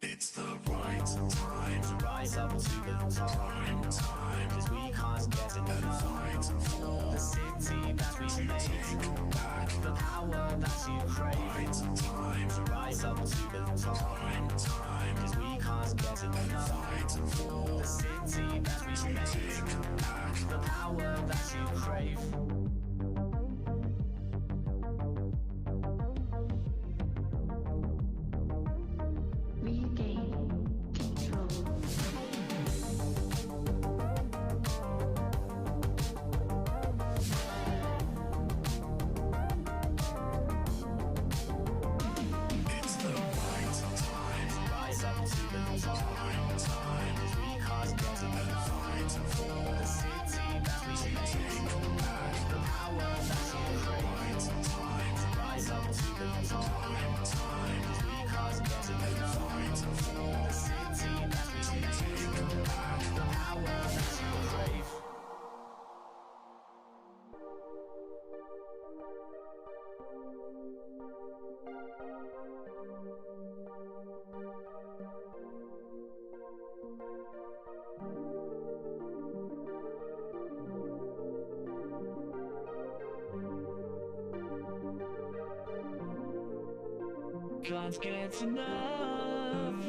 It's the right time to rise up to the top. Cause we can't get enough. The city that we made, the power that you crave. To rise up to the top. Cause we can't get enough. The city that we made, the power that you crave. Can't get enough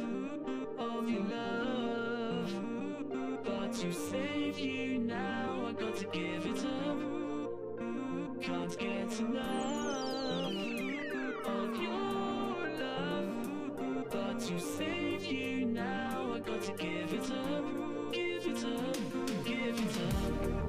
of your love, but to save you now I got to give it up. Can't get enough of your love, but to save you now I got to give it up. Give it up, give it up.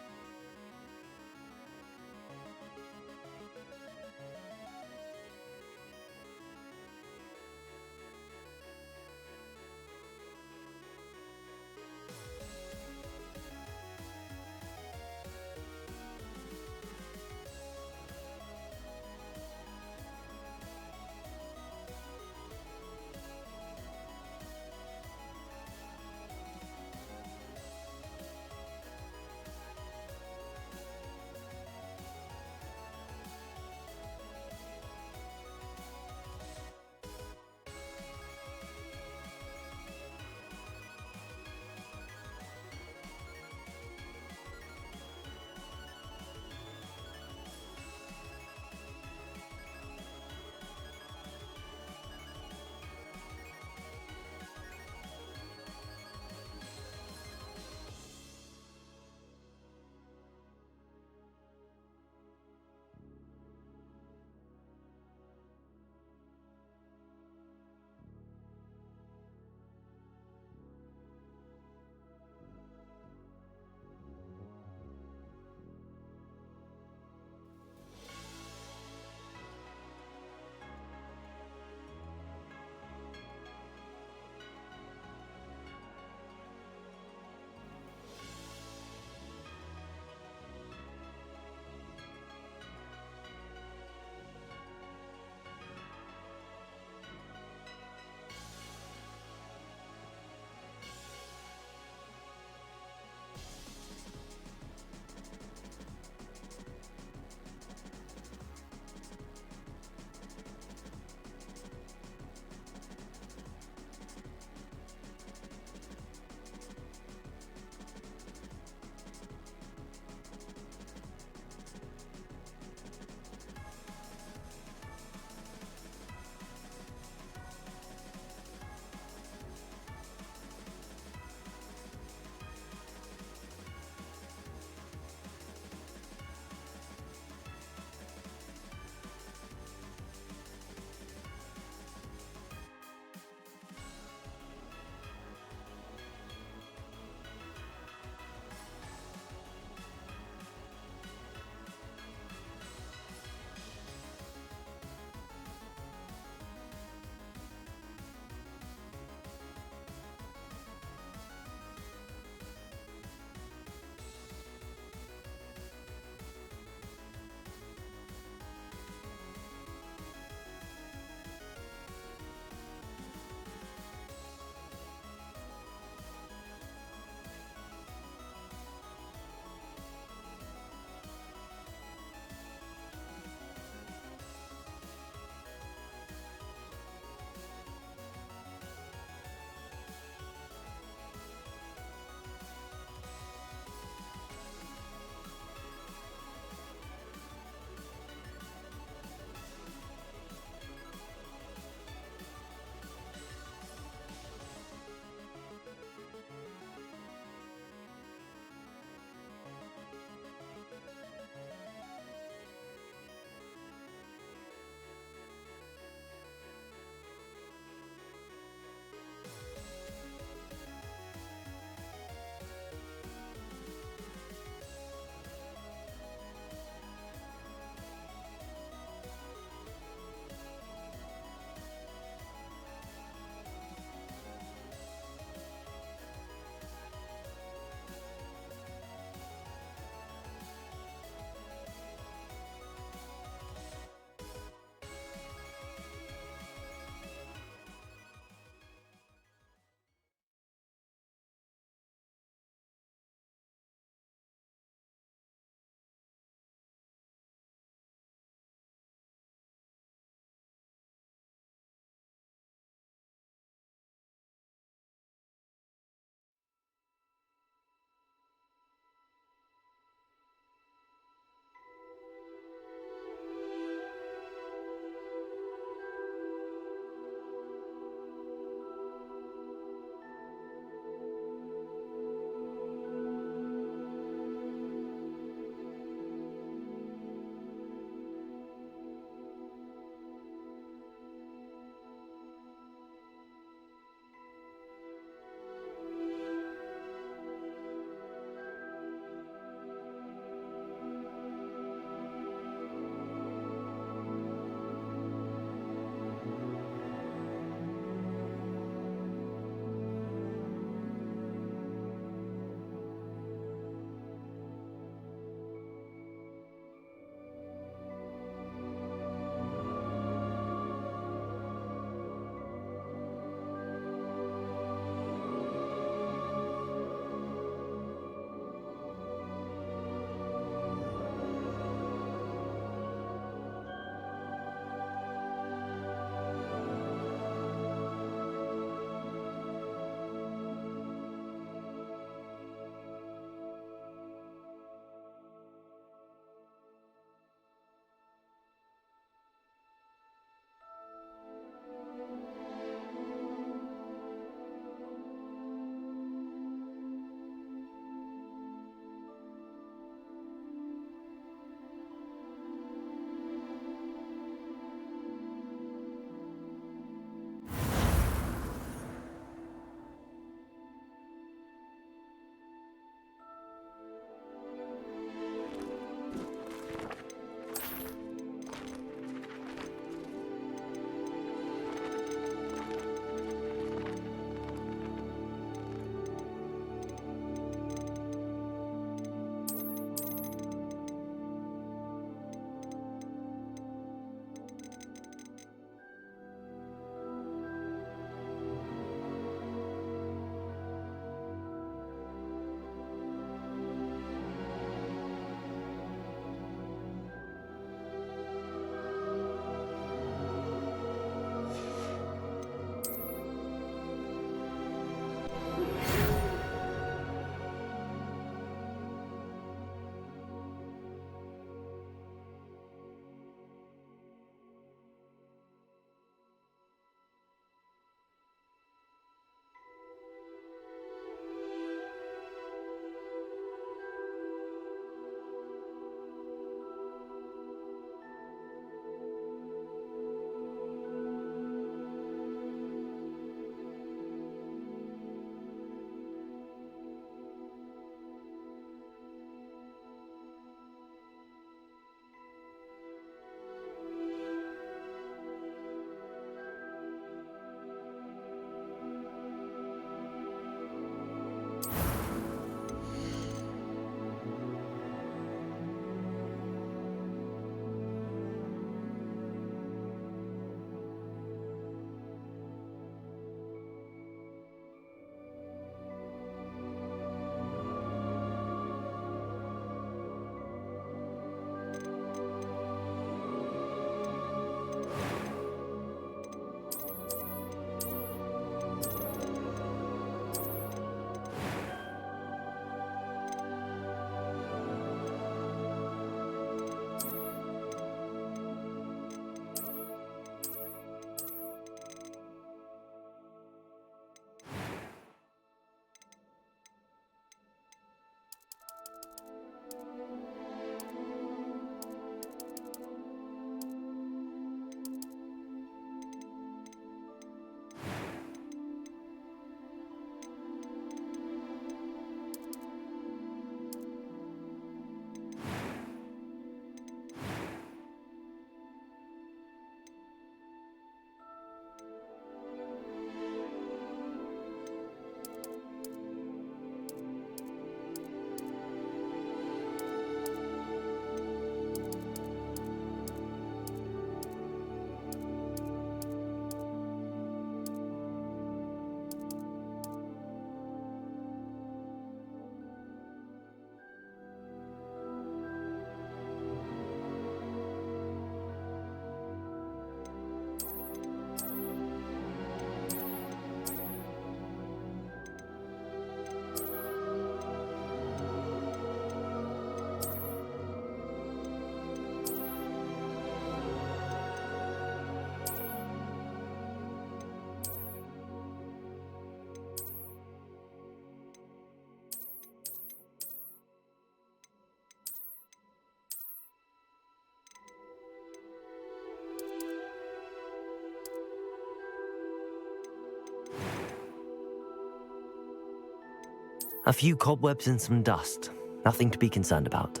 A few cobwebs and some dust. Nothing to be concerned about.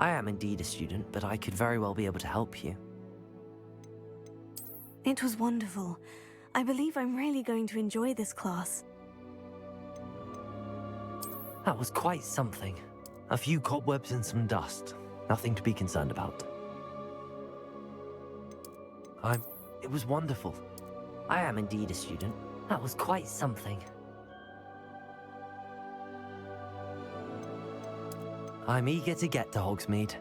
I am indeed a student, but I could very well be able to help you. It was wonderful. I believe I'm really going to enjoy this class. That was quite something. A few cobwebs and some dust. Nothing to be concerned about. It was wonderful. I am indeed a student. That was quite something. I'm eager to get to Hogsmeade.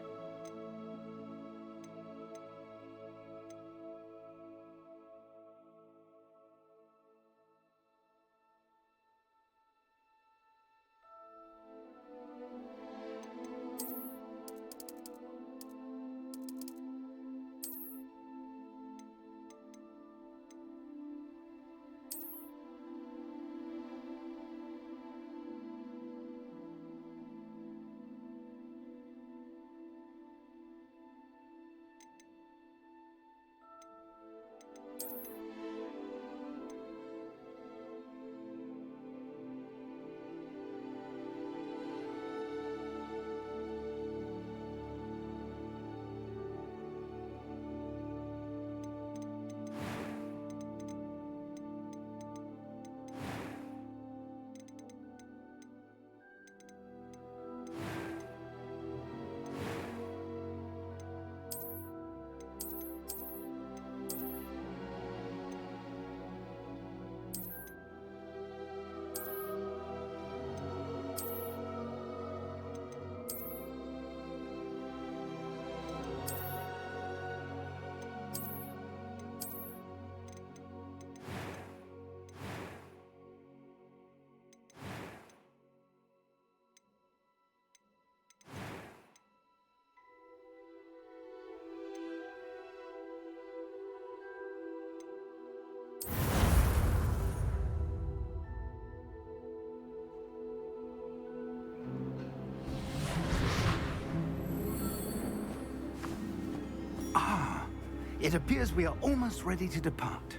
It appears we are almost ready to depart.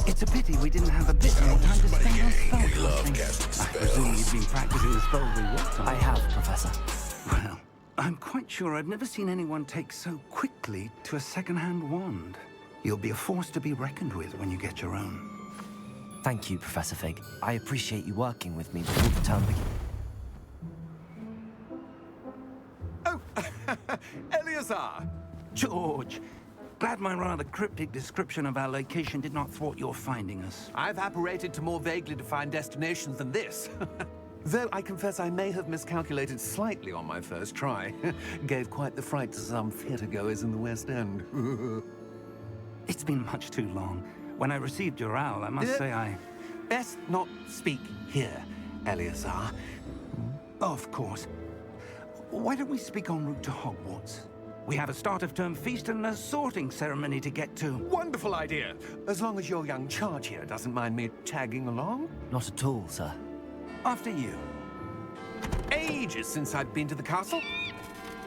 It's a pity we didn't have a bit more time to spend on spellcasting. I presume you've been practicing the spell we worked on. I have, Professor. Well, I'm quite sure I've never seen anyone take so quickly to a second-hand wand. You'll be a force to be reckoned with when you get your own. Thank you, Professor Fig. I appreciate you working with me before the term begins. Oh, Eleazar! George, glad my rather cryptic description of our location did not thwart your finding us. I've apparated to more vaguely defined destinations than this. Though I confess I may have miscalculated slightly on my first try. Gave quite the fright to some theatre-goers in the West End. It's been much too long. When I received your owl, I must say I... Best not speak here, Eleazar. Of course. Why don't we speak en route to Hogwarts? We have a start-of-term feast and a sorting ceremony to get to. Wonderful idea! As long as your young charge here doesn't mind me tagging along. Not at all, sir. After you. Ages since I've been to the castle.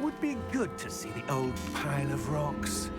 Would be good to see the old pile of rocks.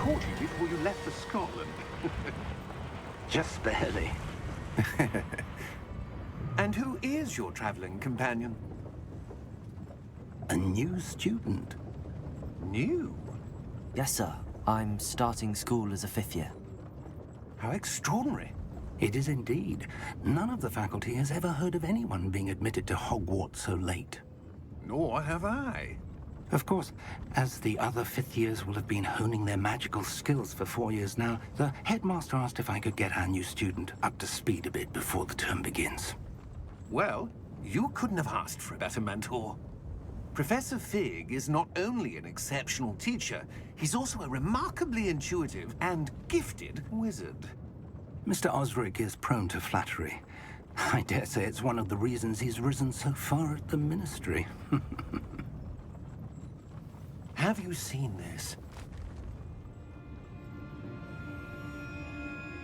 caught you before you left for Scotland. Just barely. And who is your traveling companion? A new student. New? Yes, sir. I'm starting school as a 5th year. How extraordinary. It is indeed. None of the faculty has ever heard of anyone being admitted to Hogwarts so late. Nor have I. Of course, as the other 5th years will have been honing their magical skills for 4 years now, the headmaster asked if I could get our new student up to speed a bit before the term begins. Well, you couldn't have asked for a better mentor. Professor Fig is not only an exceptional teacher, he's also a remarkably intuitive and gifted wizard. Mr. Osric is prone to flattery. I dare say it's one of the reasons he's risen so far at the Ministry. Have you seen this?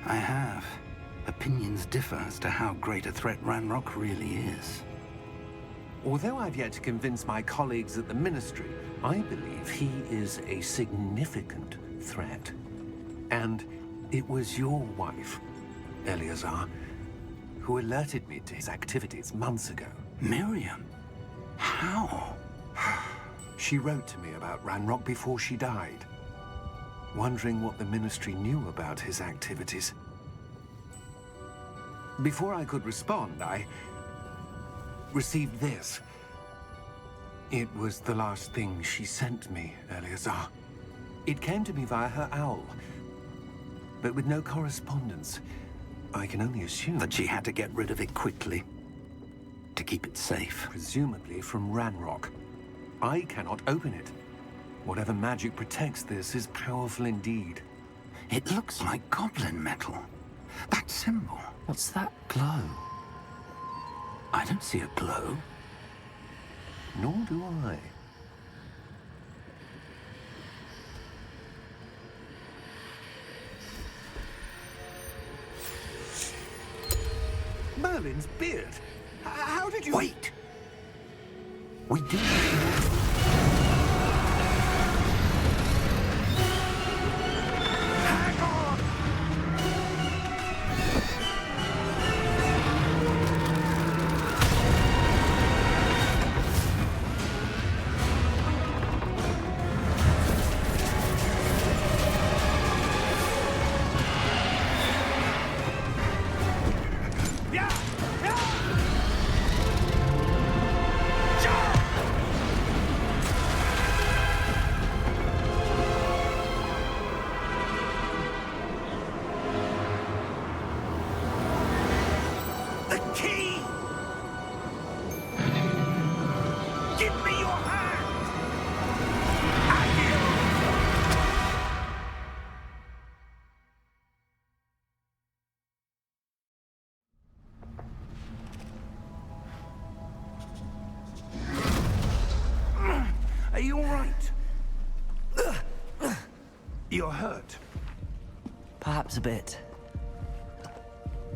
I have. Opinions differ as to how great a threat Ranrock really is. Although I've yet to convince my colleagues at the Ministry, I believe he is a significant threat. And it was your wife, Eleazar, who alerted me to his activities months ago. Miriam? How? She wrote to me about Ranrock before she died, wondering what the Ministry knew about his activities. Before I could respond, I received this. It was the last thing she sent me, Eleazar. It came to me via her owl, but with no correspondence. I can only assume That she had to get rid of it quickly, to keep it safe. presumably from Ranrock. I cannot open it. Whatever magic protects this is powerful indeed. It looks like goblin metal. That symbol. What's that glow? I don't see a glow. Nor do I. Merlin's beard. How did you... Wait! We do Hang on! Yeah! Yeah! The key! Give me your hand! Are you all right? You're hurt. Perhaps a bit.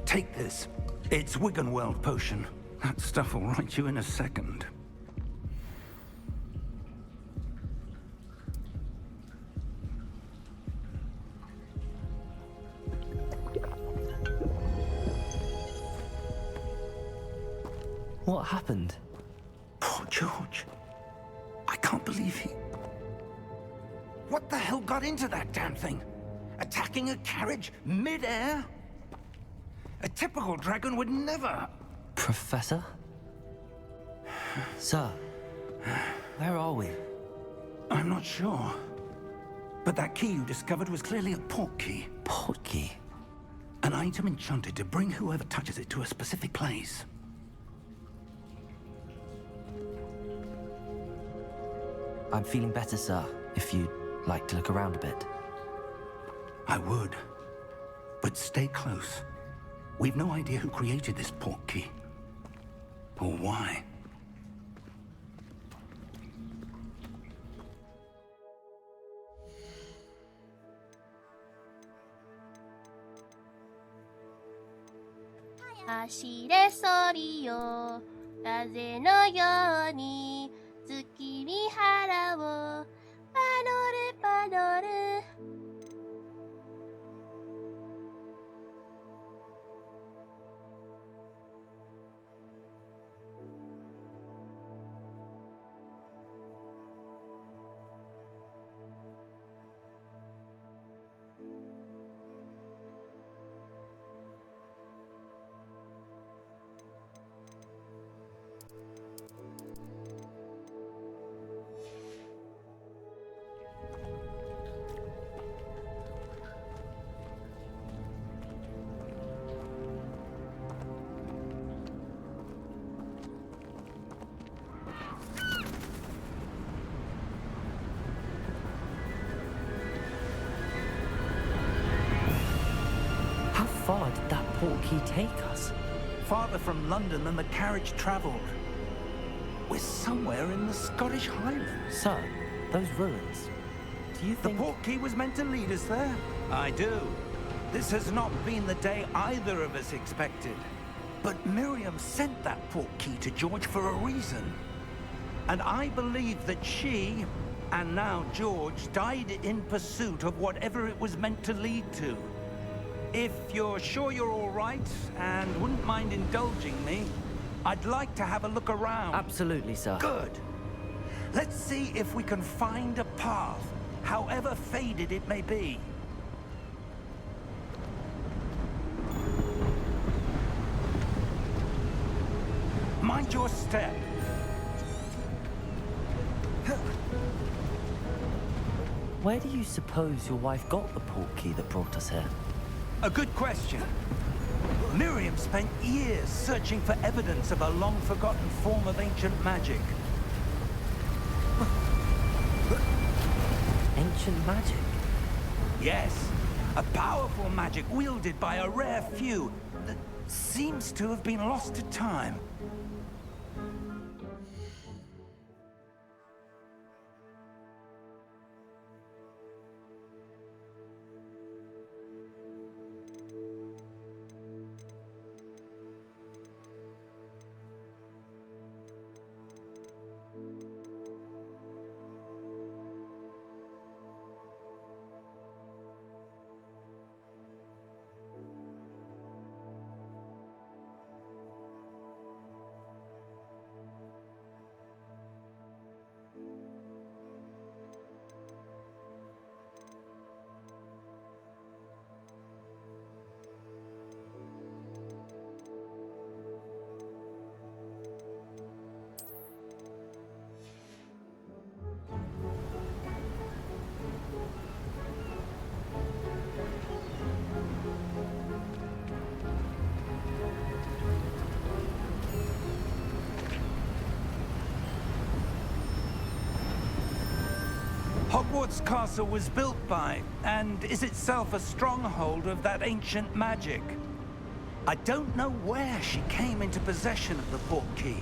Take this. It's Wiggenweld potion. That stuff will right you in a second. What happened? Poor George. I can't believe he... What the hell got into that damn thing? Attacking a carriage mid-air? A typical dragon would never... Professor? Sir, where are we? I'm not sure. But that key you discovered was clearly a portkey. Portkey? An item enchanted to bring whoever touches it to a specific place. I'm feeling better, sir, if you'd like to look around a bit. I would. But stay close. We've no idea who created this portkey. Or why. "走れソリよ風のように月見原をパドルパドル」portkey take us? Farther from London than the carriage travelled. We're somewhere in the Scottish Highlands. Sir, those ruins. Do you The think... portkey was meant to lead us there? I do. This has not been the day either of us expected. But Miriam sent that portkey to George for a reason. And I believe that she, and now George, died in pursuit of whatever it was meant to lead to. If you're sure you're all right, and wouldn't mind indulging me, I'd like to have a look around. Absolutely, sir. Good. Let's see if we can find a path, however faded it may be. Mind your step. Where do you suppose your wife got the portkey that brought us here? A good question. Miriam spent years searching for evidence of a long-forgotten form of ancient magic. Ancient magic? Yes, a powerful magic wielded by a rare few that seems to have been lost to time. Hogwarts Castle was built by, and is itself a stronghold of that ancient magic. I don't know where she came into possession of the portkey,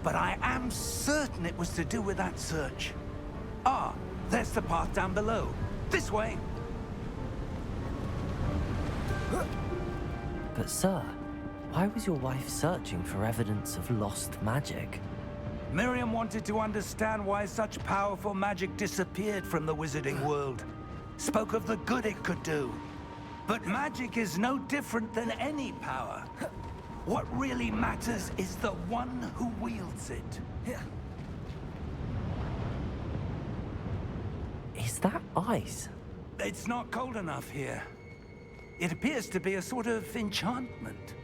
but I am certain it was to do with that search. Ah, there's the path down below. This way! But sir, why was your wife searching for evidence of lost magic? Miriam wanted to understand why such powerful magic disappeared from the wizarding world. Spoke of the good it could do. But magic is no different than any power. What really matters is the one who wields it. Is that ice? It's not cold enough here. It appears to be a sort of enchantment.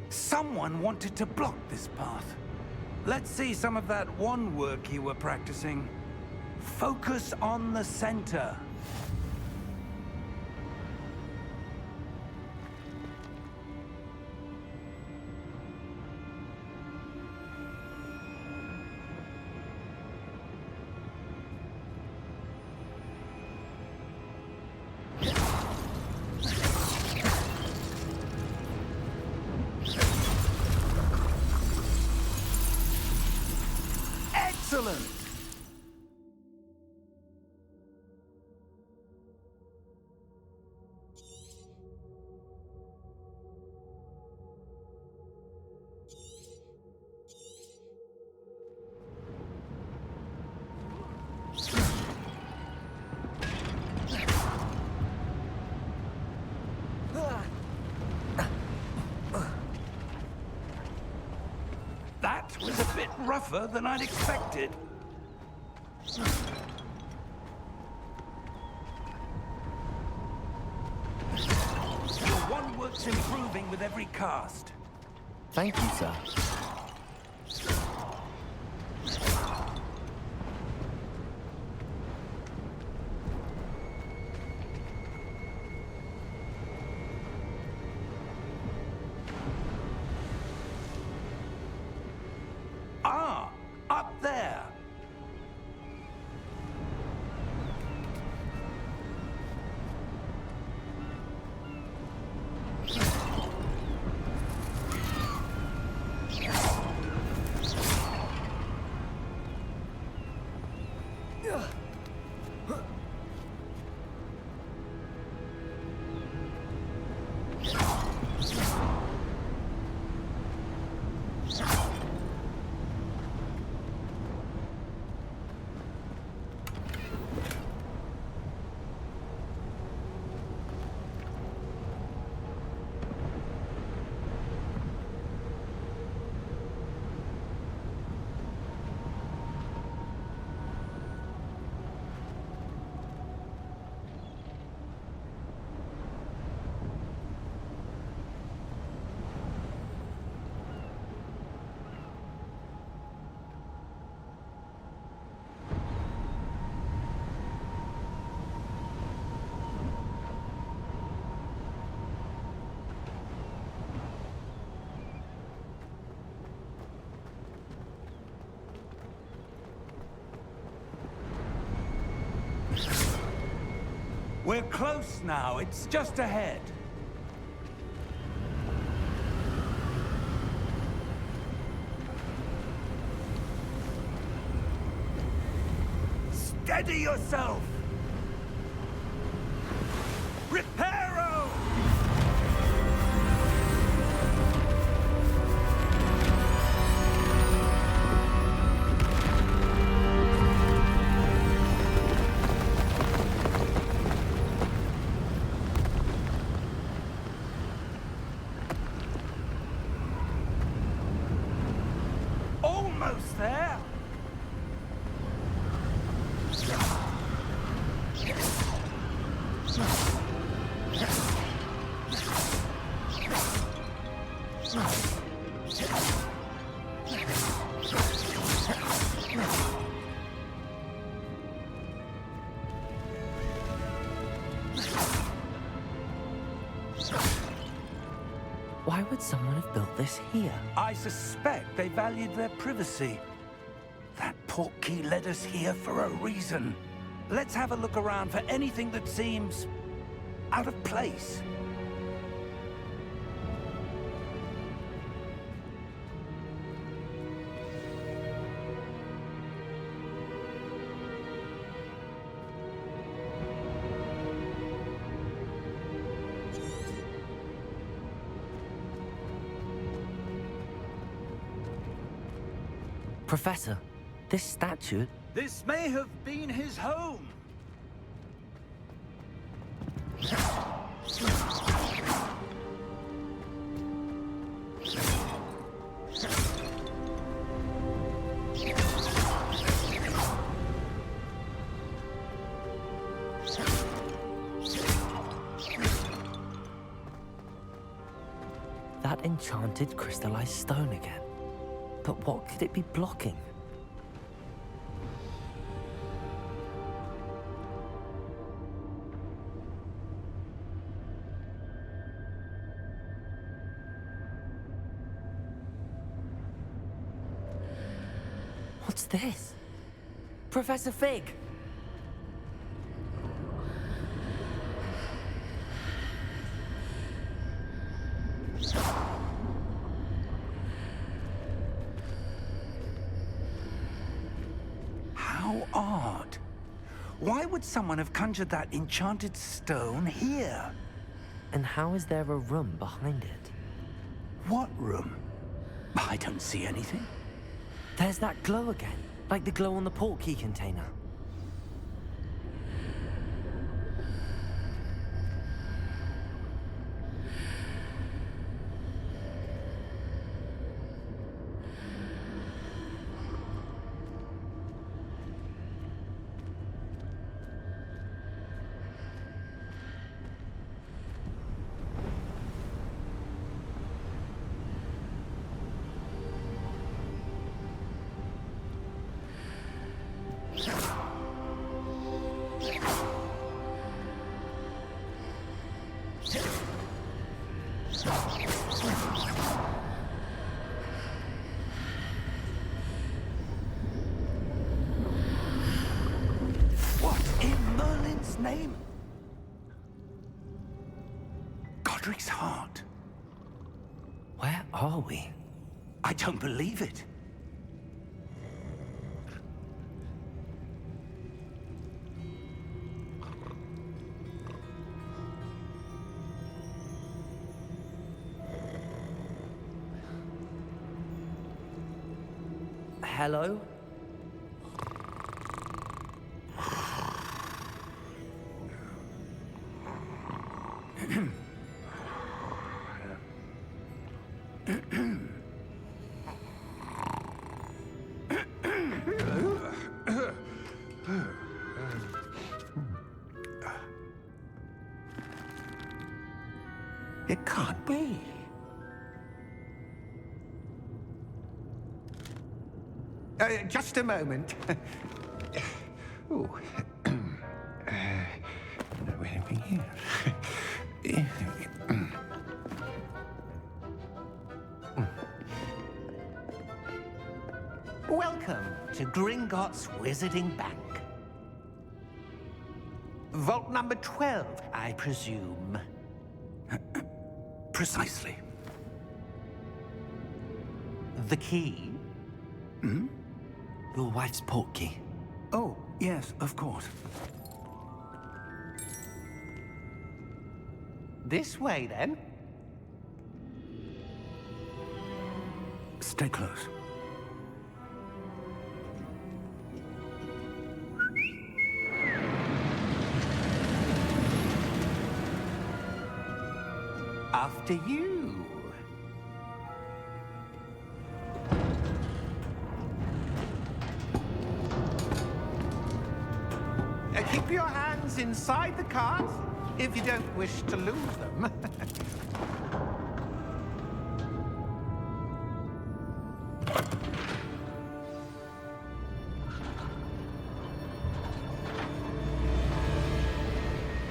Someone wanted to block this path. Let's see some of that wand work you were practicing. Focus on the center. Excellent! That was a bit rougher than I'd expected. Your wand work's improving with every cast. Thank you, sir. Ah, up there. We're close now. It's just ahead. Steady yourself! Reparo! Almost there! Why would someone have built this here? I suspect they valued their privacy. That portkey led us here for a reason. Let's have a look around for anything that seems out of place. Professor, this statue... This may have been his home. That enchanted crystallized stone again. But what could it be blocking? What's this? Professor Fig! How odd. Why would someone have conjured that enchanted stone here? And how is there a room behind it? What room? I don't see anything. There's that glow again, like the glow on the portkey container. What in Merlin's name? Godric's heart. Where are we? I don't believe it. Hello? It can't be. Just a moment. Oh. No anything here. Welcome to Gringotts Wizarding Bank. Vault number 12, I presume. Precisely. The key? Your wife's portkey. Oh, yes, of course. This way, then. Stay close. After you. Keep your hands inside the cart if you don't wish to lose them.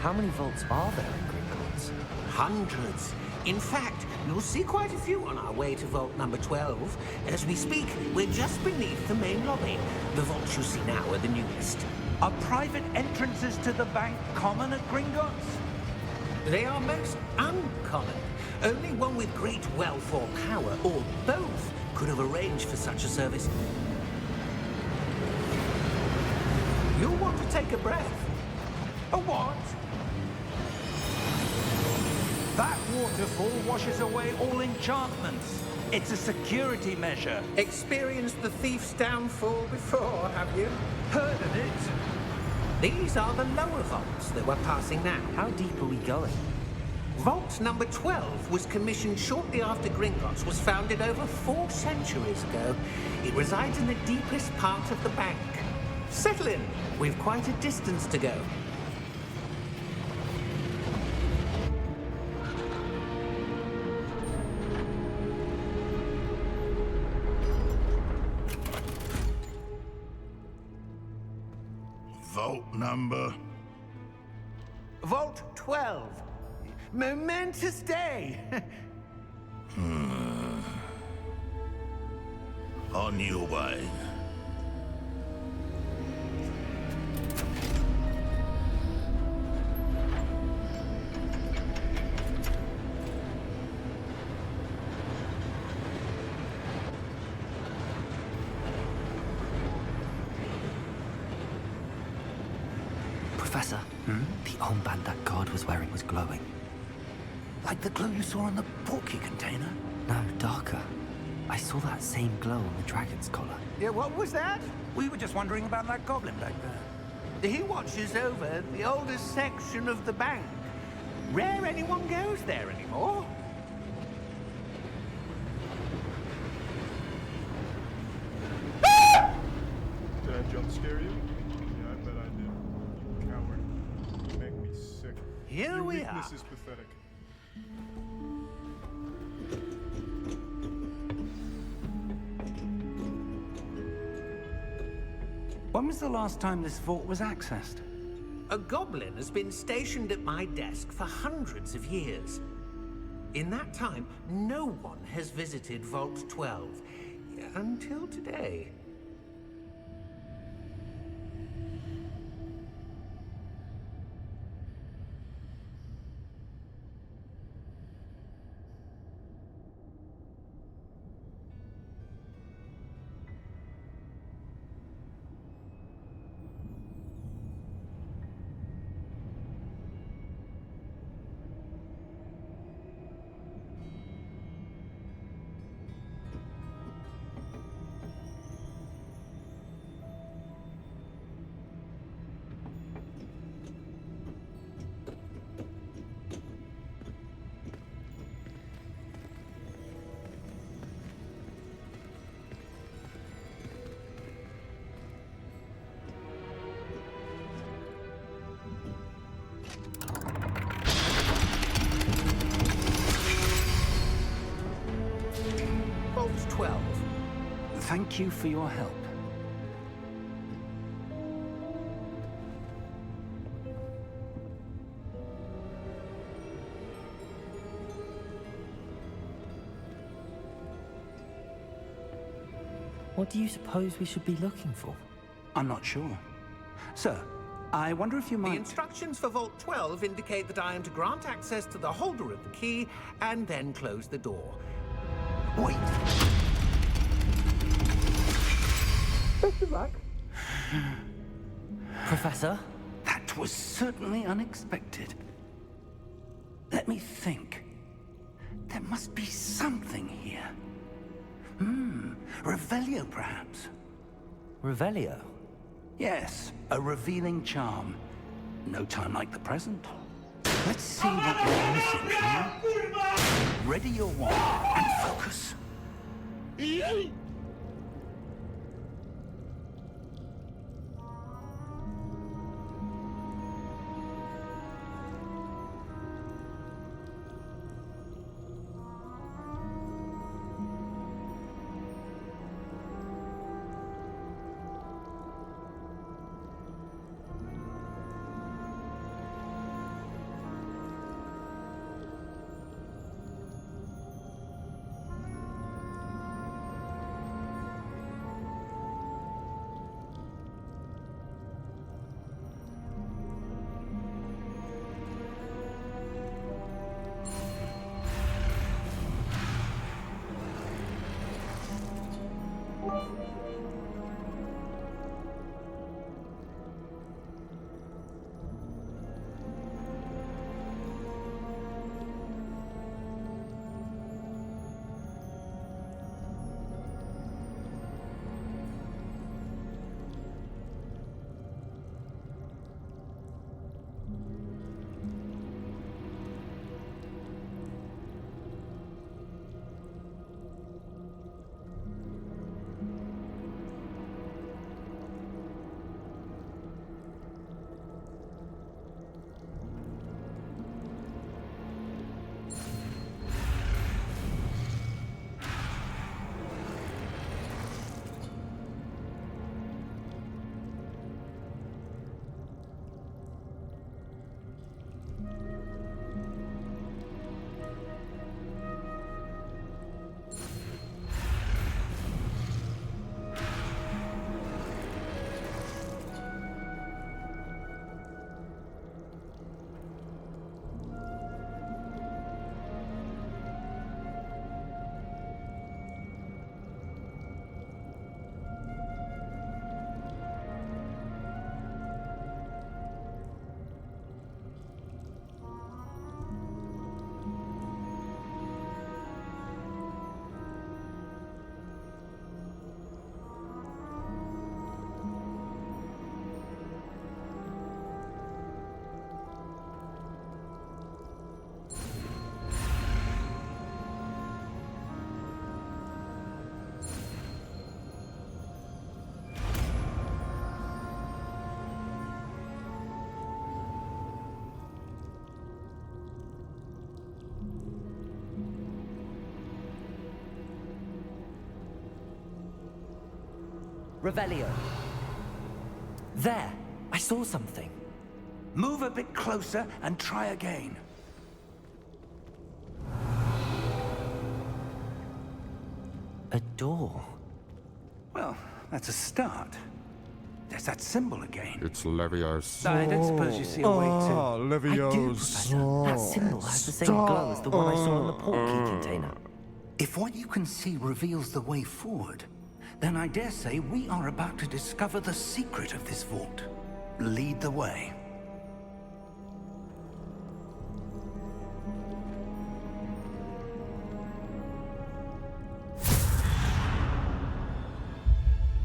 How many vaults are there in Gringotts? Hundreds. In fact, you'll see quite a few on our way to vault number 12. As we speak, we're just beneath the main lobby. The vaults you see now are the newest. Are private entrances to the bank common at Gringotts? They are most uncommon. Only one with great wealth or power, or both, could have arranged for such a service. You'll want to take a breath. A what? That waterfall washes away all enchantments. It's a security measure. Experienced the thief's downfall before, have you? Heard of it? These are the lower vaults that we're passing now. How deep are we going? Vault number 12 was commissioned shortly after Gringotts was founded over 4 centuries ago. It resides in the deepest part of the bank. Settle in. We've quite a distance to go. Vault number? Vault 12. Momentous day. On your way. Professor, the armband that guard was wearing was glowing. Like the glow you saw on the portkey container? No, darker. I saw that same glow on the dragon's collar. Yeah, what was that? We were just wondering about that goblin back there. He watches over the oldest section of the bank. Rare anyone goes there anymore. Did I jump scare you? Yeah, I bet I did. You coward. You make me sick. Here Your we weakness are. is pathetic. When was the last time this vault was accessed? A goblin has been stationed at my desk for hundreds of years. In that time, no one has visited Vault 12 until today. Vault 12. Thank you for your help. What do you suppose we should be looking for? I'm not sure. Sir, I wonder if you The might... instructions for Vault 12 indicate that I am to grant access to the holder of the key and then close the door. Wait! Best of luck. Professor? That was certainly unexpected. Let me think. There must be something here. Revelio, perhaps? Revelio? Yes, a revealing charm. No time like the present. Let's see what we're missing, shall we? Ready your wand and focus. Revelio. There! I saw something. Move a bit closer and try again. A door. Well, that's a start. There's that symbol again. It's Levio's. I don't suppose you see a way to... Oh, I do, Levio's. Professor. That symbol has the same glow as the one I saw in the port key container. If what you can see reveals the way forward, then I dare say we are about to discover the secret of this vault. Lead the way.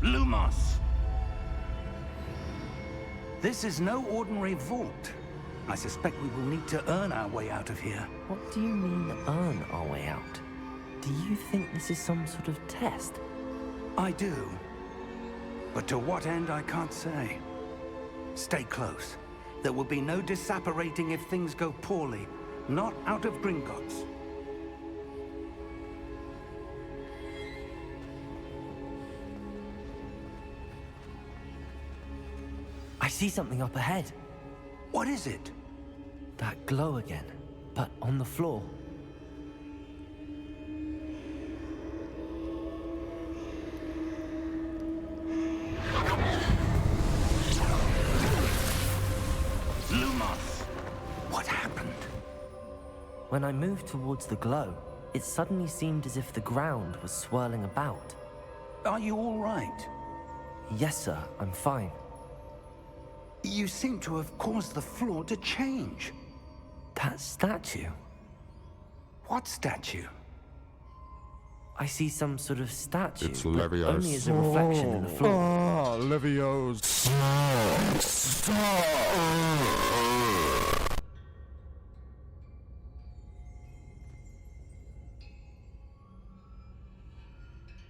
Lumos! This is no ordinary vault. I suspect we will need to earn our way out of here. What do you mean, earn our way out? Do you think this is some sort of test? I do. But to what end, I can't say. Stay close. There will be no disapparating if things go poorly. Not out of Gringotts. I see something up ahead. What is it? That glow again, but on the floor. When I moved towards the glow, it suddenly seemed as if the ground was swirling about. Are you all right? Yes, sir, I'm fine. You seem to have caused the floor to change. That statue? What statue? I see some sort of statue, It's but Leviosa. only as a reflection in the floor. Ah, Leviosa.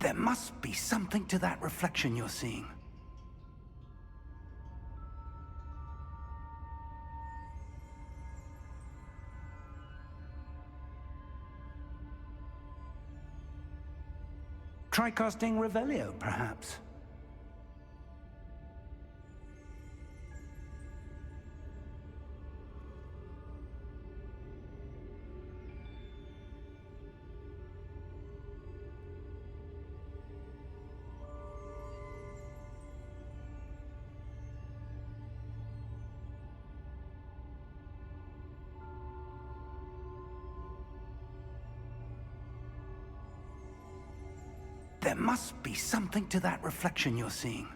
There must be something to that reflection you're seeing. Try casting Revelio, perhaps. There must be something to that reflection you're seeing.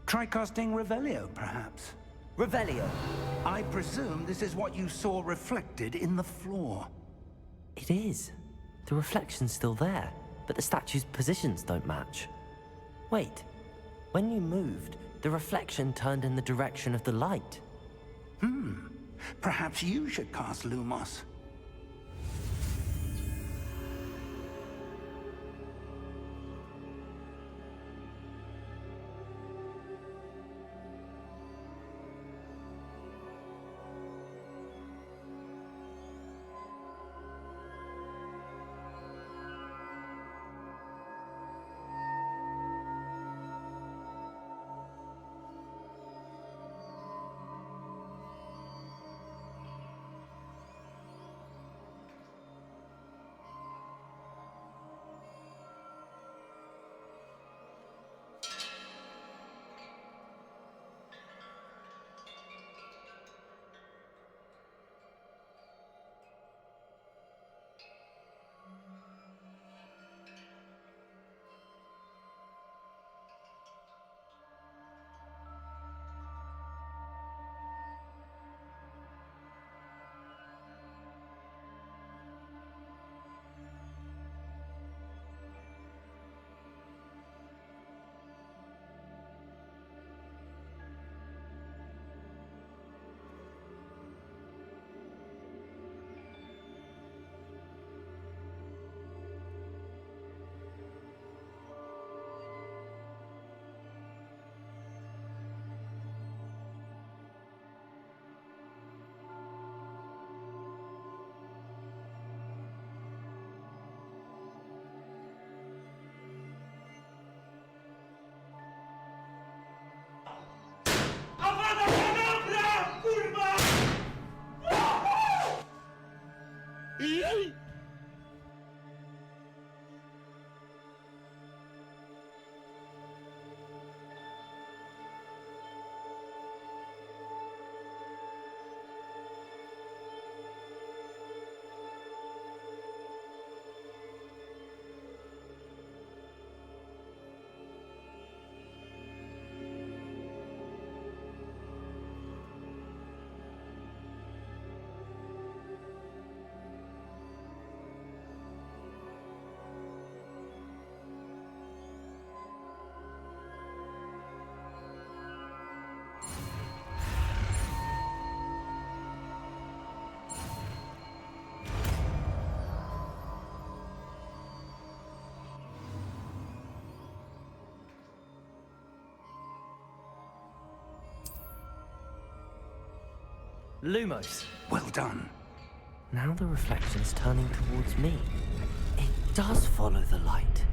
Try casting Revelio, perhaps. Revelio! I presume this is what you saw reflected in the floor. It is. The reflection's still there, but the statue's positions don't match. Wait, when you moved, the reflection turned in the direction of the light. Perhaps you should cast Lumos. Lumos! Well done. Now the reflection's turning towards me. It does follow the light.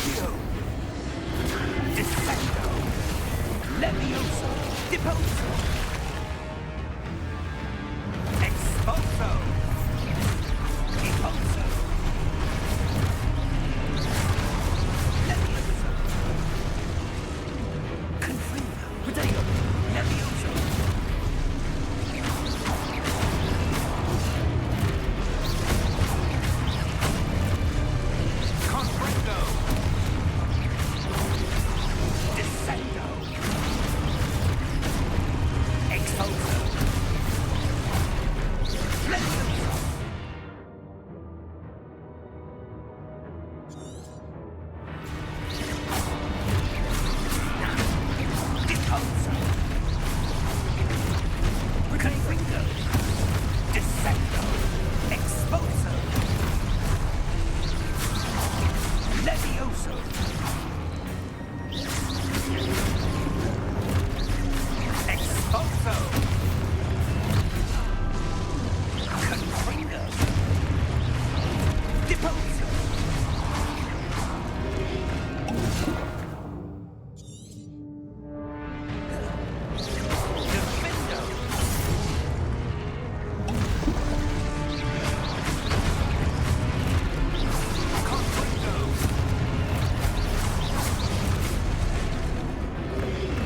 Accio! Descendo! Levioso! Deposo! Expulso! Deposo! Levioso! Confringo! Protego! Levioso! Confringo! Descendo! Expulso! Levioso! Deposo! Confringo! Descendo! Expulso! Levioso! Expulso! Confringo! Deposo! Defendo! Confringo!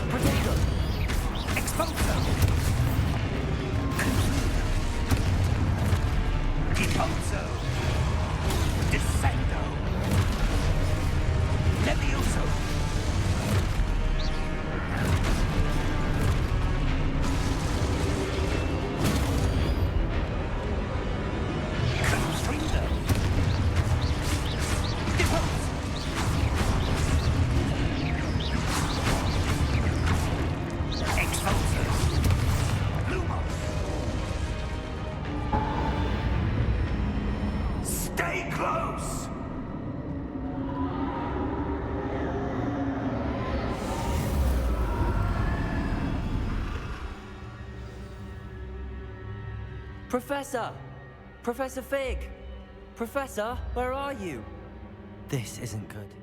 Protego! Expulso! Deposo! Descendo! Levioso! Confringo! Deposo! Expulso! Lumos! Stay close! Professor! Professor Fig! Professor, where are you? This isn't good.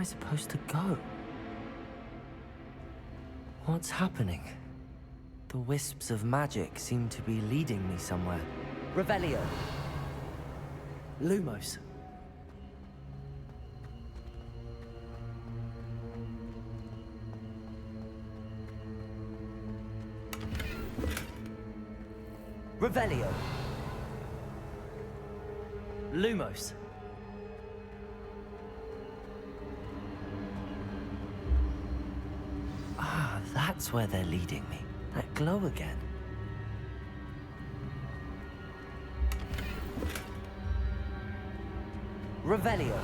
I supposed to go? What's happening? The wisps of magic seem to be leading me somewhere. Revelio. Lumos. Revelio. Lumos. Ah, that's where they're leading me. That glow again. Revelio.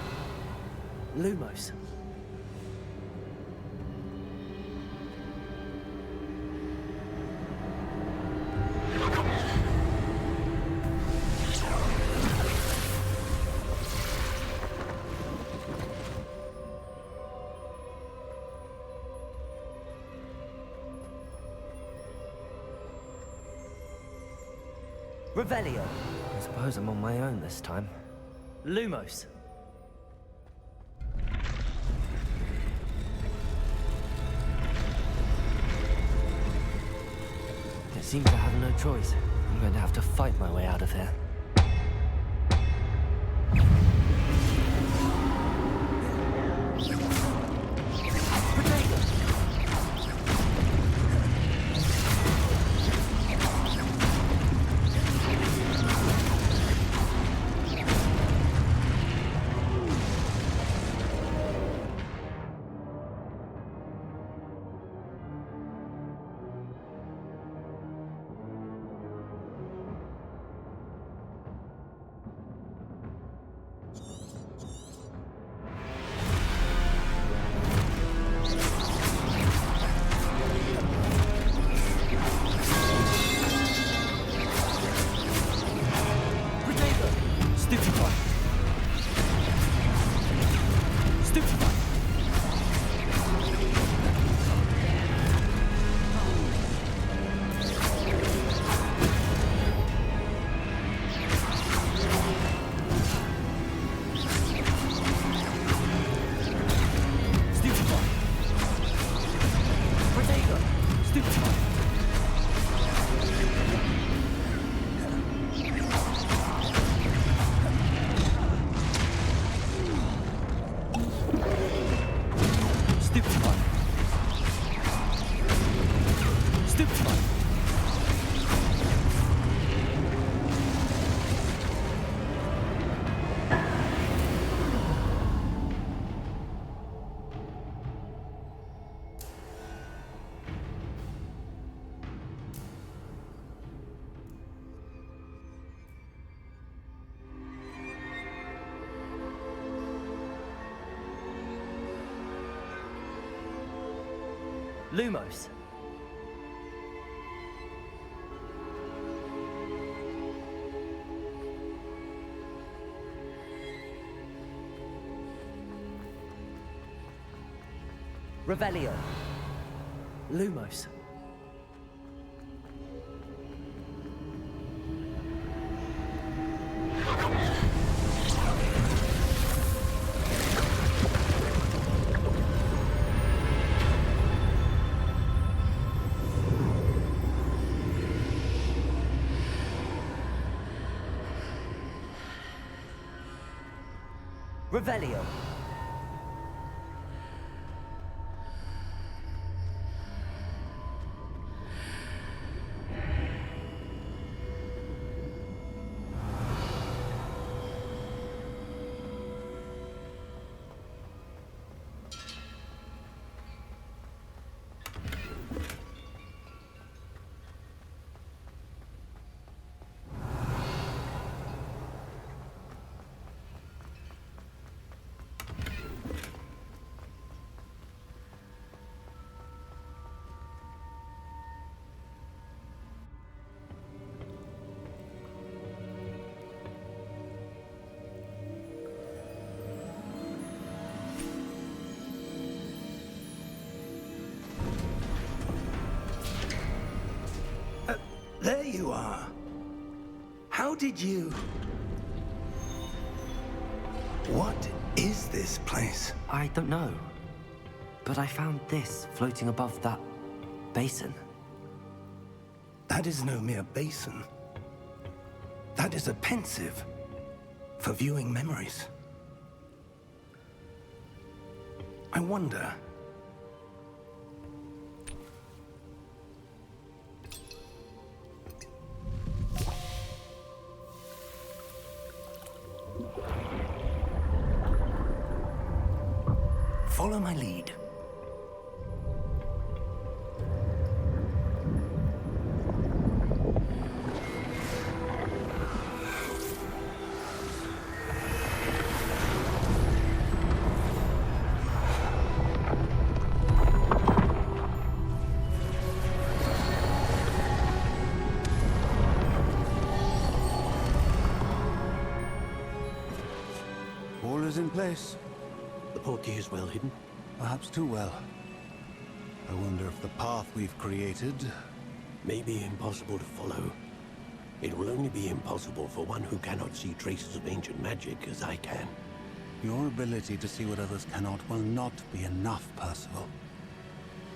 Lumos. Revelio. I suppose I'm on my own this time. Lumos. It seems I have no choice. I'm going to have to fight my way out of here. Lumos. Revelio. Lumos. Revelio. There you are. How did you... What is this place? I don't know. But I found this floating above that basin. That is no mere basin. That is a pensive for viewing memories. I wonder... Follow my lead. All is in place. The portkey is well hidden. Perhaps too well. I wonder if the path we've created... May be impossible to follow. It will only be impossible for one who cannot see traces of ancient magic as I can. Your ability to see what others cannot will not be enough, Percival.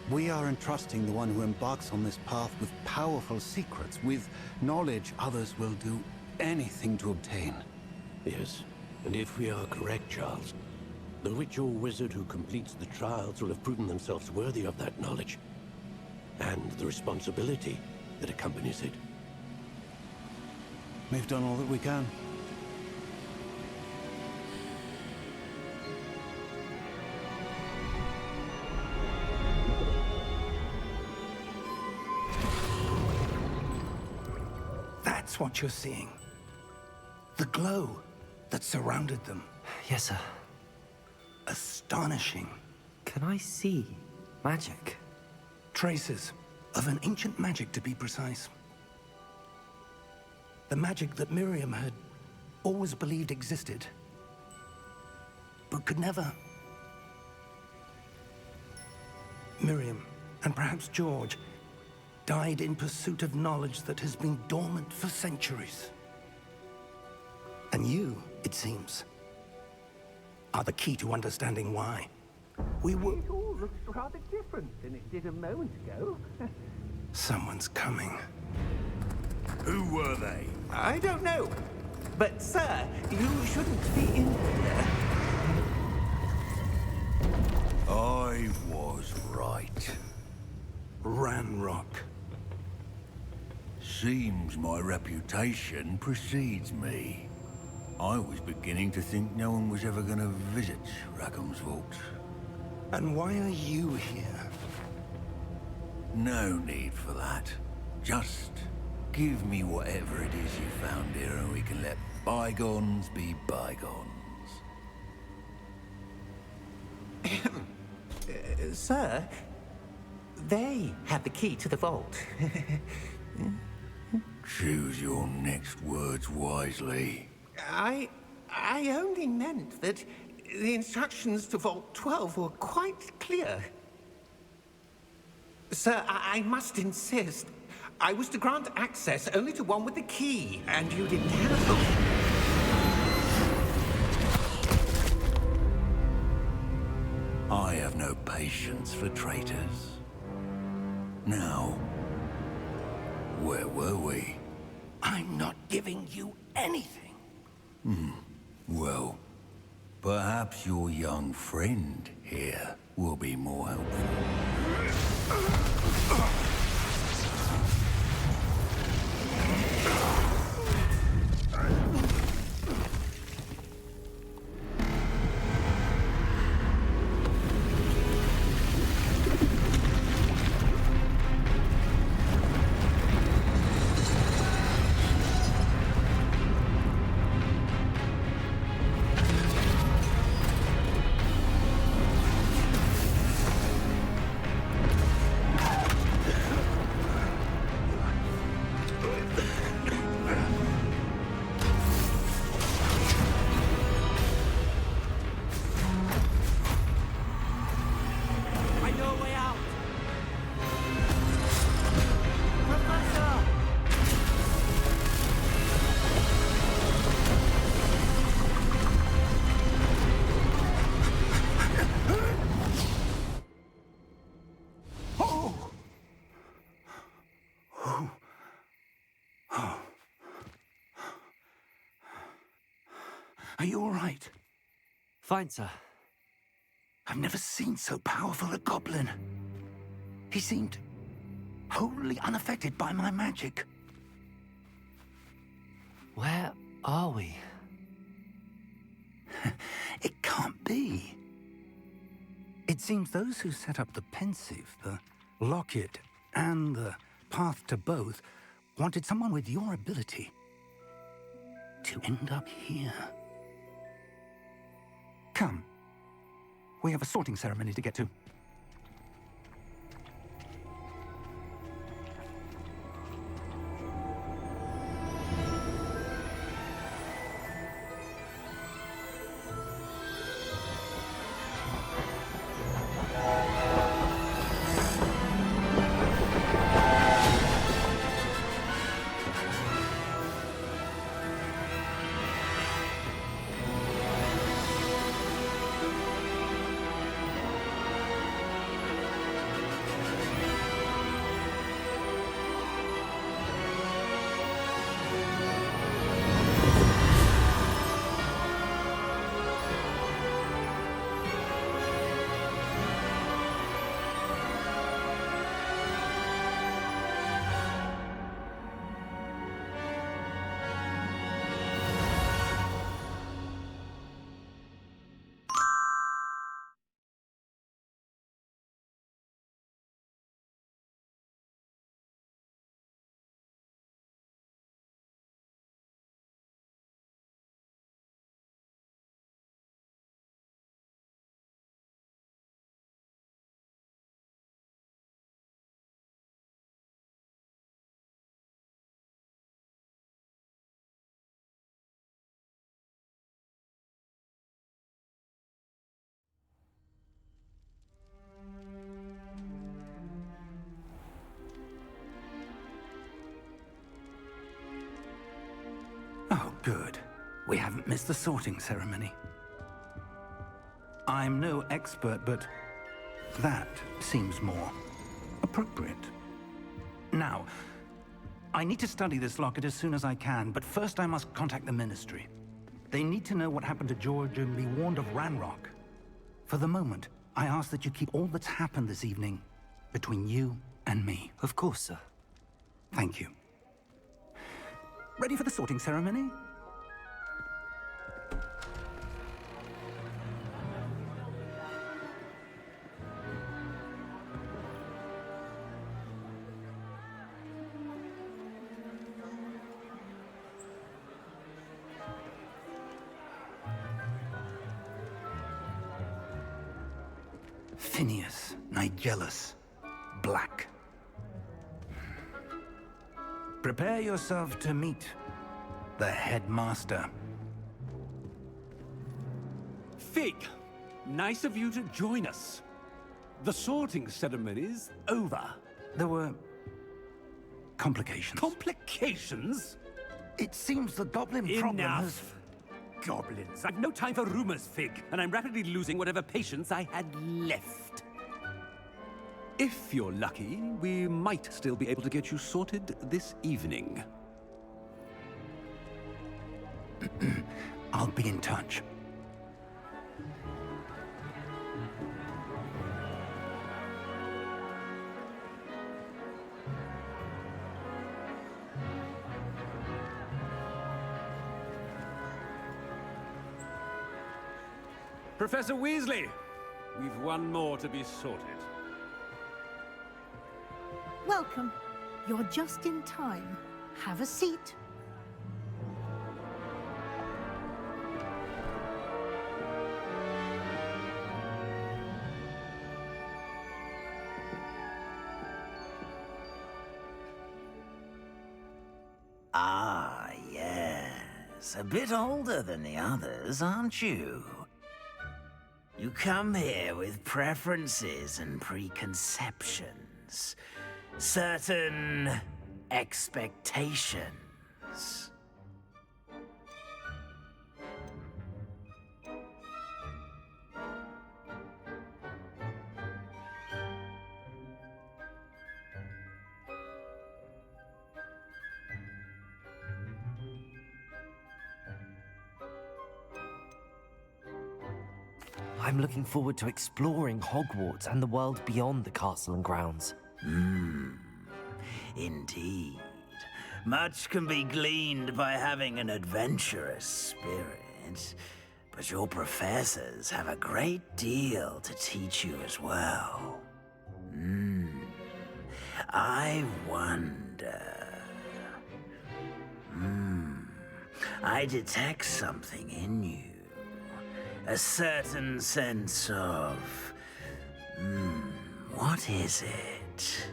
We are entrusting the one who embarks on this path with powerful secrets, with knowledge others will do anything to obtain. Yes, and if we are correct, Charles, the witch or wizard who completes the trials will have proven themselves worthy of that knowledge, and the responsibility that accompanies it. We've done all that we can. That's what you're seeing. The glow that surrounded them. Yes, sir. Astonishing. Can I see magic? Traces of an ancient magic, to be precise. The magic that Miriam had always believed existed, but could never. Miriam, and perhaps George, died in pursuit of knowledge that has been dormant for centuries. And you, it seems, are the key to understanding why. We were... It all looks rather different than it did a moment ago. Someone's coming. Who were they? I don't know. But, sir, you shouldn't be in here. I was right. Ranrock. Seems my reputation precedes me. I was beginning to think no one was ever going to visit Rackham's vault. And why are you here? No need for that. Just give me whatever it is you found here and we can let bygones be bygones. Sir, they have the key to the vault. Choose your next words wisely. I only meant that the instructions to Vault 12 were quite clear. Sir, I must insist. I was to grant access only to one with the key, and you didn't have them. I have no patience for traitors. Now, where were we? I'm not giving you anything. Well, perhaps your young friend here will be more helpful. Are you all right? Fine, sir. I've never seen so powerful a goblin. He seemed wholly unaffected by my magic. Where are we? It can't be. It seems those who set up the pensive, the locket, and the path to both wanted someone with your ability to end up here. Come. We have a sorting ceremony to get to. Oh, good. We haven't missed the sorting ceremony. I'm no expert, but that seems more appropriate. Now, I need to study this locket as soon as I can, but first I must contact the Ministry. They need to know what happened to George and be warned of Ranrock. For the moment, I ask that you keep all that's happened this evening between you and me. Of course, sir. Thank you. Ready for the sorting ceremony? Phineas, Nigellus, Black. Prepare yourself to meet the headmaster. Fig, nice of you to join us. The sorting ceremony's over. There were complications. Complications? It seems the goblin problem has... Enough! Goblins. I've no time for rumors, Fig, and I'm rapidly losing whatever patience I had left. If you're lucky, we might still be able to get you sorted this evening. I'll be in touch. Professor Weasley, we've one more to be sorted. Welcome. You're just in time. Have a seat. Ah, yes. A bit older than the others, aren't you? You come here with preferences and preconceptions. Certain expectations. I'm looking forward to exploring Hogwarts and the world beyond the castle and grounds. Indeed. Much can be gleaned by having an adventurous spirit, but your professors have a great deal to teach you as well. I wonder... I detect something in you. A certain sense of... what is it?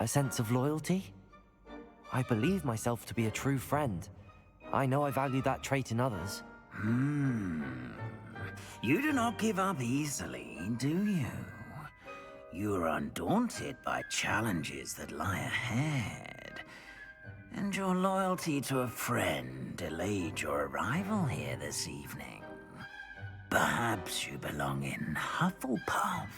A sense of loyalty? I believe myself to be a true friend. I know I value that trait in others. You do not give up easily, do you? You are undaunted by challenges that lie ahead. And your loyalty to a friend delayed your arrival here this evening. Perhaps you belong in Hufflepuff.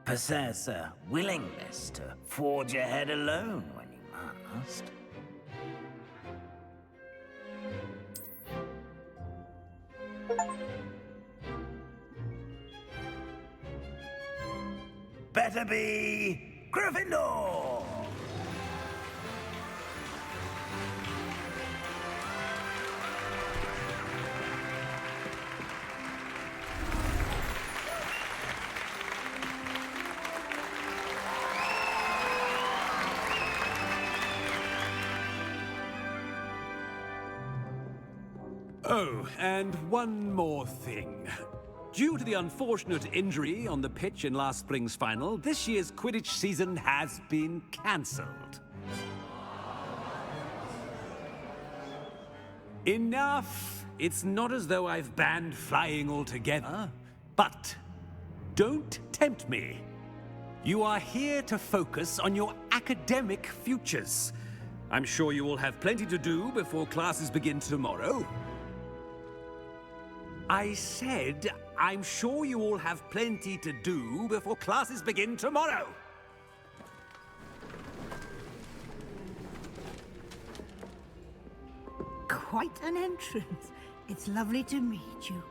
Possess a willingness to forge ahead alone when you must. Better be Gryffindor! Oh, and one more thing. Due to the unfortunate injury on the pitch in last spring's final, this year's Quidditch season has been cancelled. Enough! It's not as though I've banned flying altogether, but don't tempt me. You are here to focus on your academic futures. I'm sure you will have plenty to do before classes begin tomorrow. I said, I'm sure you all have plenty to do before classes begin tomorrow. quite an entrance. It's lovely to meet you.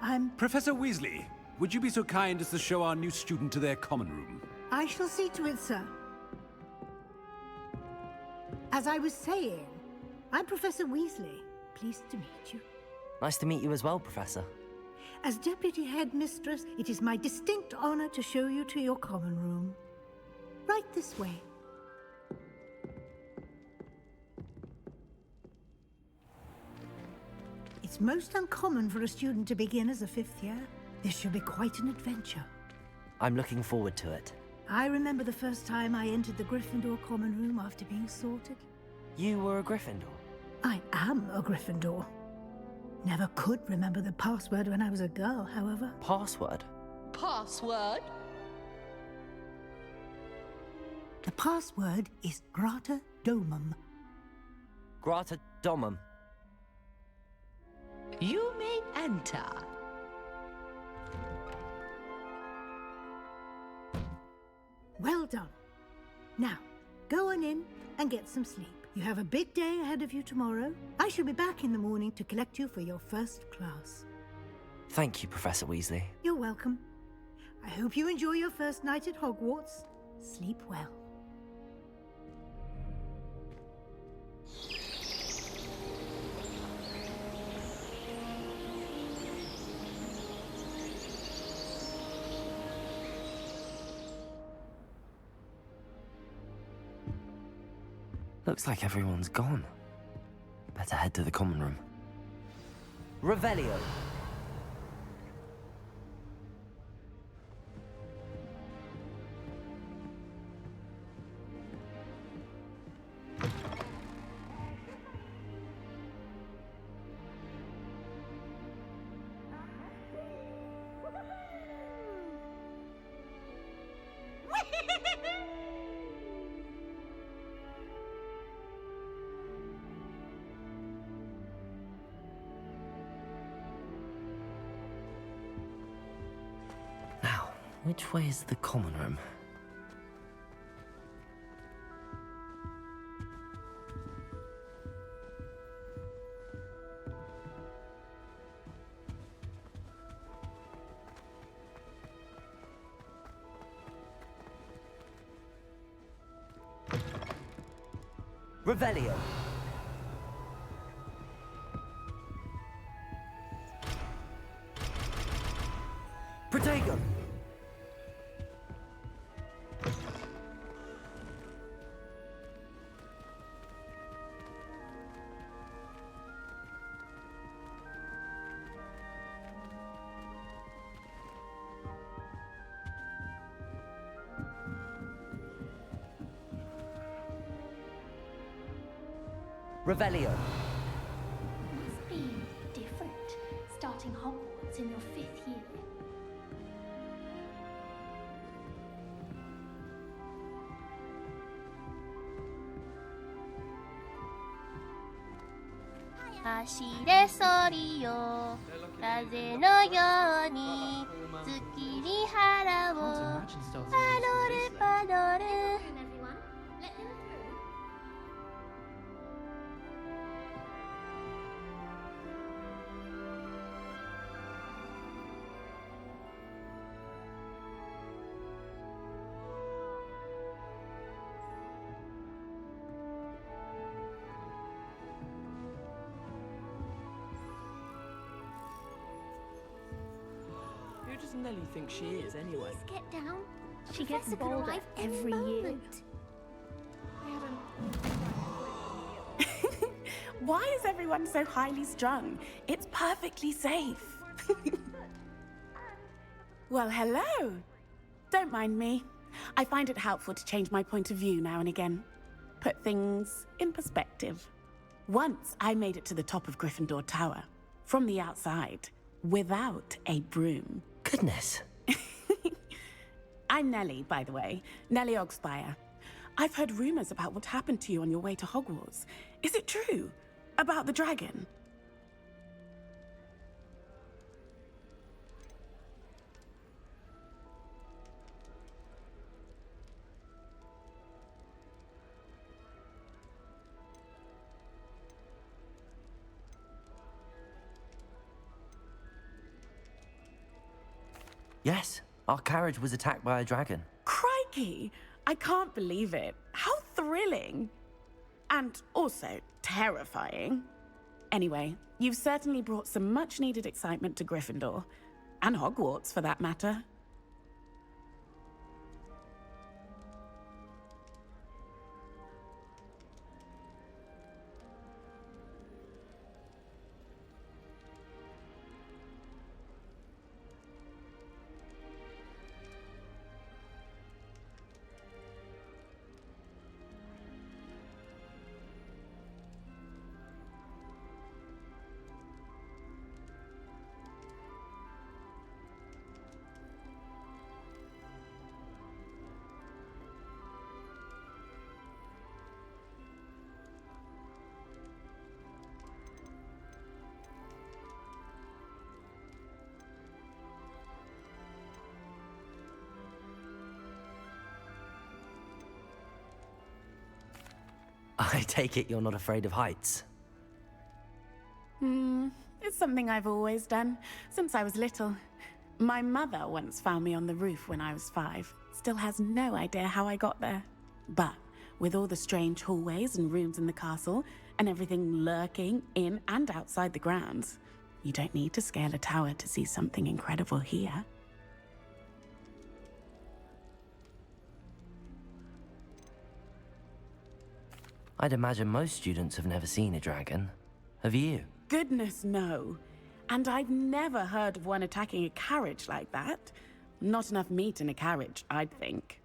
I'm... Professor Weasley, would you be so kind as to show our new student to their common room? I shall see to it, sir. As I was saying, I'm Professor Weasley. Pleased to meet you. Nice to meet you as well, Professor. As Deputy Headmistress, it is my distinct honor to show you to your common room. Right this way. It's most uncommon for a student to begin as a 5th year. This should be quite an adventure. I'm looking forward to it. I remember the first time I entered the Gryffindor common room after being sorted. You were a Gryffindor? I am a Gryffindor. Never could remember the password when I was a girl, however. Password? Password? The password is Grata Domum. Grata Domum. You may enter. Well done. Now, go on in and get some sleep. You have a big day ahead of you tomorrow. I shall be back in the morning to collect you for your first class. Thank you, Professor Weasley. You're welcome. I hope you enjoy your first night at Hogwarts. Sleep well. Looks like everyone's gone. Better head to the common room. Revelio. Which way is the common room? Revelio. Protego. Revelio. Must be different, starting Hogwarts in your 5th year.風のように月に腹をパドルパドル Who does Nellie think she is, anyway? Please get down. She gets Professor could bolder arrive every any year. moment. Why is everyone so highly strung? It's perfectly safe. Well, hello. Don't mind me. I find it helpful to change my point of view now and again. Put things in perspective. Once I made it to the top of Gryffindor Tower, from the outside, without a broom. Goodness. I'm Nellie, by the way. Nellie Ogspire. I've heard rumors about what happened to you on your way to Hogwarts. Is it true? About the dragon? Yes, our carriage was attacked by a dragon. Crikey! I can't believe it. How thrilling! And also terrifying. Anyway, you've certainly brought some much-needed excitement to Gryffindor. And Hogwarts, for that matter. I take it you're not afraid of heights. It's something I've always done, since I was little. My mother once found me on the roof when I was 5. Still has no idea how I got there. But with all the strange hallways and rooms in the castle, and everything lurking in and outside the grounds, you don't need to scale a tower to see something incredible here. I'd imagine most students have never seen a dragon. Have you? Goodness, no. And I've never heard of one attacking a carriage like that. Not enough meat in a carriage, I'd think.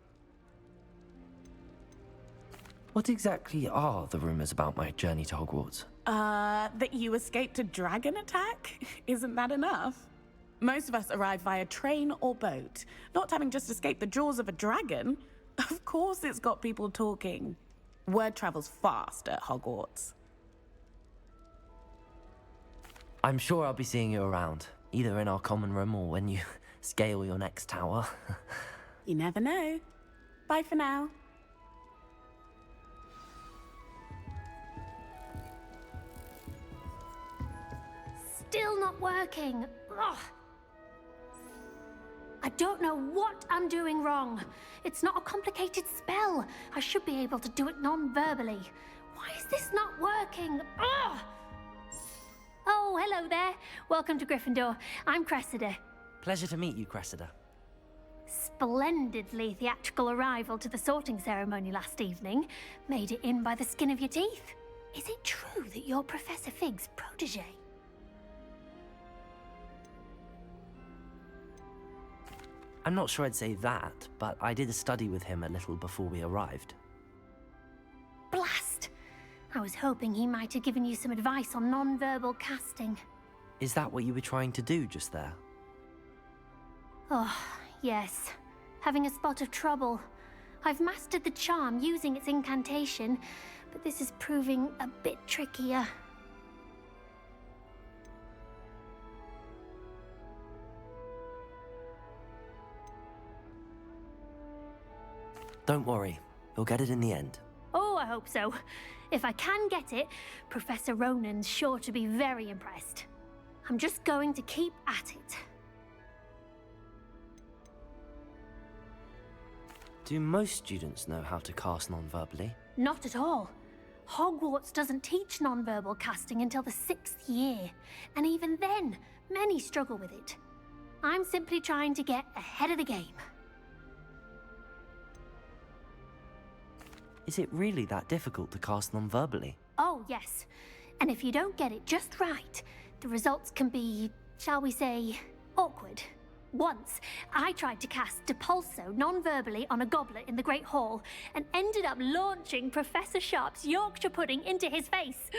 What exactly are the rumors about my journey to Hogwarts? That you escaped a dragon attack? Isn't that enough? Most of us arrive via train or boat, not having just escaped the jaws of a dragon. Of course it's got people talking. Word travels fast at Hogwarts. I'm sure I'll be seeing you around, either in our common room or when you scale your next tower. You never know. Bye for now. Still not working. Ugh. I don't know what I'm doing wrong. It's not a complicated spell. I should be able to do it non-verbally. Why is this not working? Ugh. Oh, hello there. Welcome to Gryffindor. I'm Cressida. Pleasure to meet you, Cressida. Splendidly theatrical arrival to the sorting ceremony last evening. Made it in by the skin of your teeth. Is it true that you're Professor Fig's protege? I'm not sure I'd say that, but I did a study with him a little before we arrived. Blast! I was hoping he might have given you some advice on non-verbal casting. Is that what you were trying to do just there? Oh, yes. Having a spot of trouble. I've mastered the charm using its incantation, but this is proving a bit trickier. Don't worry, you'll get it in the end. Oh, I hope so. If I can get it, Professor Ronan's sure to be very impressed. I'm just going to keep at it. Do most students know how to cast non-verbally? Not at all. Hogwarts doesn't teach non-verbal casting until the 6th year, and even then, many struggle with it. I'm simply trying to get ahead of the game. Is it really that difficult to cast non-verbally? Oh, yes. And if you don't get it just right, the results can be, shall we say, awkward. Once, I tried to cast Depulso non-verbally on a goblet in the Great Hall and ended up launching Professor Sharp's Yorkshire pudding into his face.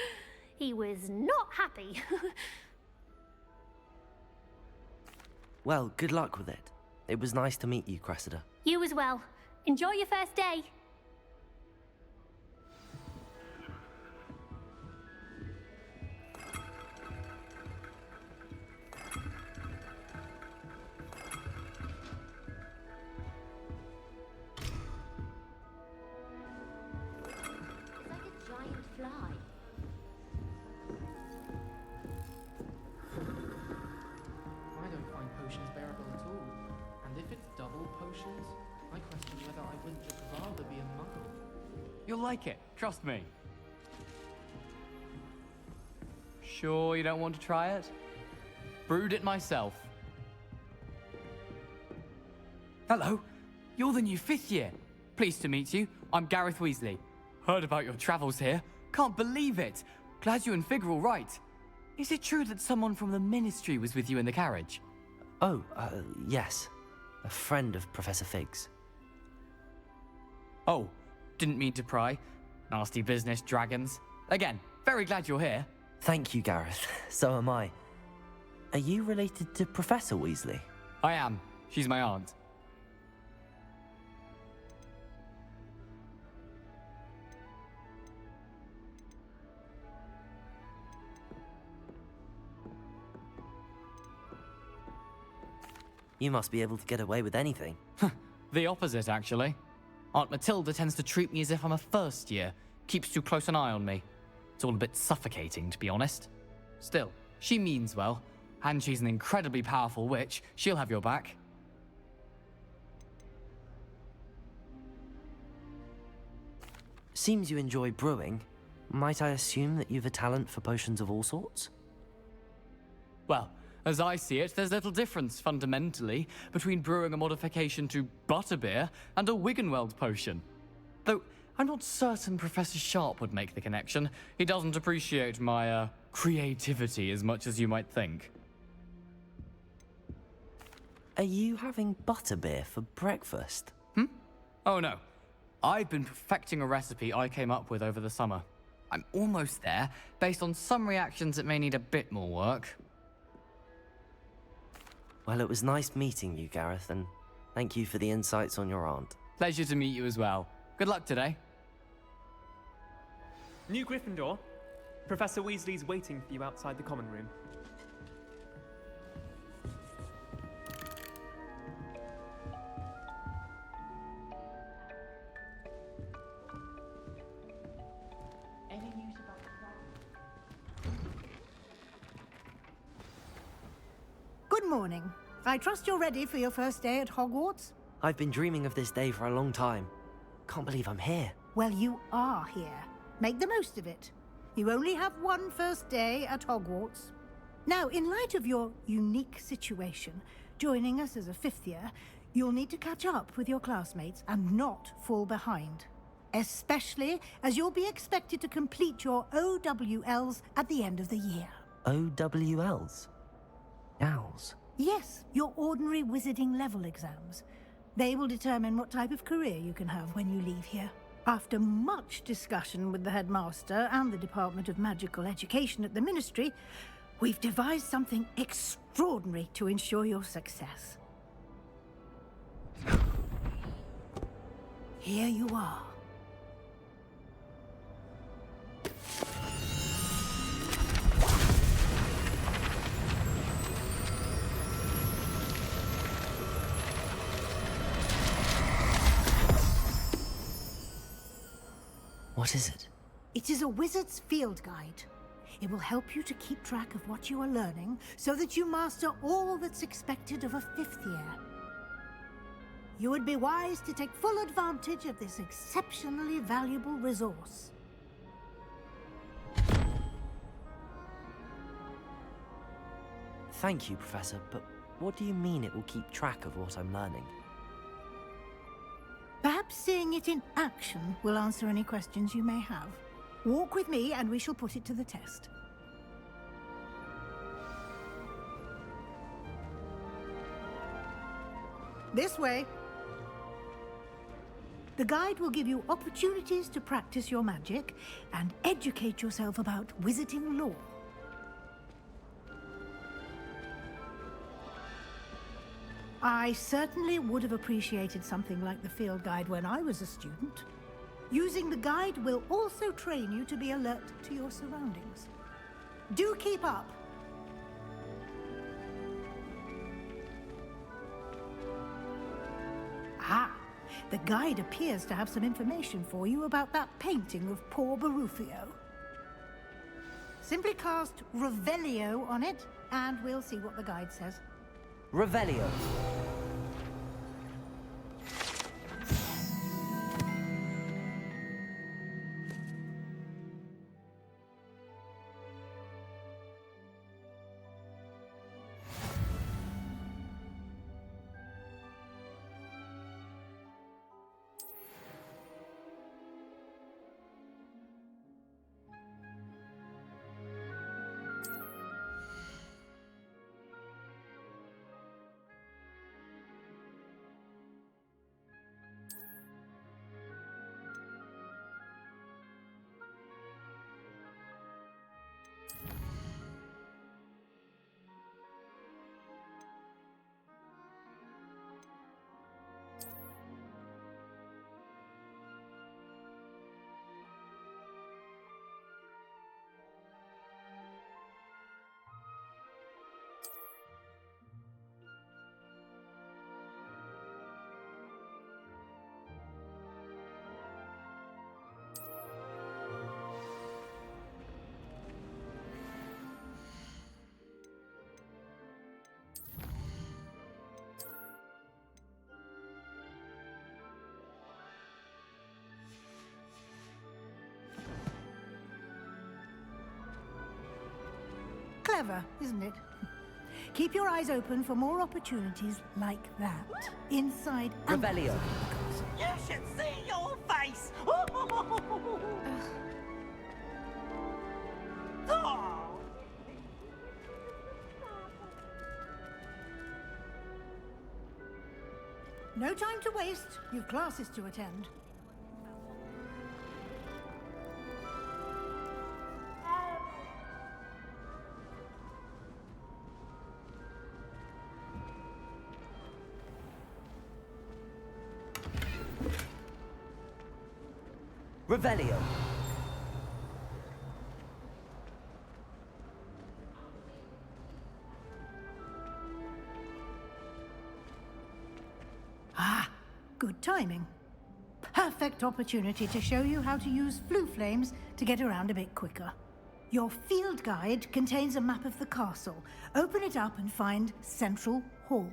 He was not happy. Well, good luck with it. It was nice to meet you, Cressida. You as well. Enjoy your first day. magical potions, I question whether I wouldn't just rather be a muggle. You'll like it, trust me. Sure you don't want to try it? Brewed it myself. Hello, you're the new 5th year. Pleased to meet you. I'm Gareth Weasley. Heard about your travels here. Can't believe it. Glad you and Fig are all right. Is it true that someone from the Ministry was with you in the carriage? Oh, yes. A friend of Professor Fig's. Oh, didn't mean to pry. Nasty business, dragons. Again, very glad you're here. Thank you, Gareth. So am I. Are you related to Professor Weasley? I am. She's my aunt. You must be able to get away with anything. The opposite, actually. Aunt Matilda tends to treat me as if I'm a first year. Keeps too close an eye on me. It's all a bit suffocating, to be honest. Still, she means well. And she's an incredibly powerful witch. She'll have your back. Seems you enjoy brewing. Might I assume that you've a talent for potions of all sorts? Well, as I see it, there's little difference, fundamentally, between brewing a modification to butterbeer and a Wiggenweld potion. Though, I'm not certain Professor Sharp would make the connection. He doesn't appreciate my, creativity as much as you might think. Are you having butterbeer for breakfast? Oh no. I've been perfecting a recipe I came up with over the summer. I'm almost there, based on some reactions that may need a bit more work. Well, it was nice meeting you, Gareth, and thank you for the insights on your aunt. Pleasure to meet you as well. Good luck today. New Gryffindor. Professor Weasley's waiting for you outside the common room. Any news about the Good morning. I trust you're ready for your first day at Hogwarts? I've been dreaming of this day for a long time. Can't believe I'm here. Well, you are here. Make the most of it. You only have one first day at Hogwarts. Now, in light of your unique situation, joining us as a 5th year, you'll need to catch up with your classmates and not fall behind. Especially as you'll be expected to complete your OWLs at the end of the year. OWLs? Owls? Yes, your ordinary wizarding level exams. They will determine what type of career you can have when you leave here. After much discussion with the headmaster and the Department of Magical Education at the Ministry, we've devised something extraordinary to ensure your success. Here you are. What is it? It is a wizard's field guide. It will help you to keep track of what you are learning so that you master all that's expected of a 5th year. You would be wise to take full advantage of this exceptionally valuable resource. Thank you, Professor, but what do you mean it will keep track of what I'm learning? Perhaps seeing it in action will answer any questions you may have. Walk with me and we shall put it to the test. This way. The guide will give you opportunities to practice your magic and educate yourself about wizarding lore. I certainly would have appreciated something like the field guide when I was a student. Using the guide will also train you to be alert to your surroundings. Do keep up. Ah, the guide appears to have some information for you about that painting of poor Barufio. Simply cast Revelio on it, and we'll see what the guide says. Revelio. Clever, isn't it? Keep your eyes open for more opportunities like that. Inside and Revelio. You should see your face! Oh. No time to waste. You've classes to attend. Revelio. Ah, good timing. Perfect opportunity to show you how to use flue flames to get around a bit quicker. Your field guide contains a map of the castle. Open it up and find Central Hall.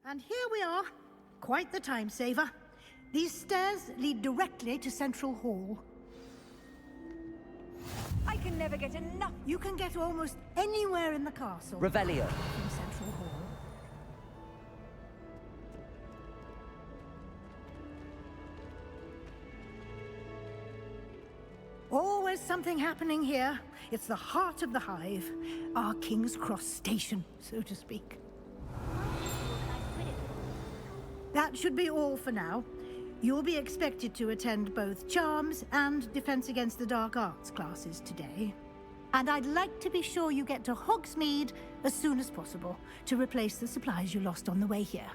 And here we are. Quite the time saver. These stairs lead directly to Central Hall. I can never get enough. You can get almost anywhere in the castle. Revelio. From Central Hall. Always something happening here. It's the heart of the hive. Our King's Cross station, so to speak. That should be all for now. You'll be expected to attend both Charms and Defense Against the Dark Arts classes today. And I'd like to be sure you get to Hogsmeade as soon as possible to replace the supplies you lost on the way here.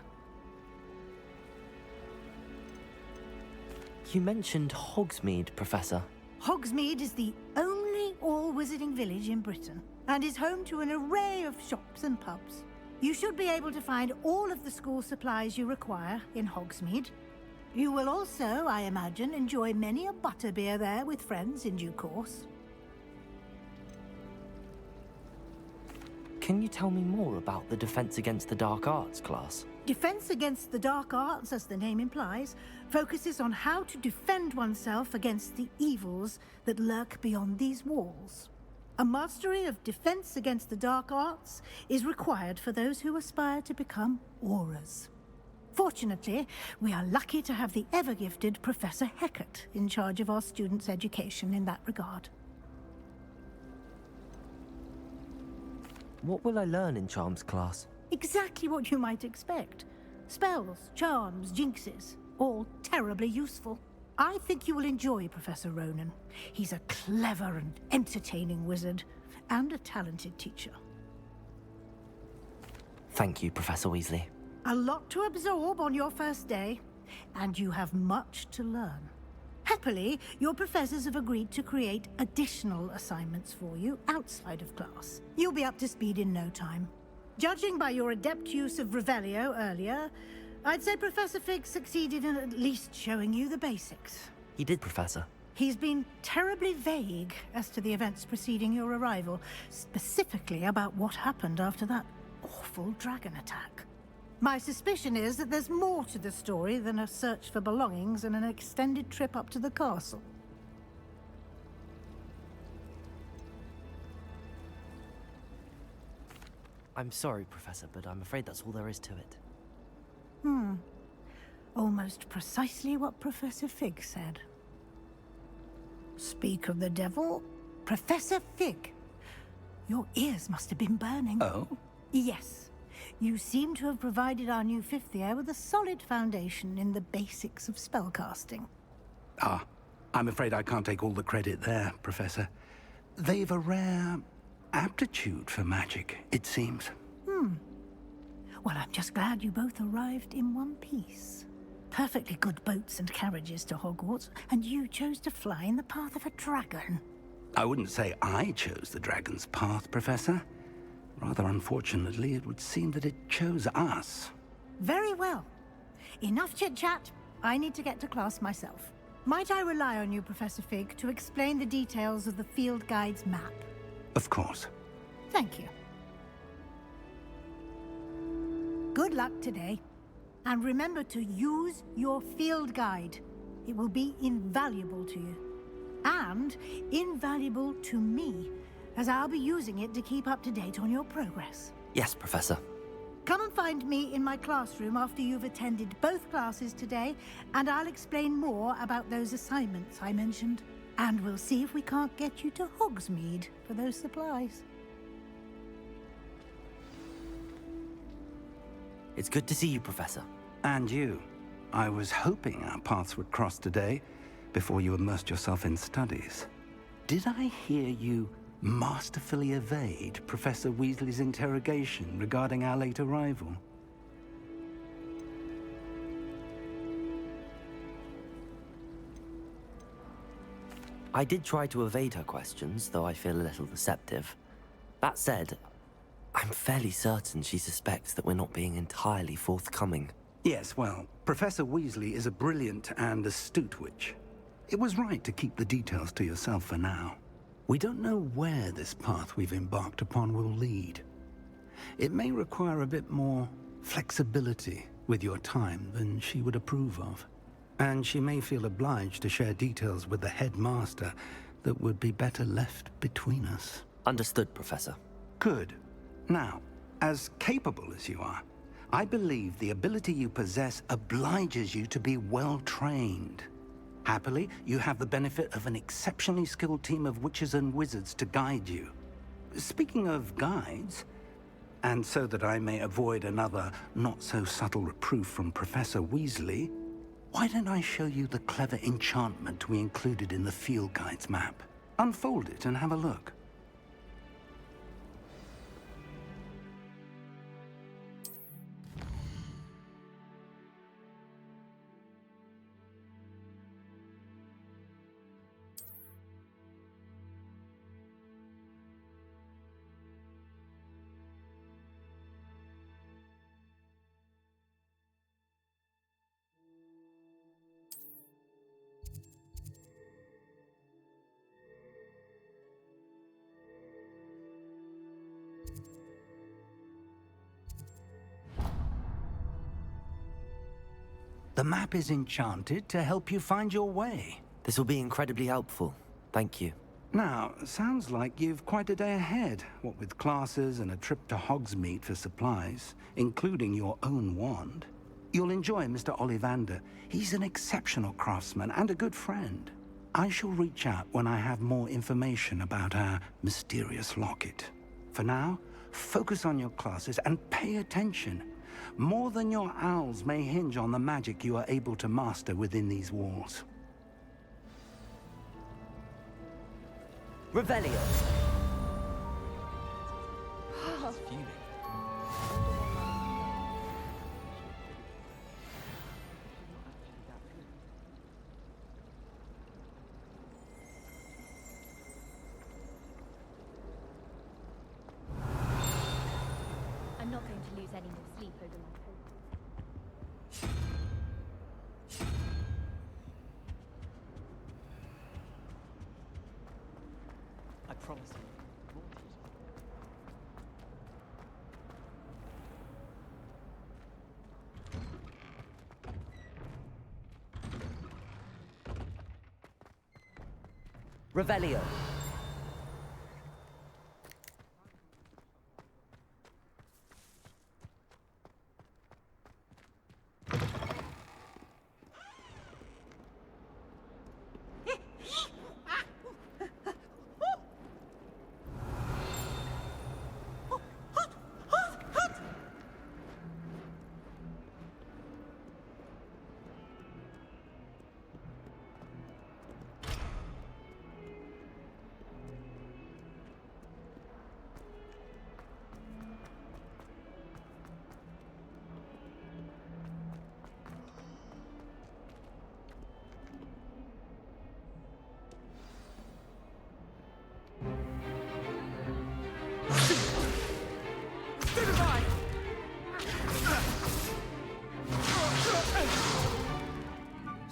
You mentioned Hogsmeade, Professor. Hogsmeade is the only all-wizarding village in Britain and is home to an array of shops and pubs. You should be able to find all of the school supplies you require in Hogsmeade. You will also, I imagine, enjoy many a butterbeer there with friends in due course. Can you tell me more about the Defense Against the Dark Arts class? Defense Against the Dark Arts, as the name implies, focuses on how to defend oneself against the evils that lurk beyond these walls. A mastery of Defense Against the Dark Arts is required for those who aspire to become Aurors. Fortunately, we are lucky to have the ever-gifted Professor Hecat in charge of our students' education in that regard. What will I learn in Charms class? Exactly what you might expect. Spells, charms, jinxes, all terribly useful. I think you will enjoy Professor Ronan. He's a clever and entertaining wizard, and a talented teacher. Thank you, Professor Weasley. A lot to absorb on your first day, and you have much to learn. Happily, your professors have agreed to create additional assignments for you outside of class. You'll be up to speed in no time. Judging by your adept use of Revelio earlier, I'd say Professor Fig succeeded in at least showing you the basics. He did, Professor. He's been terribly vague as to the events preceding your arrival, specifically about what happened after that awful dragon attack. My suspicion is that there's more to the story than a search for belongings and an extended trip up to the castle. I'm sorry, Professor, but I'm afraid that's all there is to it. Almost precisely what Professor Fig said. Speak of the devil, Professor Fig. Your ears must have been burning. Oh? Yes. You seem to have provided our new fifth year with a solid foundation in the basics of spellcasting. Ah, I'm afraid I can't take all the credit there, Professor. They've a rare aptitude for magic, it seems. Well, I'm just glad you both arrived in one piece. Perfectly good boats and carriages to Hogwarts, and you chose to fly in the path of a dragon. I wouldn't say I chose the dragon's path, Professor. Rather unfortunately, it would seem that it chose us. Very well. Enough chit-chat. I need to get to class myself. Might I rely on you, Professor Fig, to explain the details of the field guide's map? Of course. Thank you. Good luck today. And remember to use your field guide. It will be invaluable to you. And invaluable to me, as I'll be using it to keep up to date on your progress. Yes, Professor. Come and find me in my classroom after you've attended both classes today, and I'll explain more about those assignments I mentioned. And we'll see if we can't get you to Hogsmeade for those supplies. It's good to see you, Professor. And you. I was hoping our paths would cross today, before you immersed yourself in studies. Did I hear you masterfully evade Professor Weasley's interrogation regarding our late arrival? I did try to evade her questions, though I feel a little deceptive. That said, I'm fairly certain she suspects that we're not being entirely forthcoming. Yes, well, Professor Weasley is a brilliant and astute witch. It was right to keep the details to yourself for now. We don't know where this path we've embarked upon will lead. It may require a bit more flexibility with your time than she would approve of. And she may feel obliged to share details with the headmaster that would be better left between us. Understood, Professor. Good. Now, as capable as you are, I believe the ability you possess obliges you to be well trained. Happily, you have the benefit of an exceptionally skilled team of witches and wizards to guide you. Speaking of guides, and so that I may avoid another not-so-subtle reproof from Professor Weasley, why don't I show you the clever enchantment we included in the field guide's map? Unfold it and have a look. The map is enchanted to help you find your way. This will be incredibly helpful. Thank you. Now, sounds like you've quite a day ahead, what with classes and a trip to Hogsmeade for supplies, including your own wand. You'll enjoy Mr. Ollivander. He's an exceptional craftsman and a good friend. I shall reach out when I have more information about our mysterious locket. For now, focus on your classes and pay attention. More than your owls may hinge on the magic you are able to master within these walls. Revelio. I'm not going to lose any more sleep over my coat. I promise you. Revelio.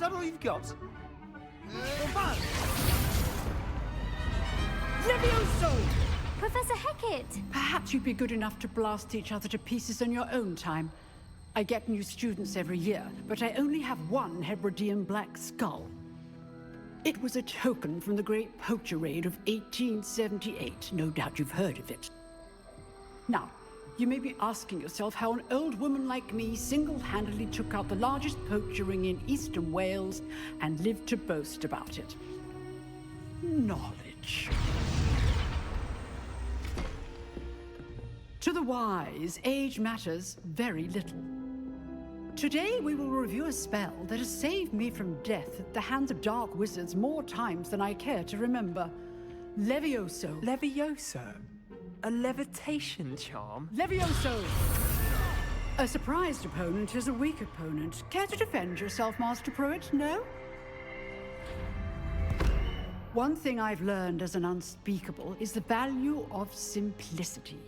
that all you've got? Levioso! Professor Hecat! Perhaps you'd be good enough to blast each other to pieces on your own time. I get new students every year, but I only have one Hebridean black skull. It was a token from the Great Poacher Raid of 1878. No doubt you've heard of it. Now, you may be asking yourself how an old woman like me single-handedly took out the largest poacher ring in eastern Wales and lived to boast about it. Knowledge. To the wise, age matters very little. Today we will review a spell that has saved me from death at the hands of dark wizards more times than I care to remember. Levioso. Levioso? A levitation charm? Levioso! A surprised opponent is a weak opponent. Care to defend yourself, Master Pruitt? No? One thing I've learned as an unspeakable is the value of simplicity,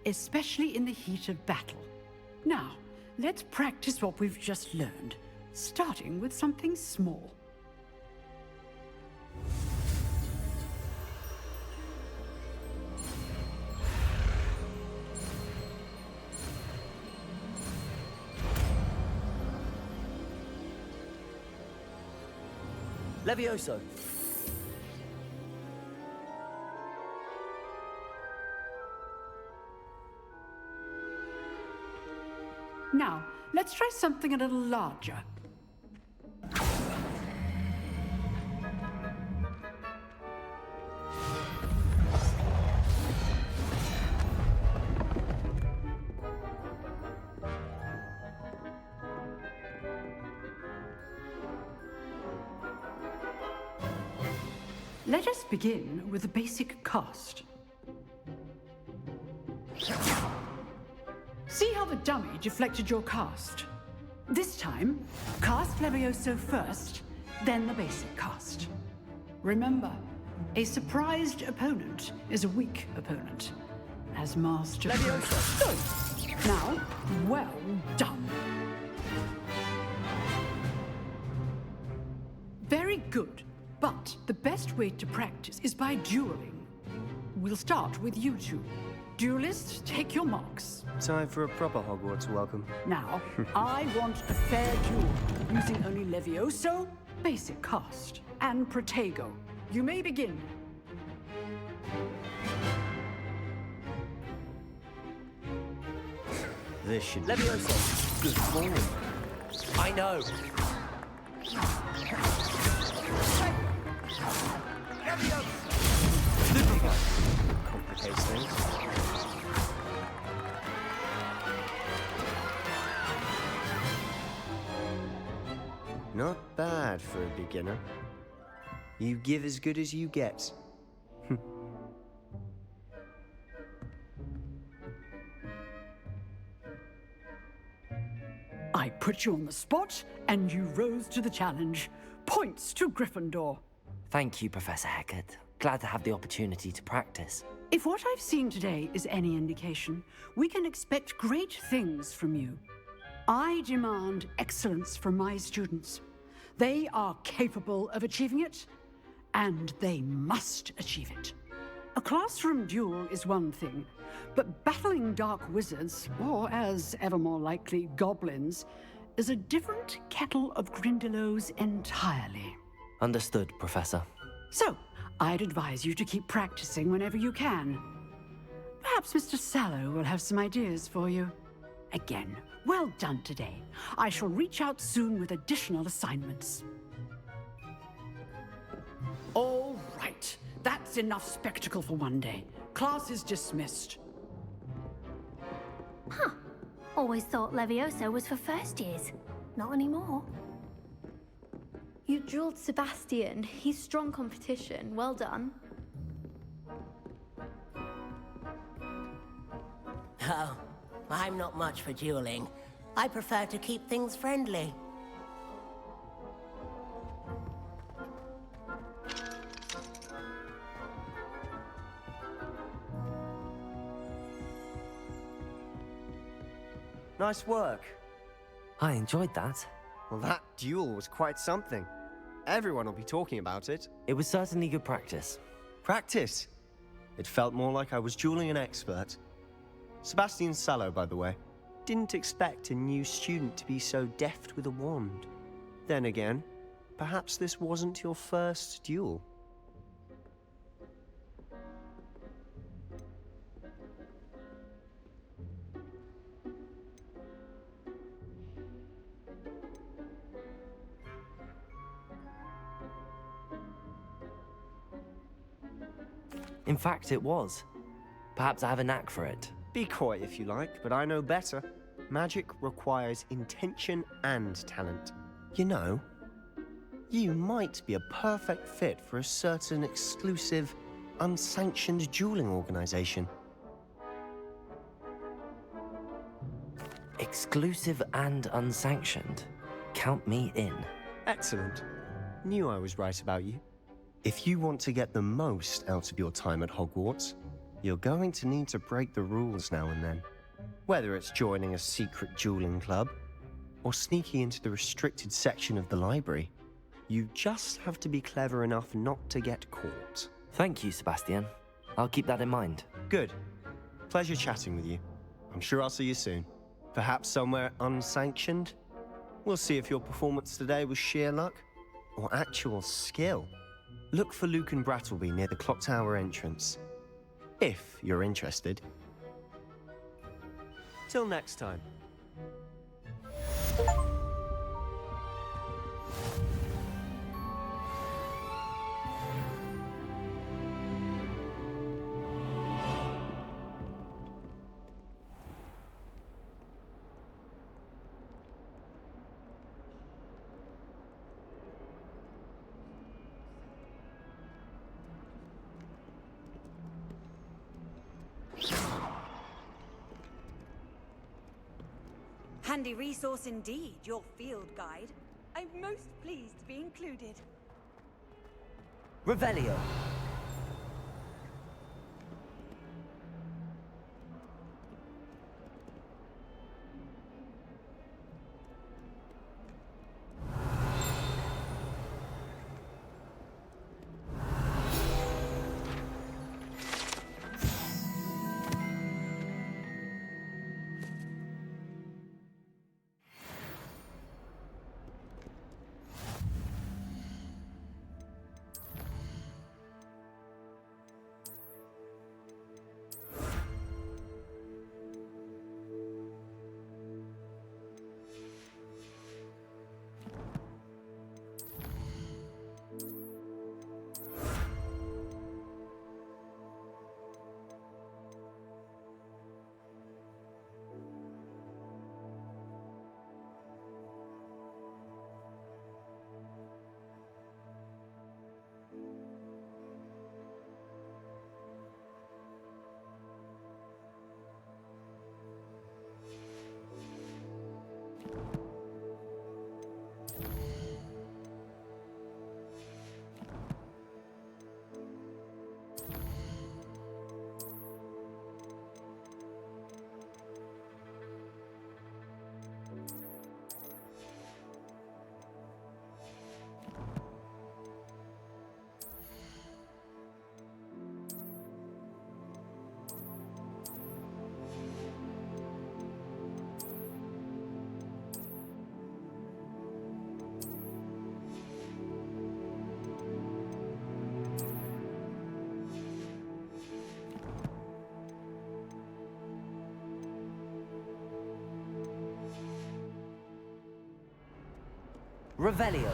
especially in the heat of battle. Now, let's practice what we've just learned, starting with something small. Levioso. Now, let's try something a little larger. Let us begin with the basic cast. See how the dummy deflected your cast? This time, cast Levioso first, then the basic cast. Remember, a surprised opponent is a weak opponent. As Master Levioso. Now, well done. Very good, but the best way to practice is by dueling. We'll start with you two. Duelists, take your marks. Time for a proper Hogwarts welcome. Now, I want a fair duel, using only Levioso, basic cast, and Protego. You may begin. This should Levioso. Good form. I know. Complicates things. Not bad for a beginner. You give as good as you get. I put you on the spot, and you rose to the challenge. Points to Gryffindor. Thank you, Professor Hecat. Glad to have the opportunity to practice. If what I've seen today is any indication, we can expect great things from you. I demand excellence from my students. They are capable of achieving it, and they must achieve it. A classroom duel is one thing, but battling dark wizards, or as ever more likely, goblins, is a different kettle of Grindylows entirely. Understood, Professor. So, I'd advise you to keep practicing whenever you can. Perhaps Mr. Sallow will have some ideas for you. Again, well done today. I shall reach out soon with additional assignments. All right. That's enough spectacle for one day. Class is dismissed. Huh. Always thought Levioso was for first years. Not anymore. You dueled Sebastian. He's strong competition. Well done. Oh, I'm not much for dueling. I prefer to keep things friendly. Nice work. I enjoyed that. Well, that duel was quite something. Everyone will be talking about it. It was certainly good practice. Practice? It felt more like I was dueling an expert. Sebastian Sallow, by the way. Didn't expect a new student to be so deft with a wand. Then again, perhaps this wasn't your first duel. In fact, it was. Perhaps I have a knack for it. Be coy if you like, but I know better. Magic requires intention and talent. You know, you might be a perfect fit for a certain exclusive, unsanctioned dueling organization. Exclusive and unsanctioned. Count me in. Excellent. Knew I was right about you. If you want to get the most out of your time at Hogwarts, you're going to need to break the rules now and then. Whether it's joining a secret dueling club, or sneaking into the restricted section of the library, you just have to be clever enough not to get caught. Thank you, Sebastian. I'll keep that in mind. Good. Pleasure chatting with you. I'm sure I'll see you soon. Perhaps somewhere unsanctioned? We'll see if your performance today was sheer luck, or actual skill. Look for Luke and Brattleby near the clock tower entrance. If you're interested. Till next time. Handy resource indeed, your field guide. I'm most pleased to be included. Revelio. Revelio.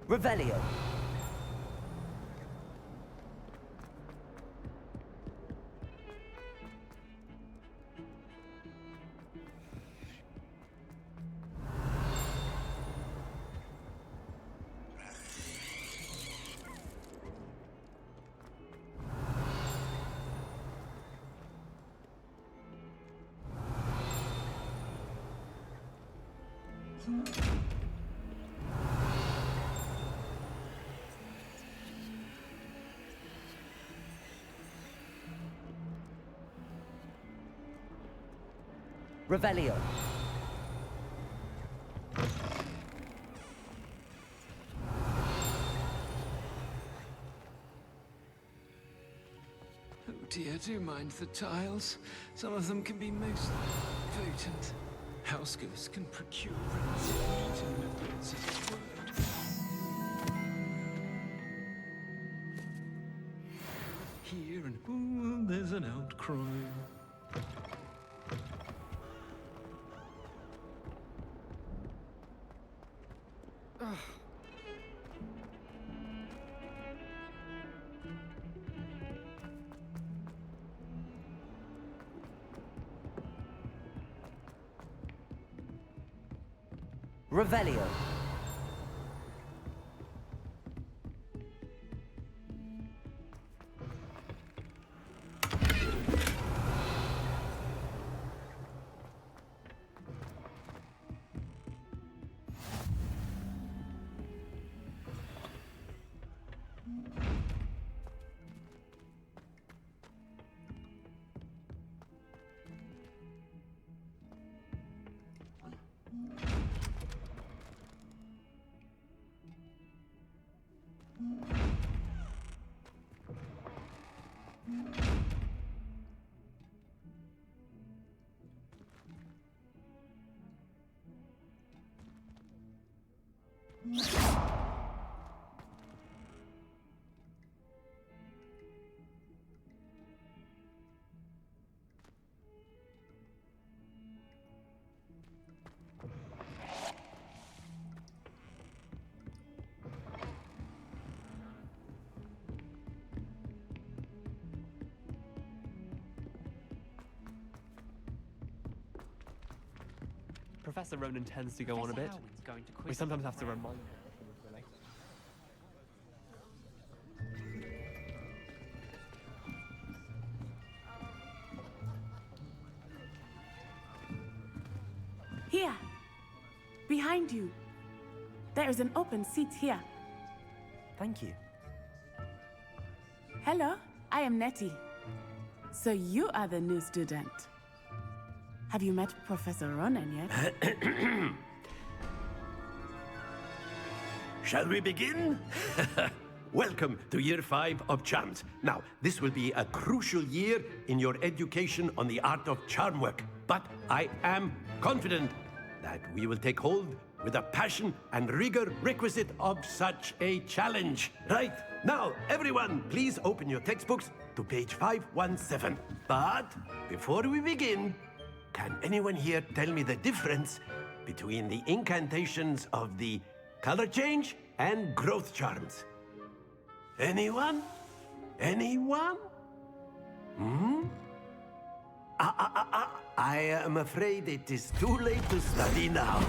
Revelio. Revelio. Oh dear, do mind the tiles. Some of them can be most potent. Housegoers can procure meat and minerals at its word. Here and ooh, there's an outcry. Revelio. Professor Ronan tends to go on a bit. We sometimes have to remind him. Here, behind you. There is an open seat here. Thank you. Hello, I am Nettie. So you are the new student. Have you met Professor Ronan yet? Shall we begin? Welcome to Year 5 of Charms. Now, this will be a crucial year in your education on the art of charm work. But I am confident that we will take hold with the passion and rigor requisite of such a challenge. Right, now, everyone, please open your textbooks to page 517. But before we begin, can anyone here tell me the difference between the incantations of the color change and growth charms? Anyone? Anyone? I am afraid it is too late to study now.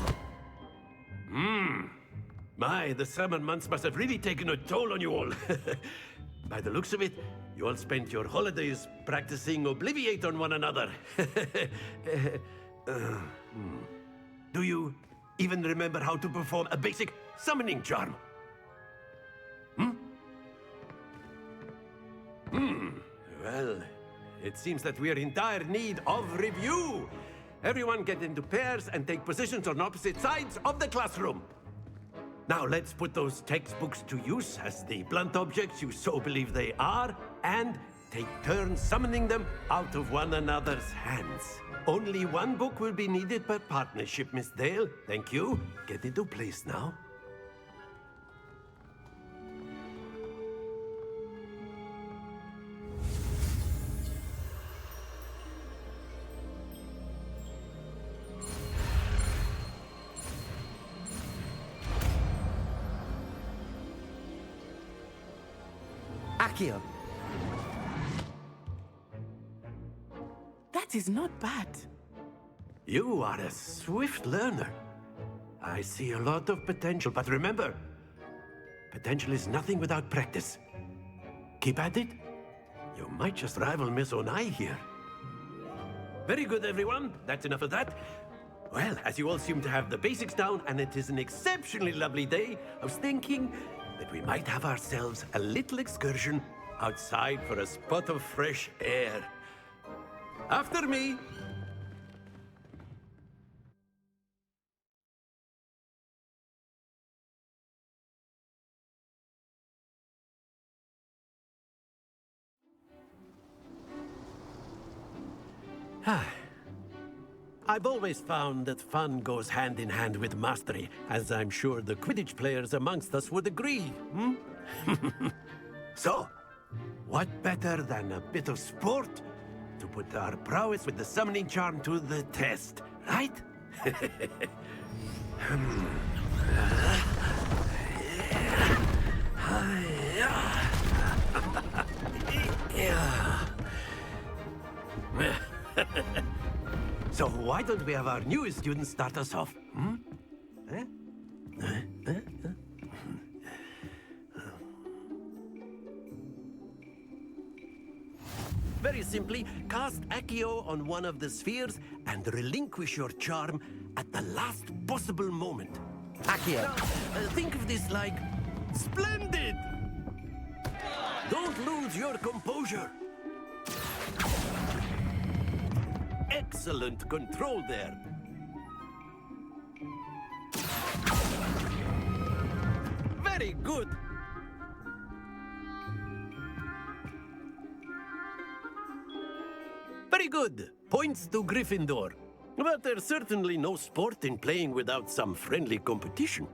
My, the summer months must have really taken a toll on you all. By the looks of it, you all spent your holidays practicing Obliviate on one another. Do you even remember how to perform a basic summoning charm? Well, it seems that we are in dire need of review. Everyone get into pairs and take positions on opposite sides of the classroom. Now let's put those textbooks to use as the blunt objects you so believe they are, and take turns summoning them out of one another's hands. Only one book will be needed per partnership, Miss Dale. Thank you. Get into place now. Accio. That is not bad. You are a swift learner. I see a lot of potential, but remember, potential is nothing without practice. Keep at it. You might just rival Miss Onai here. Very good, everyone. That's enough of that. Well, as you all seem to have the basics down, and it is an exceptionally lovely day, I was thinking that we might have ourselves a little excursion outside for a spot of fresh air. After me! I've always found that fun goes hand in hand with mastery, as I'm sure the Quidditch players amongst us would agree, So, what better than a bit of sport to put our prowess with the summoning charm to the test, right? So why don't we have our newest student start us off? Very simply, cast Accio on one of the spheres and relinquish your charm at the last possible moment. Accio. Now, think of this like splendid! Don't lose your composure. Excellent control there. Very good. Very good. Points to Gryffindor. But there's certainly no sport in playing without some friendly competition.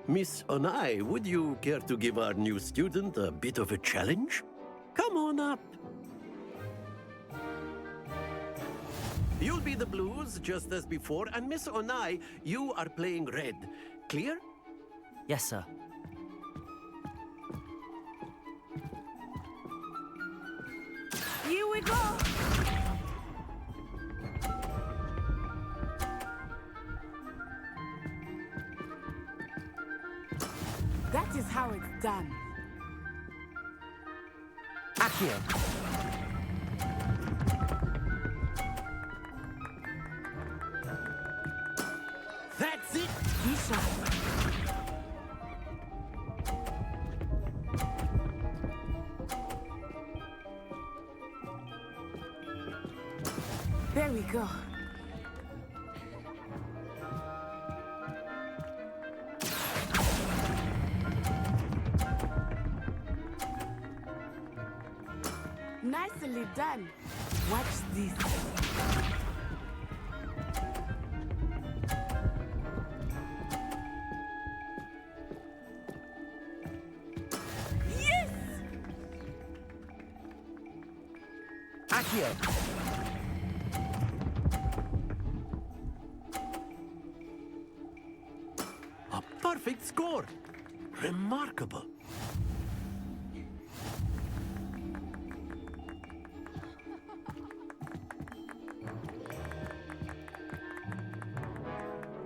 Miss Onai, would you care to give our new student a bit of a challenge? Come on up. You'll be the blues, just as before, and Miss Onai, you are playing red. Clear? Yes, sir. Here we go! That is how it's done. Accio. That's it! Isha. There we go. Nicely done. Watch this. Yes! Accio. A perfect score. Remarkable.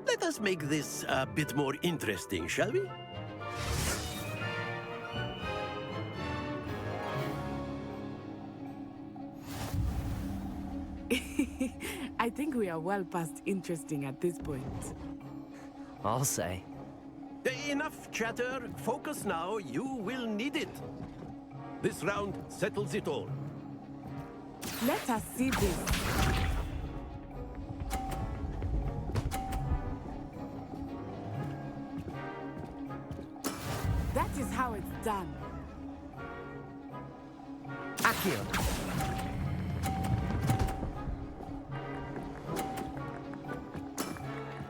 Let us make this a bit more interesting, shall we? I think we are well past interesting at this point. I'll say. Enough chatter. Focus now. You will need it. This round settles it all. Let us see this. That is how it's done. Accio.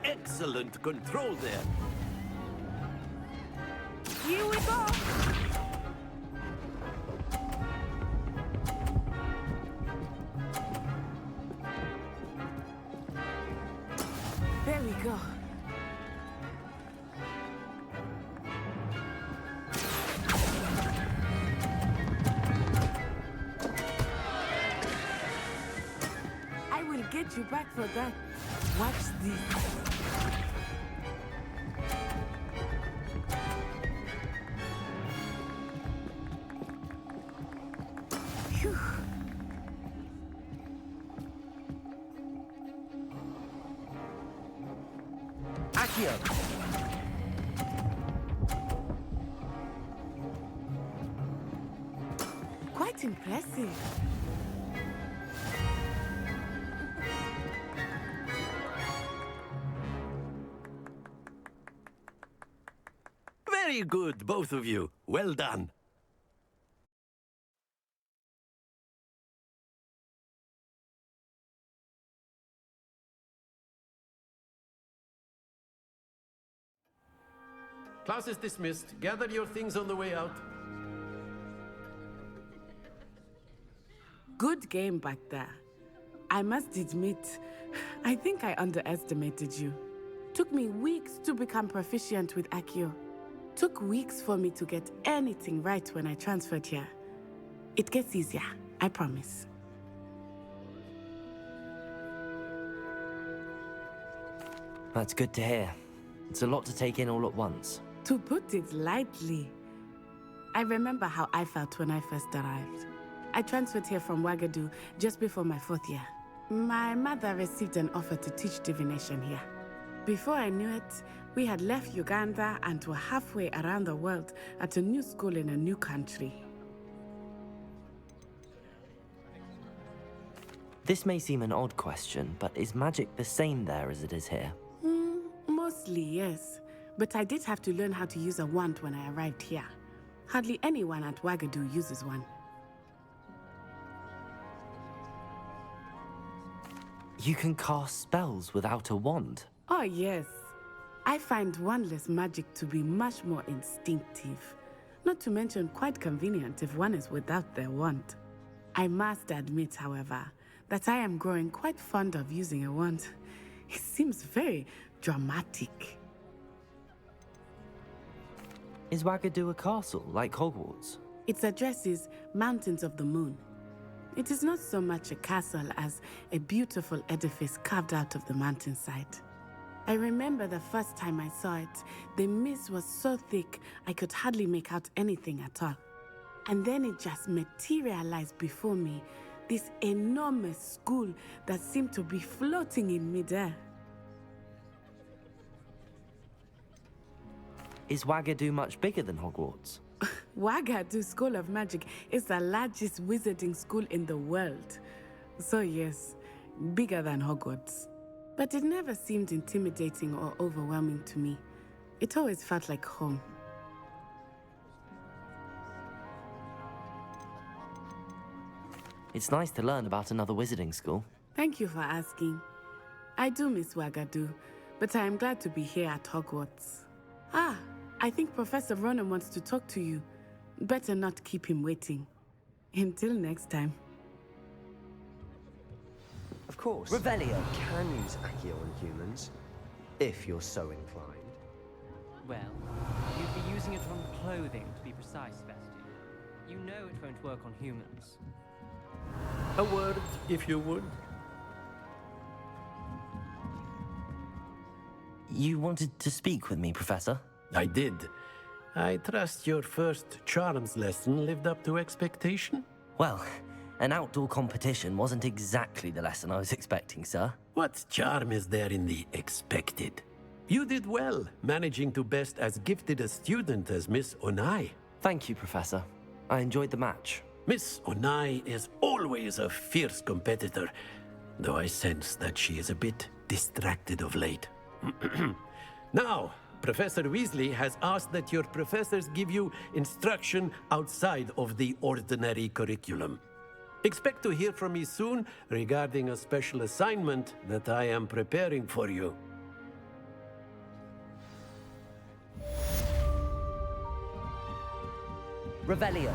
Excellent control there. Here we go. There we go. I will get you back for that. Watch this. Phew. Accio! Quite impressive. Very good, both of you. Well done. Class is dismissed. Gather your things on the way out. Good game back there. I must admit, I think I underestimated you. Took me weeks to become proficient with Accio. Took weeks for me to get anything right when I transferred here. It gets easier, I promise. That's good to hear. It's a lot to take in all at once. To put it lightly, I remember how I felt when I first arrived. I transferred here from Wagadu just before my 4th year. My mother received an offer to teach divination here. Before I knew it, we had left Uganda and were halfway around the world at a new school in a new country. This may seem an odd question, but is magic the same there as it is here? Mostly, yes. But I did have to learn how to use a wand when I arrived here. Hardly anyone at Wagadu uses one. You can cast spells without a wand? Oh, yes. I find wandless magic to be much more instinctive. Not to mention quite convenient if one is without their wand. I must admit, however, that I am growing quite fond of using a wand. It seems very dramatic. Is Wagadu a castle, like Hogwarts? Its address is Mountains of the Moon. It is not so much a castle as a beautiful edifice carved out of the mountainside. I remember the first time I saw it, the mist was so thick I could hardly make out anything at all. And then it just materialized before me, this enormous school that seemed to be floating in midair. Is Wagadu much bigger than Hogwarts? Wagadu School of Magic is the largest wizarding school in the world. So yes, bigger than Hogwarts. But it never seemed intimidating or overwhelming to me. It always felt like home. It's nice to learn about another wizarding school. Thank you for asking. I do miss Wagadu, but I am glad to be here at Hogwarts. I think Professor Ronan wants to talk to you. Better not keep him waiting. Until next time. Of course. Revelio. You can use Accio on humans, if you're so inclined. Well, you'd be using it on clothing, to be precise, Sebastian. You know it won't work on humans. A word, if you would. You wanted to speak with me, Professor? I did. I trust your first charms lesson lived up to expectation? Well, an outdoor competition wasn't exactly the lesson I was expecting, sir. What charm is there in the expected? You did well, managing to best as gifted a student as Miss Onai. Thank you, Professor. I enjoyed the match. Miss Onai is always a fierce competitor, though I sense that she is a bit distracted of late. Now, Professor Weasley has asked that your professors give you instruction outside of the ordinary curriculum. Expect to hear from me soon regarding a special assignment that I am preparing for you. Revelio.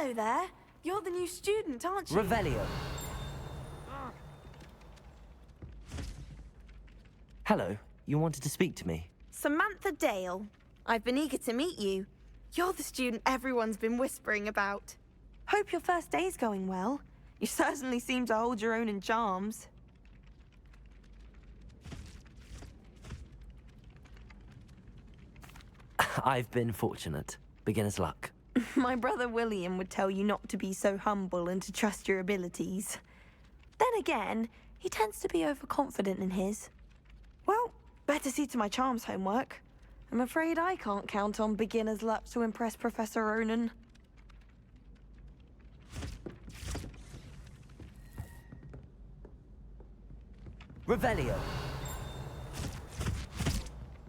Hello there. You're the new student, aren't you? Revelio. Hello, you wanted to speak to me? Samantha Dale. I've been eager to meet you. You're the student everyone's been whispering about. Hope your first day's going well. You certainly seem to hold your own in charms. I've been fortunate. Beginner's luck. My brother William would tell you not to be so humble and to trust your abilities. Then again, he tends to be overconfident in his. Well, better see to my charms homework. I'm afraid I can't count on beginner's luck to impress Professor Ronan. Revelio.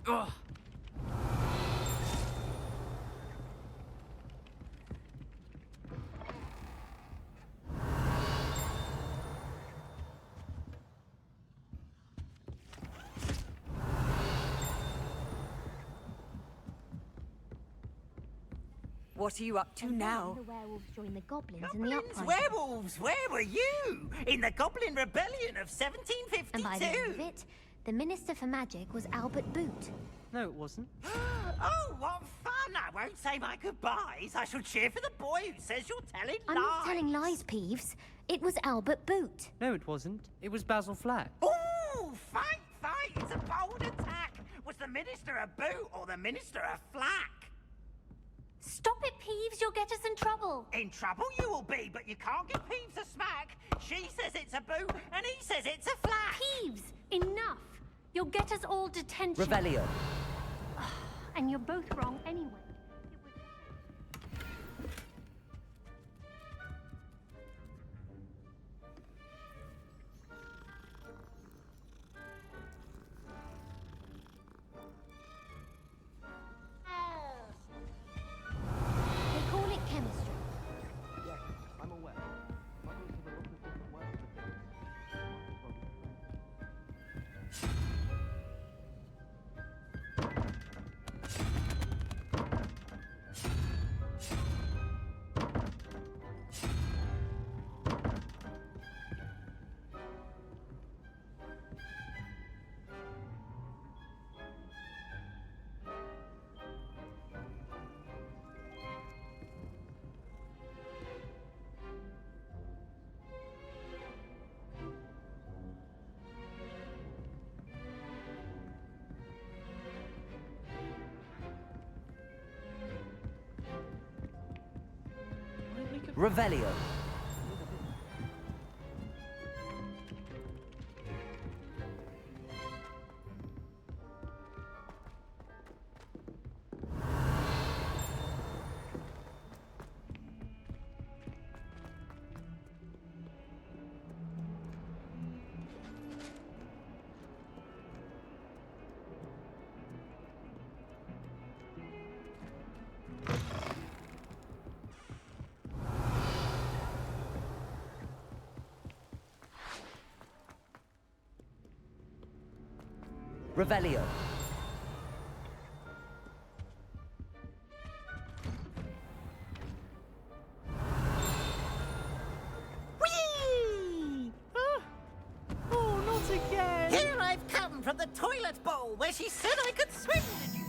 Ugh. What are you up to now? The werewolves joined the goblins, in Goblins, the uprising. werewolves, where were you? In the Goblin Rebellion of 1752? And by the end of it, the Minister for Magic was Albert Boot. No, it wasn't. Oh, what fun! I won't say my goodbyes. I shall cheer for the boy who says you're telling I'm lies. not telling lies, Peeves. It was Albert Boot. No, it wasn't. It was Basil Flack. Ooh, fight, fight! It's a bold attack. Was the Minister a boot or the Minister a flack? Stop it, Peeves. You'll get us in trouble. In trouble you will be, but you can't give Peeves a smack. She says it's a boot, and he says it's a flack. Peeves, enough. You'll get us all detention. Revelio. And you're both wrong anyway. They call it chemistry. Yes, I'm aware. Muggles have a lot of different words for things. Revelio. Revelio. Whee! Oh, not again. Here I've come from the toilet bowl where she said I could swim. Did you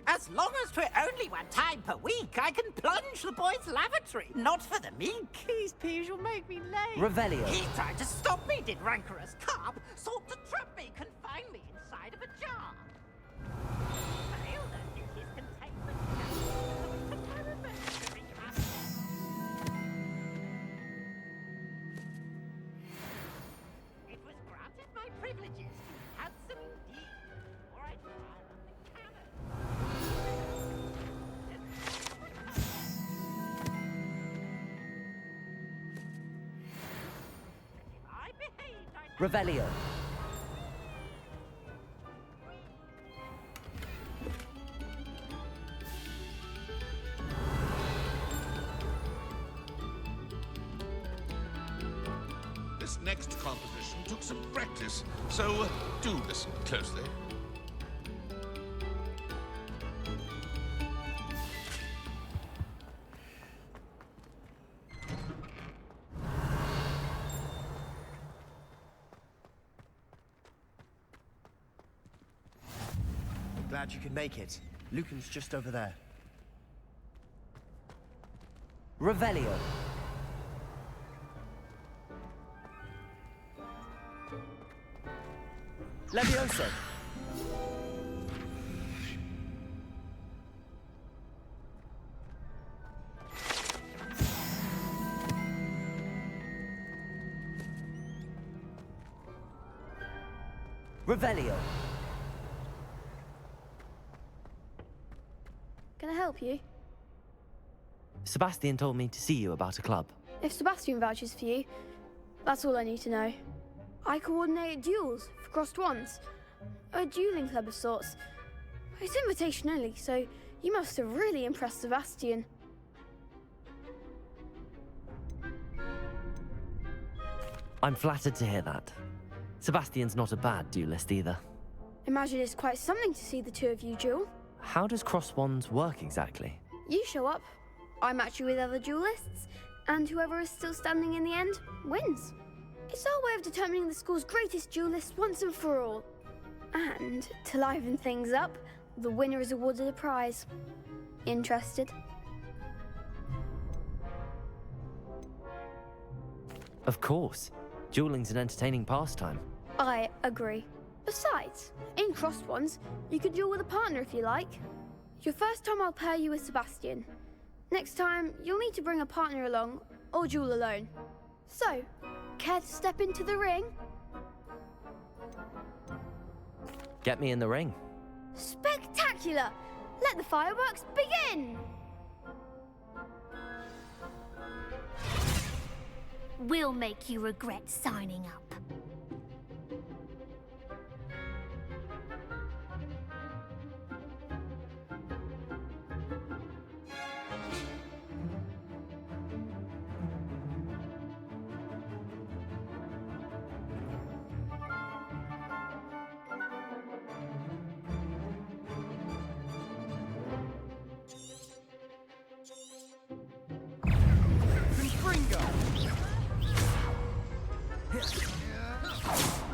As long as 'twere only one time per week, I can plunge the boy's lavatory. Not for the meek. Please, Peeves, you'll make me late. Revelio. He tried to stop me, did rancorous carp. Sought to trap me, confine me inside of a jar. Failed at his containment It was granted my privileges. Handsome indeed. Or I'd fire up the cannon. I behaved, I Revelio. This next composition took some practice, so do listen closely. glad you could make it. Lucan's just over there. Revelio. Levioso. Revelio. Can I help you? Sebastian told me to see you about a club. If Sebastian vouches for you, that's all I need to know. I coordinate duels for crossed wands. A dueling club of sorts. It's invitation only, so you must have really impressed Sebastian. I'm flattered to hear that. Sebastian's not a bad duelist either. Imagine it's quite something to see the two of you duel. How does cross wands work exactly? You show up, I match you with other duelists, and whoever is still standing in the end wins. It's our way of determining the school's greatest duelist once and for all. And to liven things up, the winner is awarded a prize. Interested? Of course. Dueling's an entertaining pastime. I agree. Besides, in crossed ones, you can duel with a partner if you like. Your first time I'll pair you with Sebastian. Next time, you'll need to bring a partner along, or duel alone. So, care to step into the ring? Get me in the ring. Spectacular! Let the fireworks begin! We'll make you regret signing up.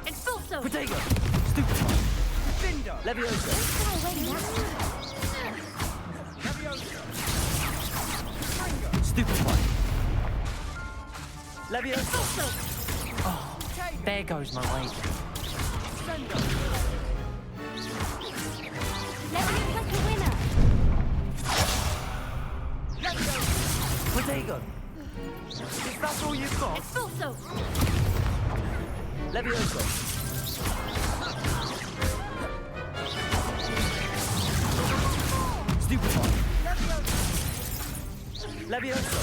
Expulso! Protego! Stupefy! Levioso! Stupefy! Levioso! Oh, there goes my way. Levioso's the winner! Protego! Is that all you've got? Expulso! Levioso! Stupefy! Levioso!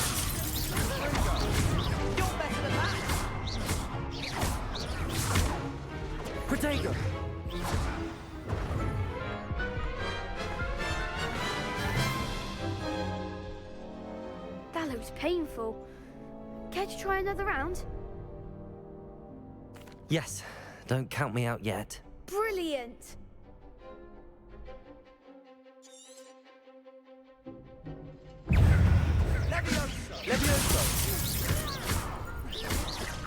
You're better than that! Protego! That looks painful. Care to try another round? Yes, don't count me out yet. Brilliant! Levioso!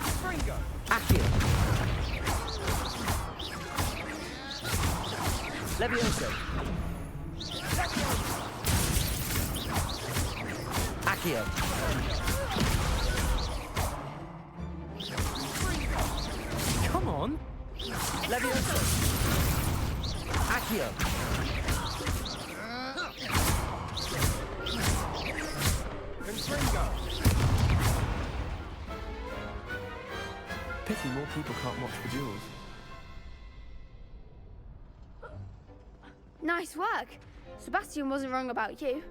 Springo! Accio! Levioso! Accio! Come on! Levioso! Accio! Pity more people can't watch the duels. Nice work. Sebastian wasn't wrong about you.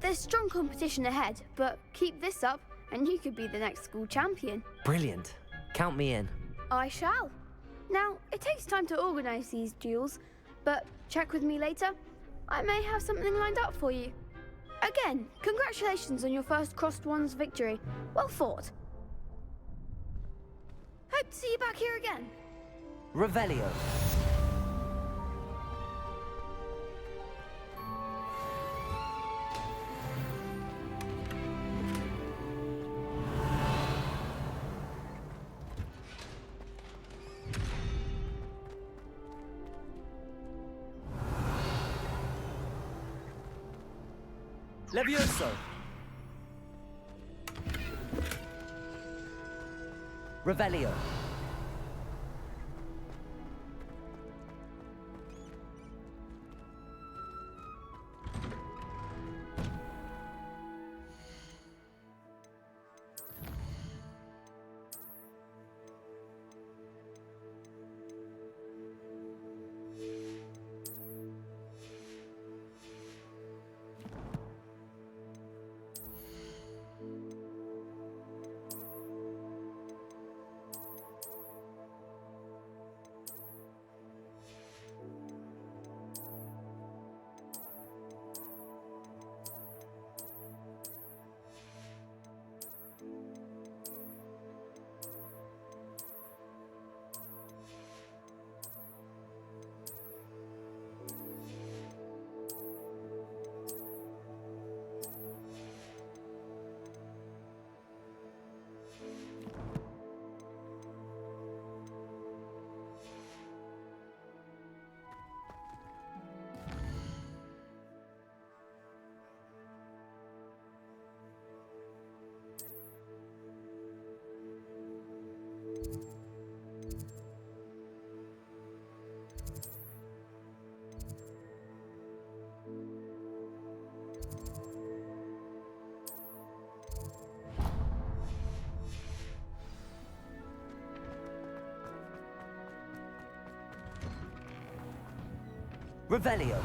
There's strong competition ahead, but keep this up and you could be the next school champion. Brilliant. Count me in. I shall. Now, it takes time to organise these duels, but check with me later. I may have something lined up for you. Again, congratulations on your first Crossed Wands victory. Well fought. Hope to see you back here again. Revelio. Levioso! Revelio. Revelio.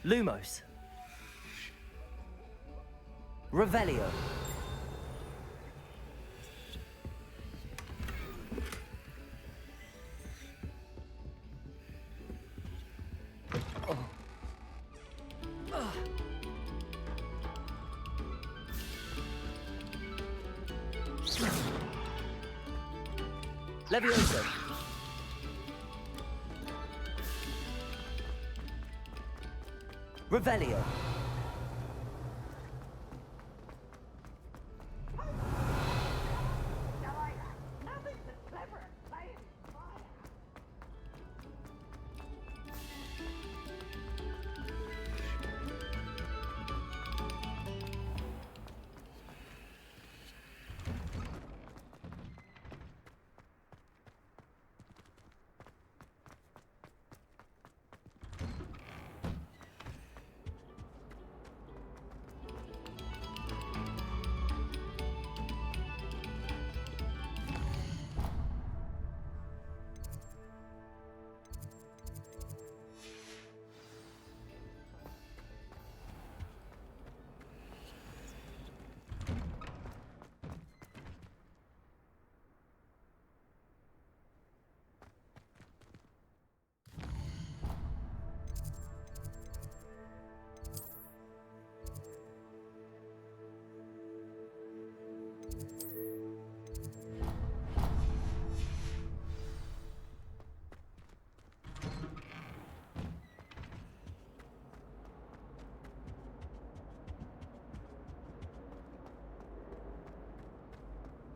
Lumos. Revelio. Levioso. Revelio.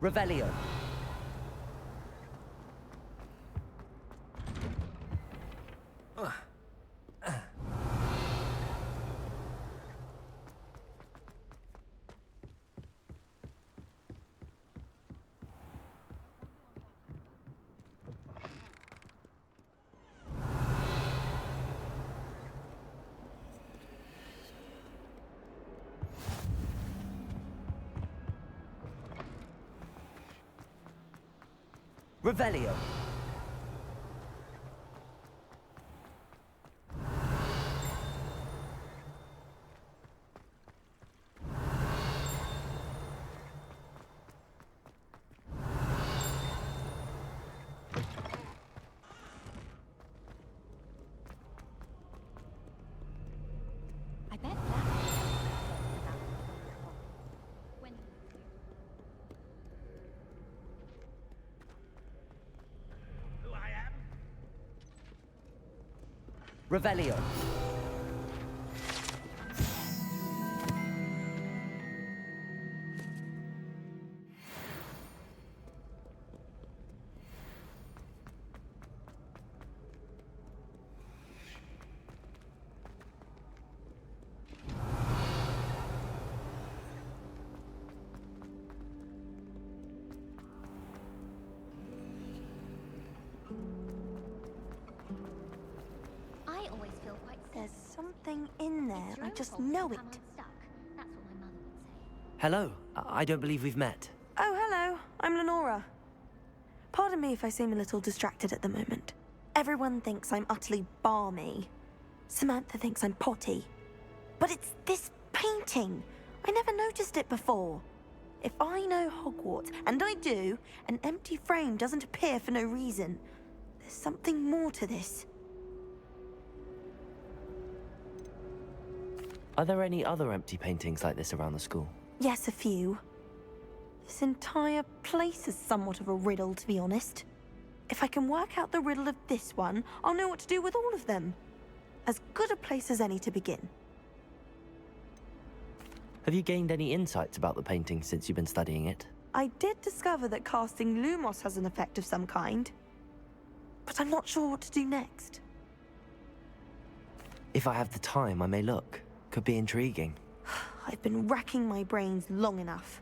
Revelio. Revelio. I bet that. Revelio. I always feel quite sick. There's something in there. It's your I own just fault if know you it. come unstuck. That's what my mother would say. Hello. I don't believe we've met. Oh, hello. I'm Lenora. Pardon me if I seem a little distracted at the moment. Everyone thinks I'm utterly balmy. Samantha thinks I'm potty. But it's this painting. I never noticed it before. If I know Hogwarts, and I do, an empty frame doesn't appear for no reason. There's something more to this. Are there any other empty paintings like this around the school? Yes, a few. This entire place is somewhat of a riddle, to be honest. If I can work out the riddle of this one, I'll know what to do with all of them. As good a place as any to begin. Have you gained any insights about the painting since you've been studying it? I did discover that casting Lumos has an effect of some kind. But I'm not sure what to do next. If I have the time, I may look. Could be intriguing. I've been racking my brains long enough.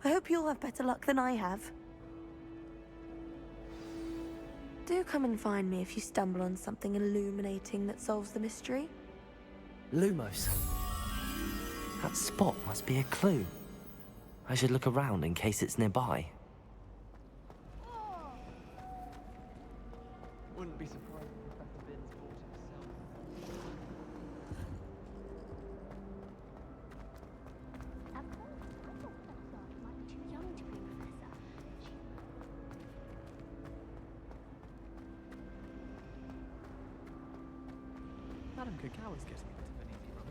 I hope you'll have better luck than I have. Do come and find me if you stumble on something illuminating that solves the mystery. Lumos. That spot must be a clue. I should look around in case it's nearby. Wouldn't be surprised if Professor Binns bought it himself. Madam Kagawa's getting a bit of an easy run.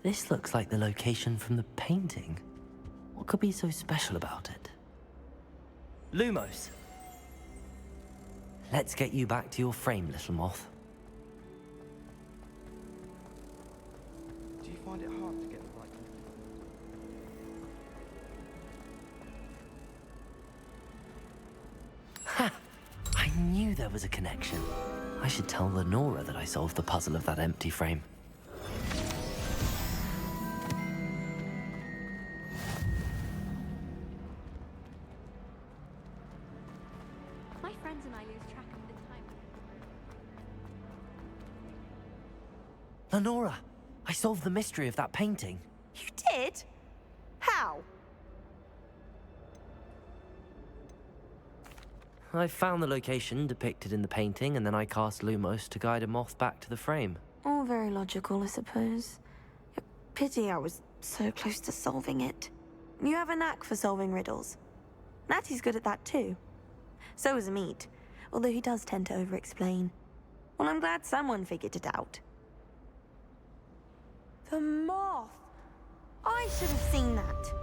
This looks like the location from the painting. What could be so special about it? Lumos! Let's get you back to your frame, little moth. Do you find it hard to get the right Ha! I knew there was a connection. I should tell Lenora that I solved the puzzle of that empty frame. My friends and I lose track of the time. Lenora! I solved the mystery of that painting. You did? How? I found the location depicted in the painting, and then I cast Lumos to guide a moth back to the frame. All very logical, I suppose. Pity I was so close to solving it. You have a knack for solving riddles. Natty's good at that too. So is Amit, although he does tend to over-explain. Well, I'm glad someone figured it out. The moth! I should have seen that.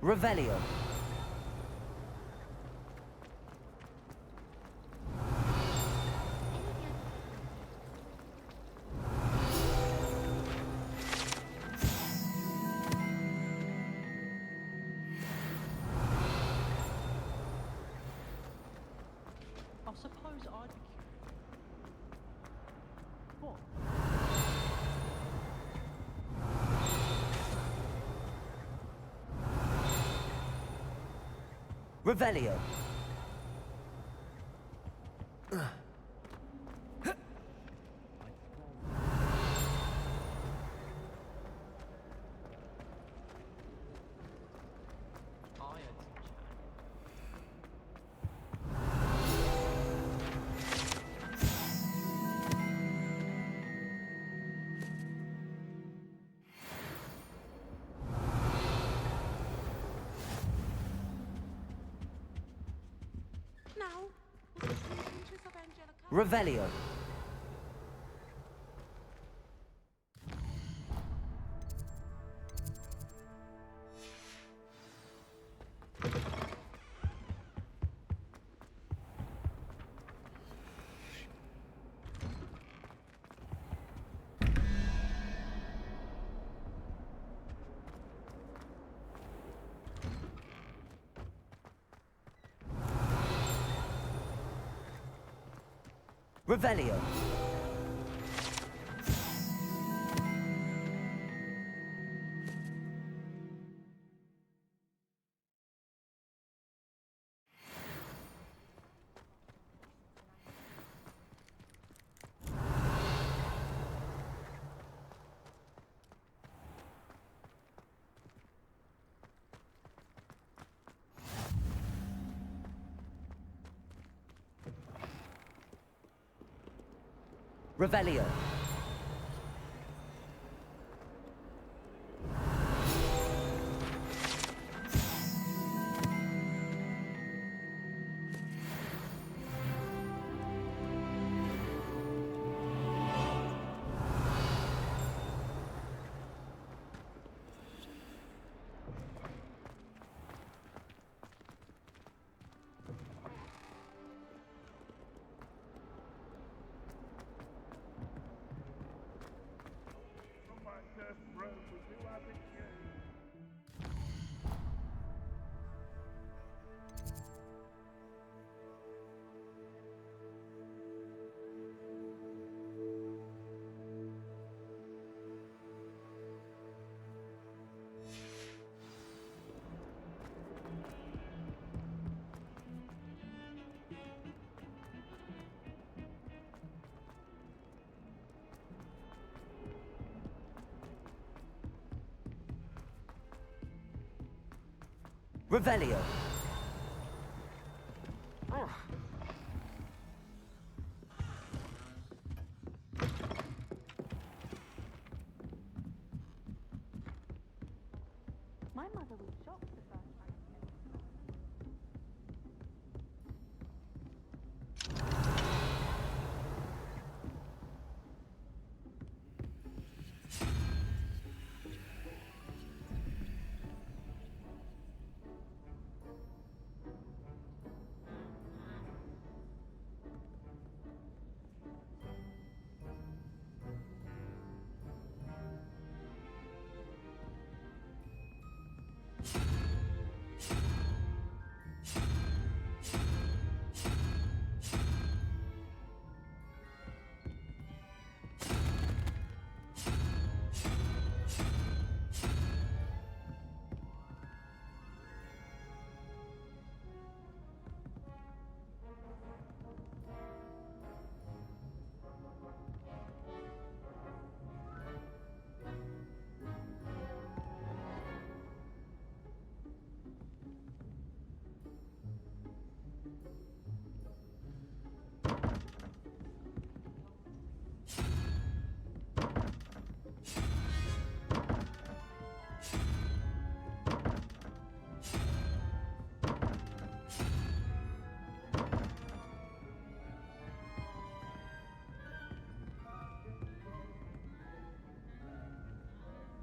Revelio. I suppose I'd be curious. What? Revelio. Revelio. Revelio. Revelio. Revelio. My mother was shocked the first time.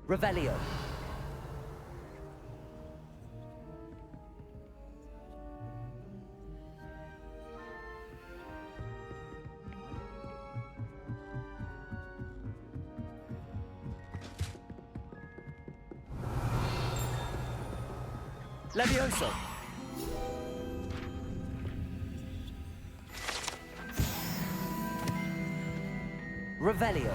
Revelio. Levioso. Revelio.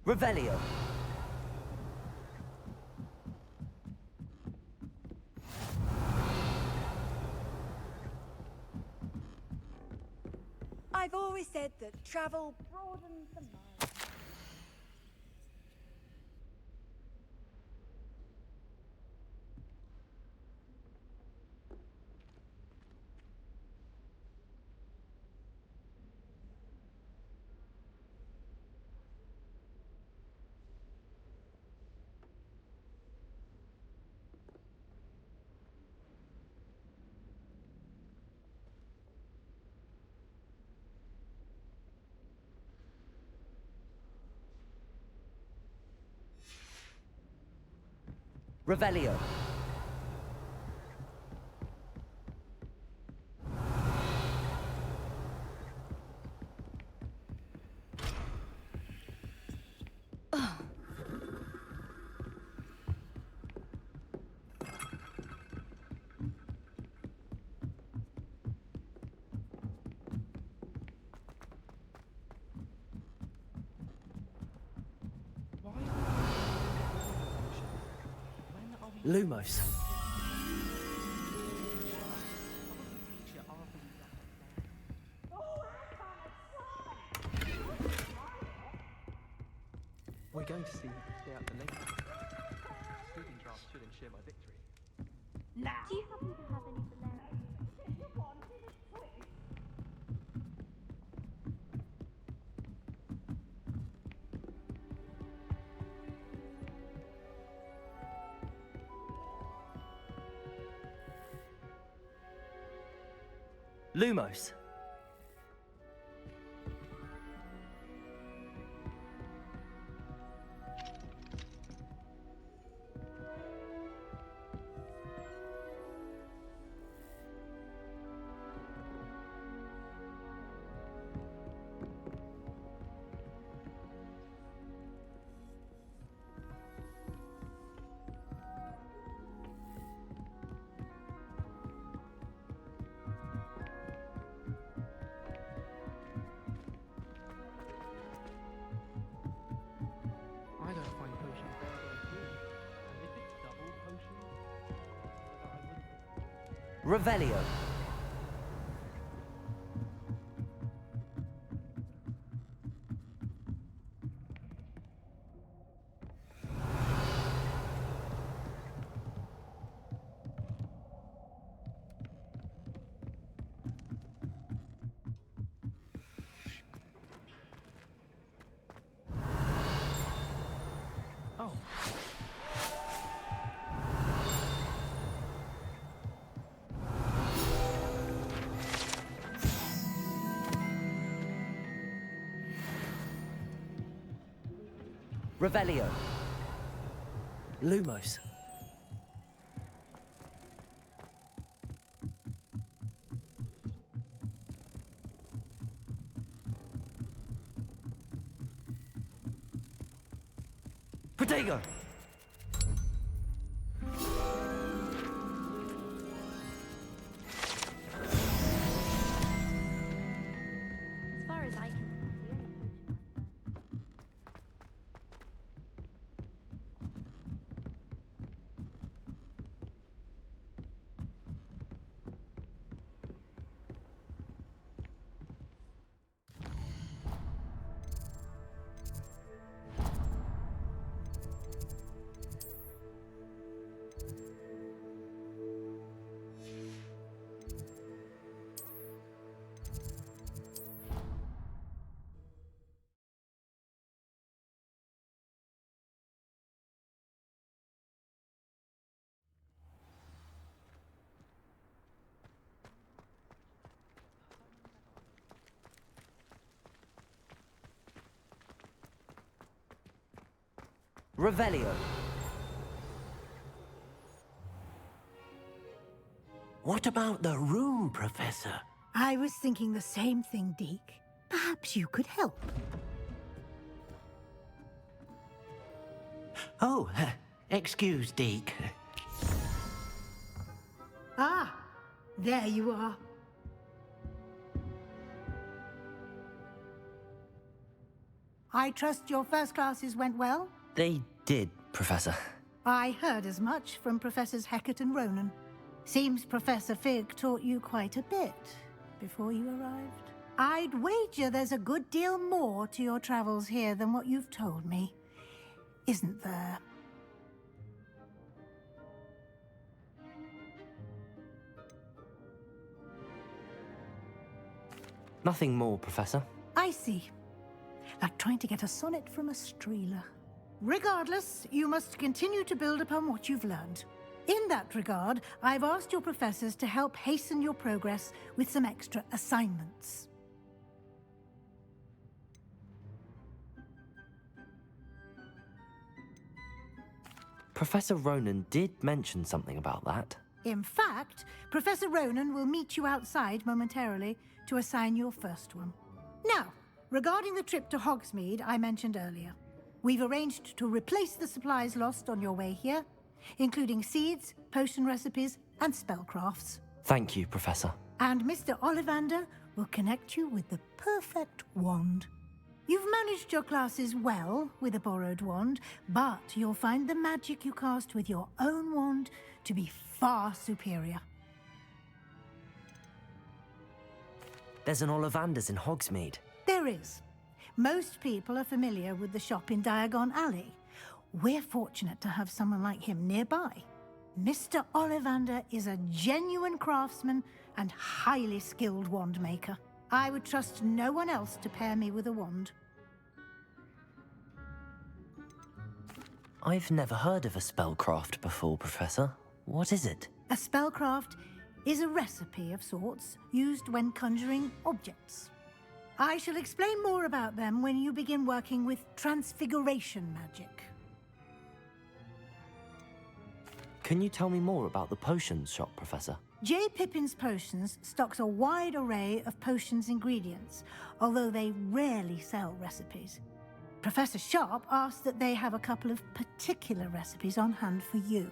Revelio. I've always said that travel broadens the mind. Revelio. Lumos. We're going to see stay out the lake. Sleeping draft should ensure my victory. Now. Do you happen to have any Valerian? Lumos. I don't find potions very good at all. And if it's double potions, I wouldn't. Revelio. Oh. Revelio. Lumos. Protego. As far as I can tell, the only potion Revelio. What about the room, Professor? I was thinking the same thing, Deke. Perhaps you could help. Oh, excuse, Deke. Ah, there you are. I trust your first classes went well? They did, Professor. I heard as much from Professors Hecat and Ronan. Seems Professor Fig taught you quite a bit before you arrived. I'd wager there's a good deal more to your travels here than what you've told me. Isn't there? Nothing more, Professor. I see. Like trying to get a sonnet from a streeler. Regardless, you must continue to build upon what you've learned. In that regard, I've asked your professors to help hasten your progress with some extra assignments. Professor Ronan did mention something about that. In fact, Professor Ronan will meet you outside momentarily to assign your first one. Now, regarding the trip to Hogsmeade I mentioned earlier, we've arranged to replace the supplies lost on your way here, including seeds, potion recipes, and spellcrafts. Thank you, Professor. And Mr. Ollivander will connect you with the perfect wand. You've managed your classes well with a borrowed wand, but you'll find the magic you cast with your own wand to be far superior. There's an Ollivander's in Hogsmeade. There is. Most people are familiar with the shop in Diagon Alley. We're fortunate to have someone like him nearby. Mr. Ollivander is a genuine craftsman and highly skilled wand maker. I would trust no one else to pair me with a wand. I've never heard of a spellcraft before, Professor. What is it? A spellcraft is a recipe of sorts used when conjuring objects. I shall explain more about them when you begin working with transfiguration magic. Can you tell me more about the potions shop, Professor? J. Pippin's Potions stocks a wide array of potions ingredients, although they rarely sell recipes. Professor Sharp asked that they have a couple of particular recipes on hand for you.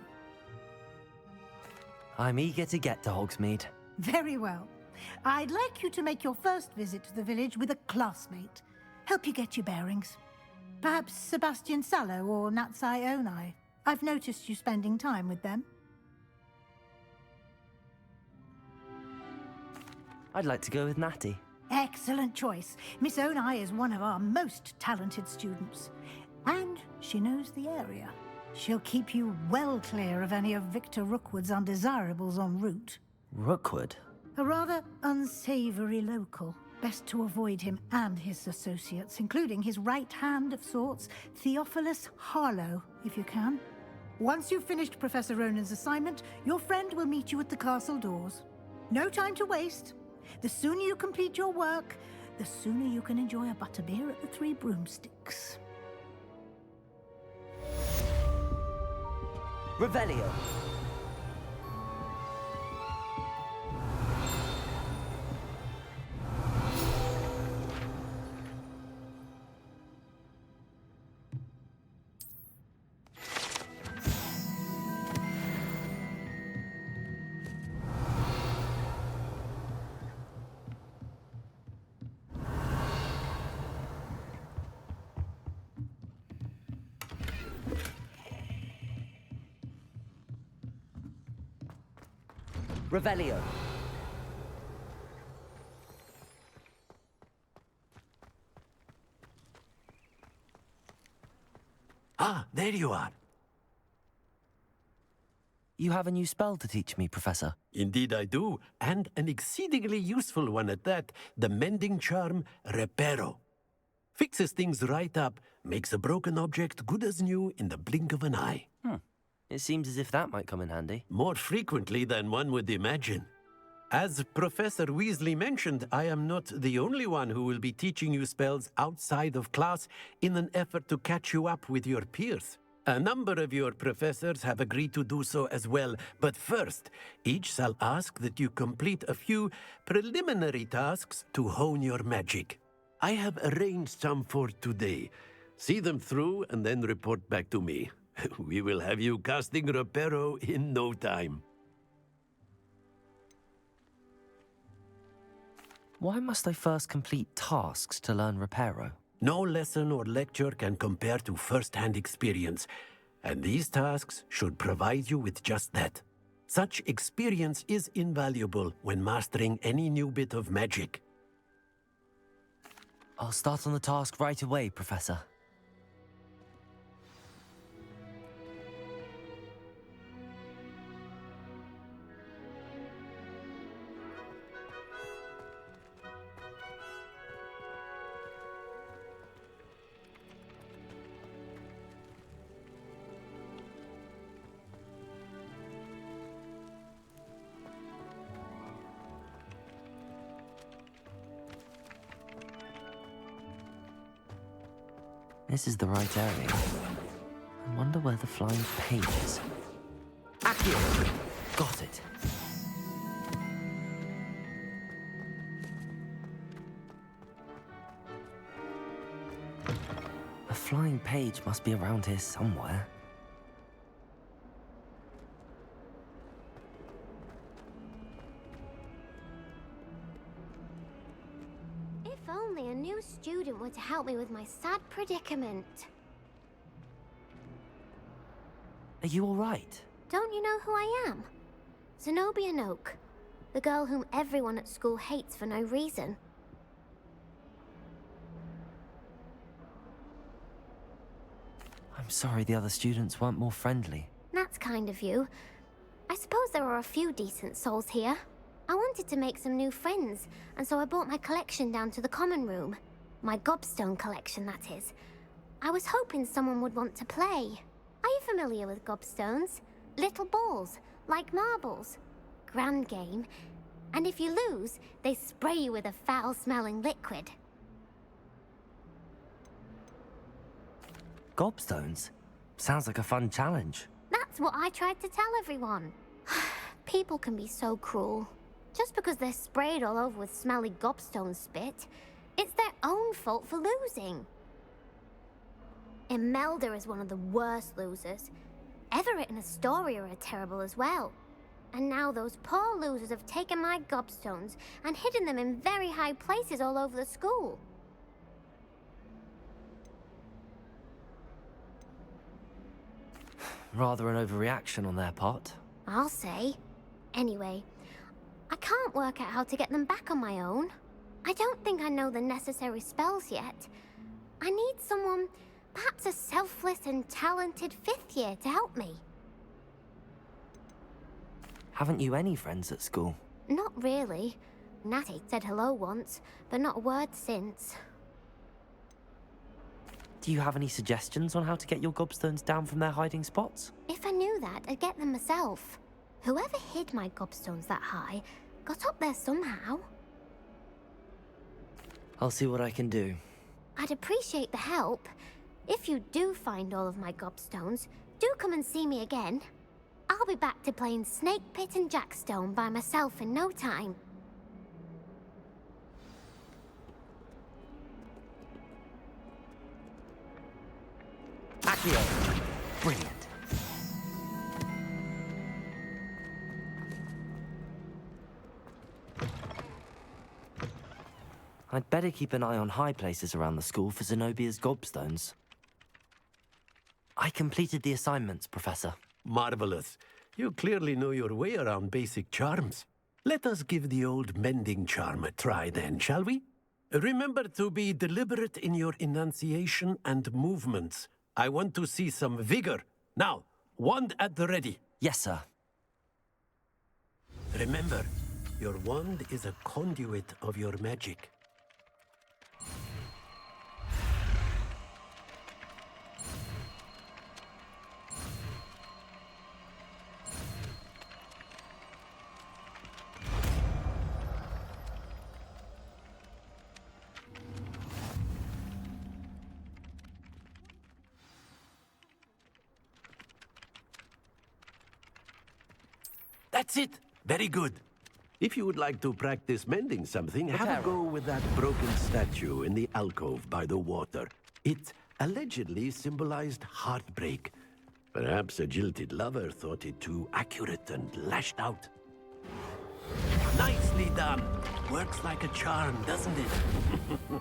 I'm eager to get to Hogsmeade. Very well. I'd like you to make your first visit to the village with a classmate. Help you get your bearings. Perhaps Sebastian Sallow or Natsai Onai. I've noticed you spending time with them. I'd like to go with Natty. Excellent choice. Miss Onai is one of our most talented students. And she knows the area. She'll keep you well clear of any of Victor Rookwood's undesirables en route. Rookwood? A rather unsavory local. Best to avoid him and his associates, including his right hand of sorts, Theophilus Harlow, if you can. Once you've finished Professor Ronan's assignment, your friend will meet you at the castle doors. No time to waste. The sooner you complete your work, the sooner you can enjoy a butterbeer at the Three Broomsticks. Revelio. Revelio. Ah, there you are. You have a new spell to teach me, Professor. Indeed I do, and an exceedingly useful one at that, the mending charm Reparo. Fixes things right up, makes a broken object good as new in the blink of an eye. It seems as if that might come in handy. More frequently than one would imagine. As Professor Weasley mentioned, I am not the only one who will be teaching you spells outside of class in an effort to catch you up with your peers. A number of your professors have agreed to do so as well, but first, each shall ask that you complete a few preliminary tasks to hone your magic. I have arranged some for today. See them through and then report back to me. We will have you casting Reparo in no time. Why must I first complete tasks to learn Reparo? No lesson or lecture can compare to first-hand experience, and these tasks should provide you with just that. Such experience is invaluable when mastering any new bit of magic. I'll start on the task right away, Professor. This is the right area. I wonder where the flying page is. Accio! Got it. A flying page must be around here somewhere. If only a new student were to help me with my sad predicament. Are you all right? Don't you know who I am? Zenobia Noak, the girl whom everyone at school hates for no reason. I'm sorry the other students weren't more friendly. That's kind of you. I suppose there are a few decent souls here. I wanted to make some new friends, and so I brought my collection down to the common room. My gobstone collection, that is. I was hoping someone would want to play. Are you familiar with gobstones? Little balls, like marbles. Grand game. And if you lose, they spray you with a foul-smelling liquid. Gobstones? Sounds like a fun challenge. That's what I tried to tell everyone. People can be so cruel. Just because they're sprayed all over with smelly gobstone spit, it's their own fault for losing. Imelda is one of the worst losers. Everett and Astoria are terrible as well. And now those poor losers have taken my gobstones and hidden them in very high places all over the school. Rather an overreaction on their part. I'll say. Anyway, I can't work out how to get them back on my own. I don't think I know the necessary spells yet. I need someone, perhaps a selfless and talented 5th year to help me. Haven't you any friends at school? Not really. Natty said hello once, but not a word since. Do you have any suggestions on how to get your gobstones down from their hiding spots? If I knew that, I'd get them myself. Whoever hid my gobstones that high got up there somehow. I'll see what I can do. I'd appreciate the help. If you do find all of my gobstones, do come and see me again. I'll be back to playing Snake Pit and Jackstone by myself in no time. Accio! Brilliant. I'd better keep an eye on high places around the school for Zenobia's gobstones. I completed the assignments, Professor. Marvelous. You clearly know your way around basic charms. Let us give the old mending charm a try then, shall we? Remember to be deliberate in your enunciation and movements. I want to see some vigor. Now, wand at the ready. Yes, sir. Remember, your wand is a conduit of your magic. That's it. Very good. If you would like to practice mending something, have a go with that broken statue in the alcove by the water. It allegedly symbolized heartbreak. Perhaps a jilted lover thought it too accurate and lashed out. Nicely done. Works like a charm, doesn't it?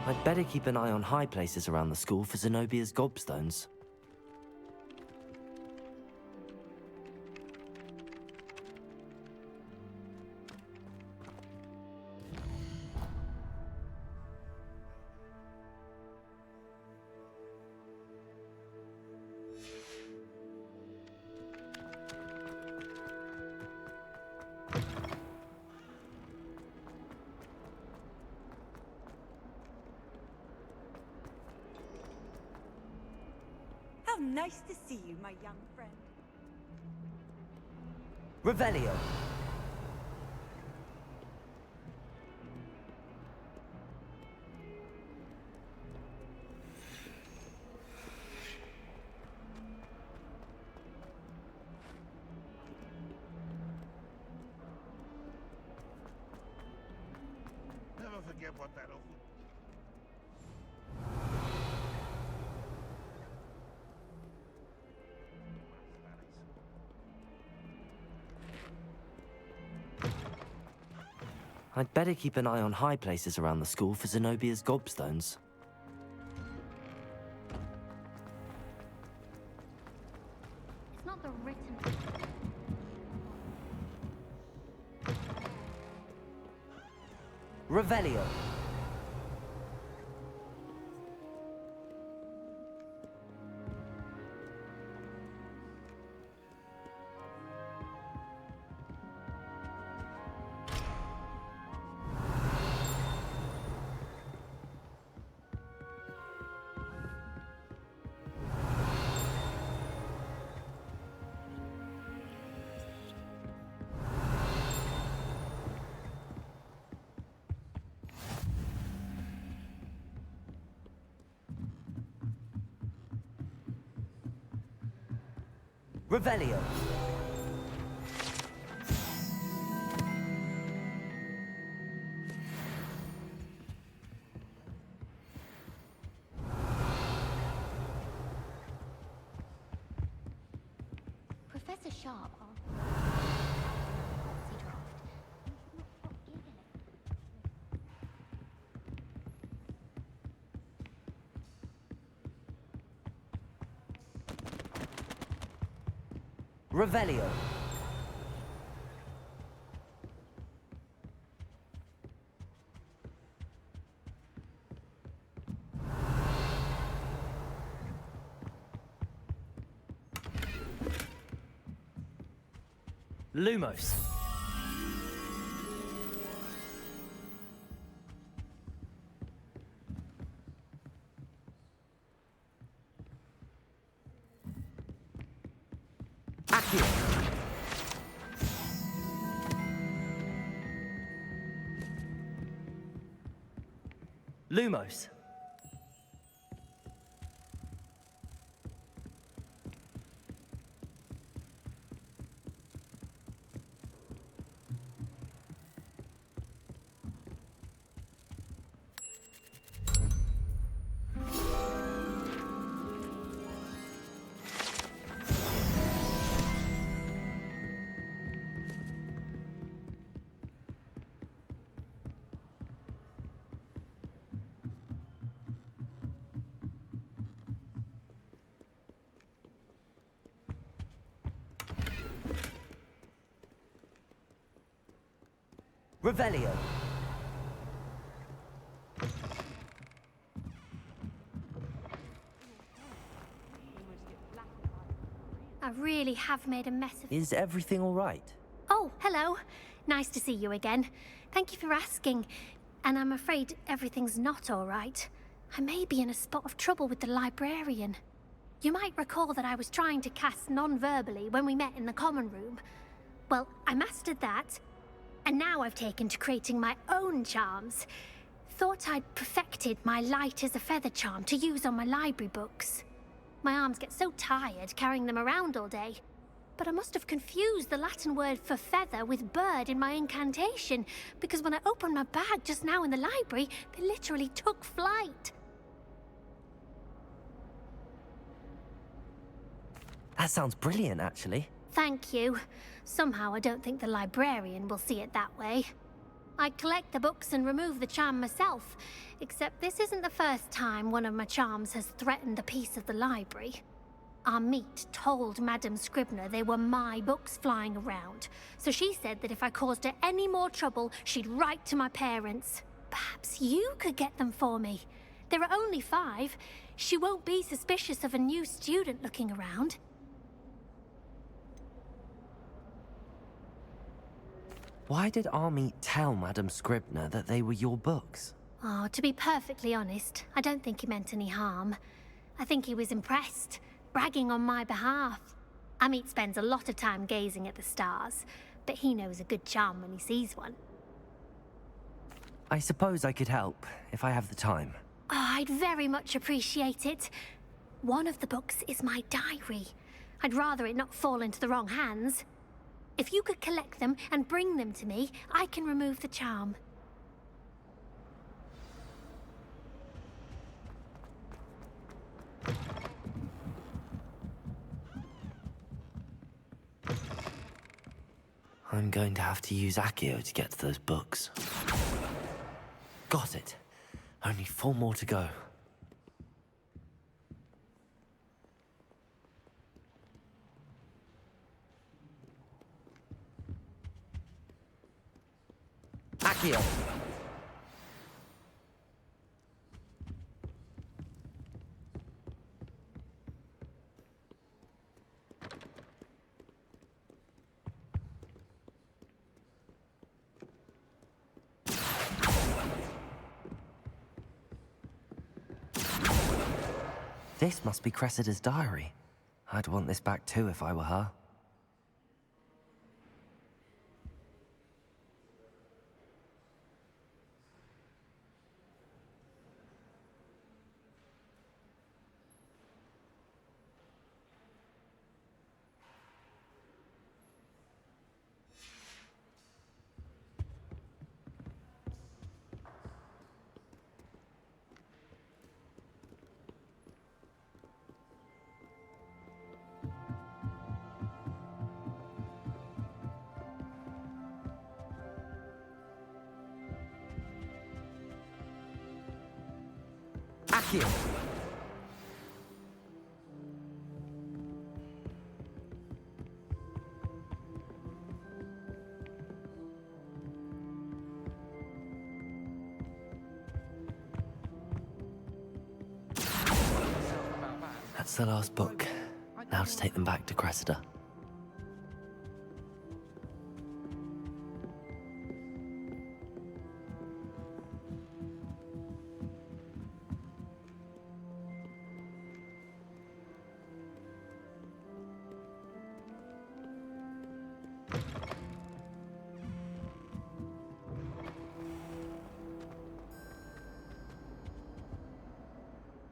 I'd better keep an eye on high places around the school for Zenobia's gobstones. Nice to see you, my young friend. Revelio. Never forget what that awful... I'd better keep an eye on high places around the school for Zenobia's gobstones. It's not the written. Revelio. Revelio. Professor Sharp. Revelio. Lumos. Accio. Lumos. Revelio. I really have made a mess of... Is everything all right? Oh, hello. Nice to see you again. Thank you for asking. And I'm afraid everything's not all right. I may be in a spot of trouble with the librarian. You might recall that I was trying to cast non-verbally when we met in the common room. Well, I mastered that. And now I've taken to creating my own charms. Thought I'd perfected my light as a feather charm to use on my library books. My arms get so tired carrying them around all day. But I must have confused the Latin word for feather with bird in my incantation, because when I opened my bag just now in the library, they literally took flight. That sounds brilliant, actually. Thank you. Somehow I don't think the librarian will see it that way. I collect the books and remove the charm myself, except this isn't the first time one of my charms has threatened the peace of the library. Our meet told Madame Scribner they were my books flying around, so she said that if I caused her any more trouble, she'd write to my parents. Perhaps you could get them for me. There are only 5. She won't be suspicious of a new student looking around. Why did Army tell Madame Scribner that they were your books? Oh, to be perfectly honest, I don't think he meant any harm. I think he was impressed. bragging on my behalf. Amit spends a lot of time gazing at the stars, but he knows a good charm when he sees one. I suppose I could help, if I have the time. Oh, I'd very much appreciate it. One of the books is my diary. I'd rather it not fall into the wrong hands. If you could collect them and bring them to me, I can remove the charm. I'm going to have to use Accio to get to those books. Got it. Only 4 more to go. Accio! This must be Cressida's diary. I'd want this back too if I were her. Accio! That's the last book. Now to take them back to Cressida.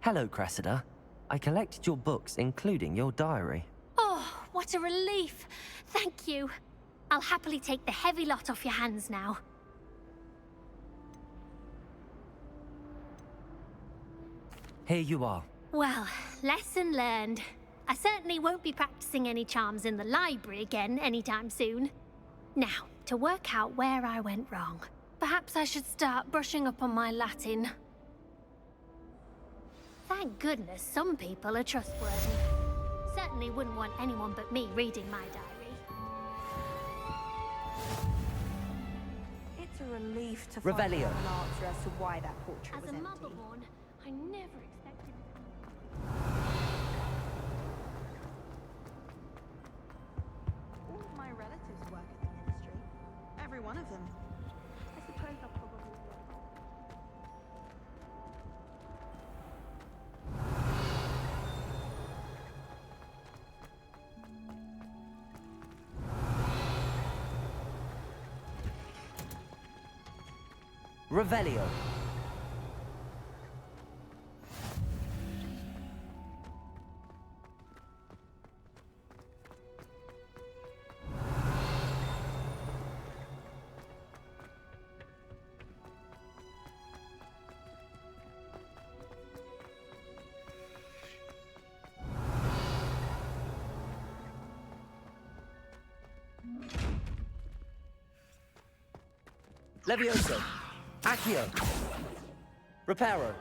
Hello, Cressida. I collected your books, including your diary. Oh, what a relief. Thank you. I'll happily take the heavy lot off your hands now. Here you are. Well, lesson learned. I certainly won't be practicing any charms in the library again anytime soon. Now, to work out where I went wrong. Perhaps I should start brushing up on my Latin. Thank goodness some people are trustworthy. Certainly wouldn't want anyone but me reading my diary. It's a relief to Revelio. find out an answer as to why that portrait As was a empty. motherborn, I never expected... All of my relatives work in the ministry. Every one of them. I suppose I'll probably... Revelio. Levioso. Accio. Reparo.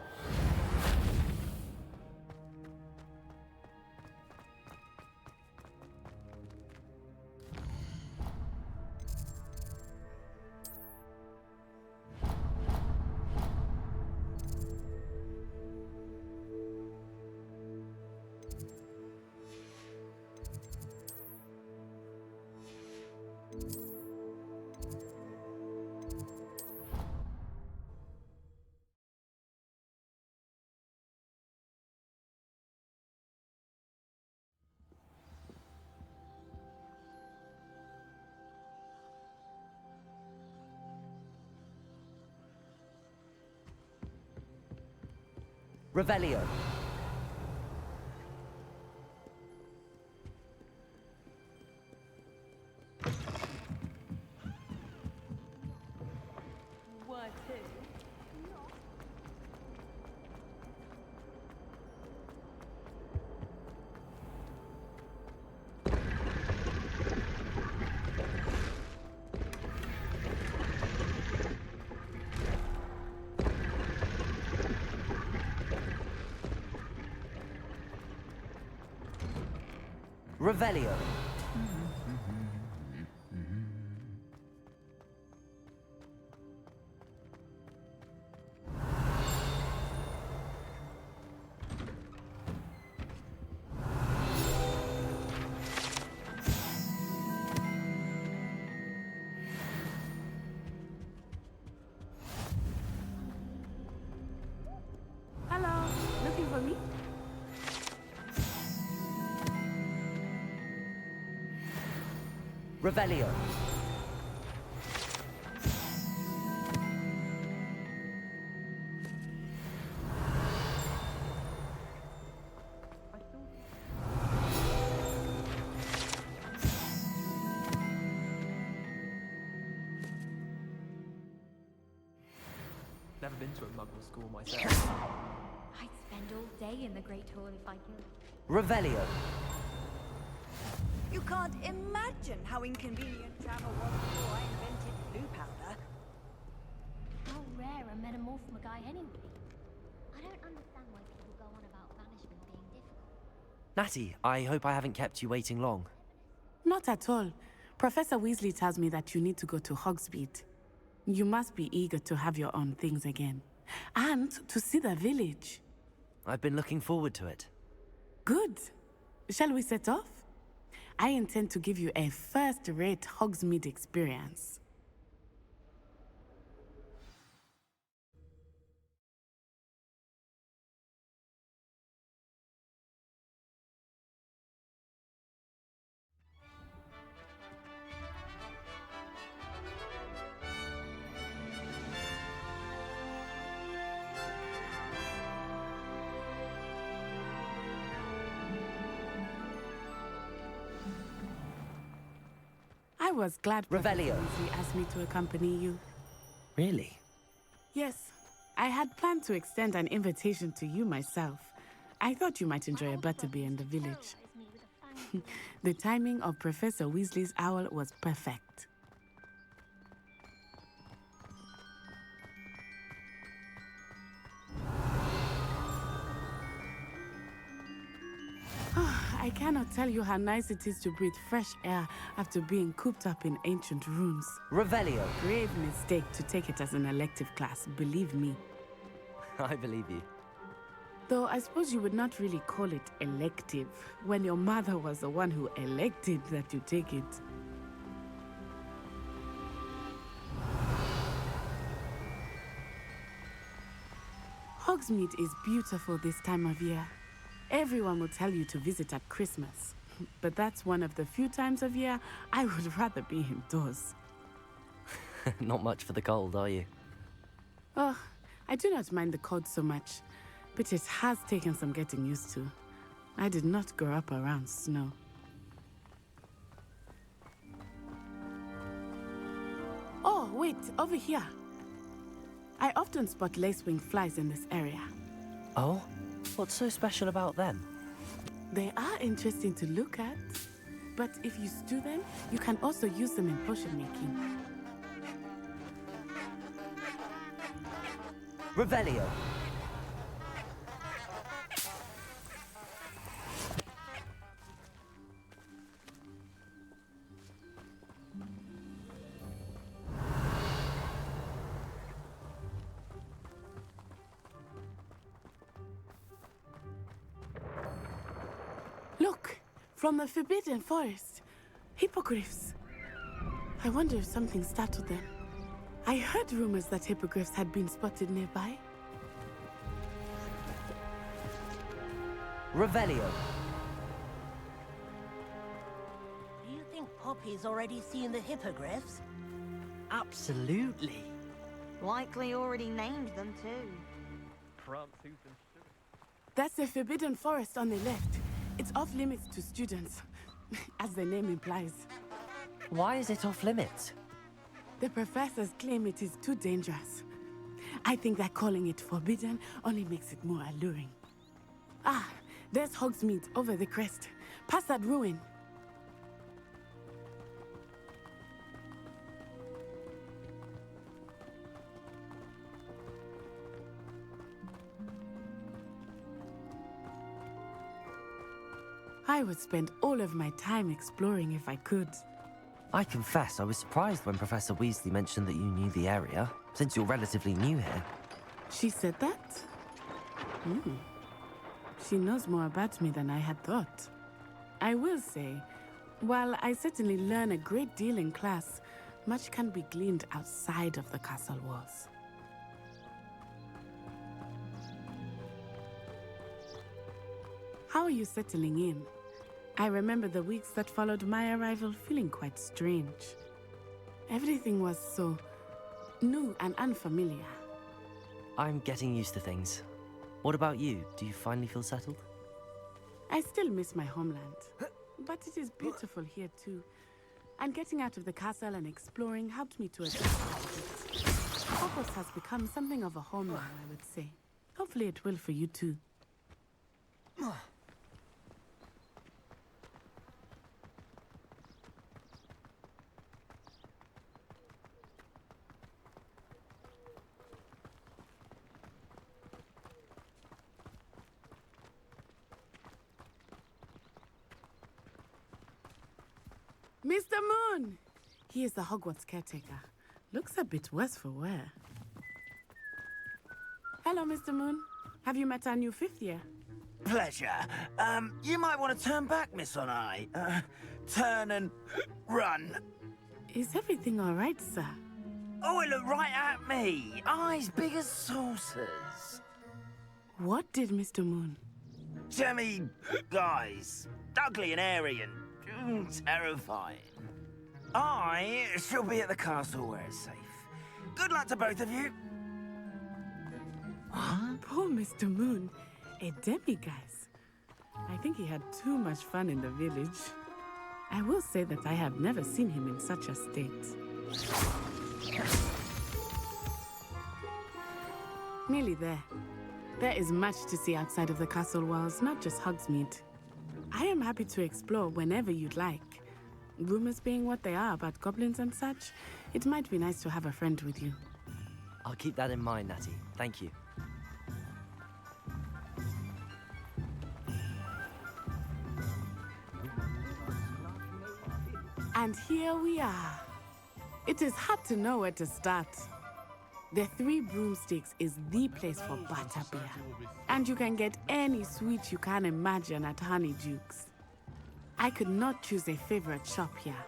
Revelio. Revelio. Hello, looking for me? Revelio. Never been to a Muggle school myself. I'd spend all day in the Great Hall if I could. Revelio. You can't imagine how inconvenient travel was before I invented blue powder. How rare a metamorph guy anyway. I don't understand why people go on about banishment being difficult. Natty, I hope I haven't kept you waiting long. Not at all. Professor Weasley tells me that you need to go to Hogsmeade. You must be eager to have your own things again. And to see the village. I've been looking forward to it. Good. Shall we set off? I intend to give you a first-rate Hogsmeade experience. I was glad Professor Weasley asked me to accompany you. Really? Yes, I had planned to extend an invitation to you myself. I thought you might enjoy a butterbeer in the village. The timing of Professor Weasley's owl was perfect. I cannot tell you how nice it is to breathe fresh air after being cooped up in ancient rooms. Revelio. Grave mistake to take it as an elective class, believe me. I believe you. Though I suppose you would not really call it elective when your mother was the one who elected that you take it. Hogsmeade is beautiful this time of year. Everyone will tell you to visit at Christmas, but that's one of the few times of year I would rather be indoors. Not much for the cold, are you? Oh, I do not mind the cold so much, but it has taken some getting used to. I did not grow up around snow. Oh, wait, over here. I often spot lacewing flies in this area. Oh? What's so special about them? They are interesting to look at, but if you stew them, you can also use them in potion making. Revelio. Look, from the Forbidden Forest, hippogriffs. I wonder if something startled them. I heard rumors that hippogriffs had been spotted nearby. Revelio. Do you think Poppy's already seen the hippogriffs? Absolutely. Likely already named them too. Prance, who's been sugar? That's the Forbidden Forest on the left. It's off limits to students, as the name implies. Why is it off limits? The professors claim it is too dangerous. I think that calling it forbidden only makes it more alluring. Ah, there's Hogsmeade over the crest. Past that ruin. I would spend all of my time exploring if I could. I confess I was surprised when Professor Weasley mentioned that you knew the area, since you're relatively new here. She said that? She knows more about me than I had thought. I will say, while I certainly learn a great deal in class, much can be gleaned outside of the castle walls. How are you settling in? I remember the weeks that followed my arrival feeling quite strange. Everything was so new and unfamiliar. I'm getting used to things. What about you? Do you finally feel settled? I still miss my homeland, but it is beautiful here too. And getting out of the castle and exploring helped me to adapt a bit. Hogwarts has become something of a home now, I would say. Hopefully it will for you too. Mr. Moon! He is the Hogwarts caretaker. Looks a bit worse for wear. Hello, Mr. Moon. Have you met our new fifth year? Pleasure. You might want to turn back, Miss Onai. Turn and run. Is everything all right, sir? Oh, it looked right at me. Eyes big as saucers. What did Mr. Moon? Jemmy, guys. Ugly and airy and terrifying. I shall be at the castle where it's safe. Good luck to both of you. Poor Mr. Moon. A demiguise. I think he had too much fun in the village. I will say that I have never seen him in such a state. Nearly there. There is much to see outside of the castle walls, not just Hogsmeade. I am happy to explore whenever you'd like. Rumors being what they are about goblins and such, it might be nice to have a friend with you. I'll keep that in mind, Natty. Thank you. And here we are. It is hard to know where to start. The Three Broomsticks is the place for butterbeer. And you can get any sweet you can imagine at Honeydukes. I could not choose a favorite shop here.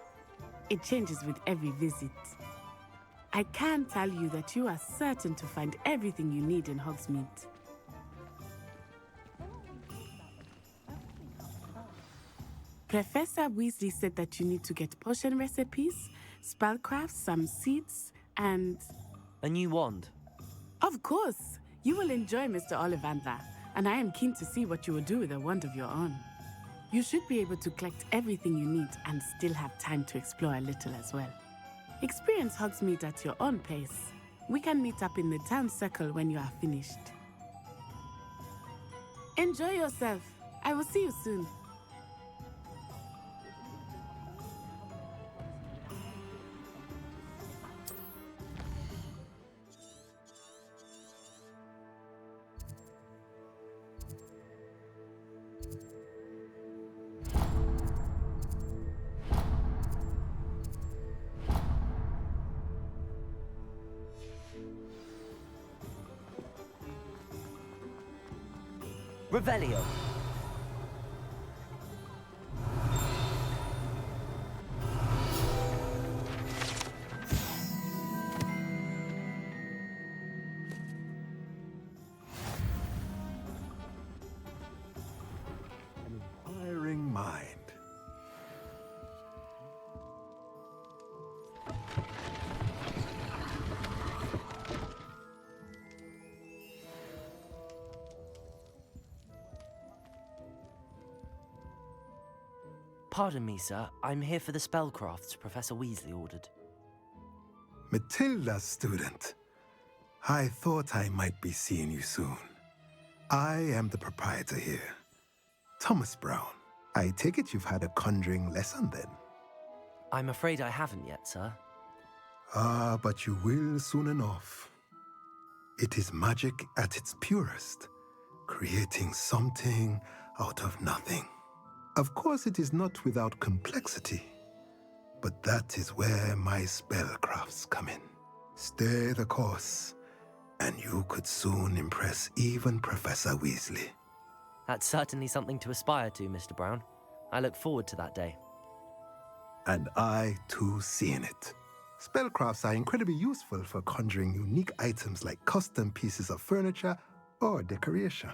It changes with every visit. I can tell you that you are certain to find everything you need in Hogsmeade. Professor Weasley said that you need to get potion recipes, spellcrafts, some seeds, and... A new wand? Of course! You will enjoy Mr. Ollivander, and I am keen to see what you will do with a wand of your own. You should be able to collect everything you need and still have time to explore a little as well. Experience Hogsmeade at your own pace. We can meet up in the town circle when you are finished. Enjoy yourself. I will see you soon. Revelio. An inquiring mind. Pardon me, sir. I'm here for the spellcrafts Professor Weasley ordered. Matilda's student. I thought I might be seeing you soon. I am the proprietor here, Thomas Brown. I take it you've had a conjuring lesson then? I'm afraid I haven't yet, sir. Ah, but you will soon enough. It is magic at its purest, creating something out of nothing. Of course, it is not without complexity, but that is where my spellcrafts come in. Stay the course, and you could soon impress even Professor Weasley. That's certainly something to aspire to, Mr. Brown. I look forward to that day. And I, too, seeing it. Spellcrafts are incredibly useful for conjuring unique items like custom pieces of furniture or decoration.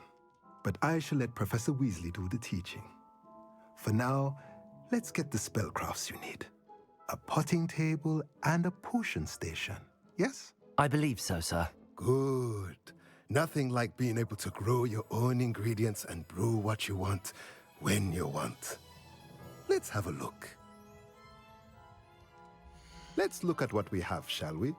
But I shall let Professor Weasley do the teaching. For now, let's get the spellcrafts you need. A potting table and a potion station, yes? I believe so, sir. Good. Nothing like being able to grow your own ingredients and brew what you want when you want. Let's have a look. Let's look at what we have, shall we?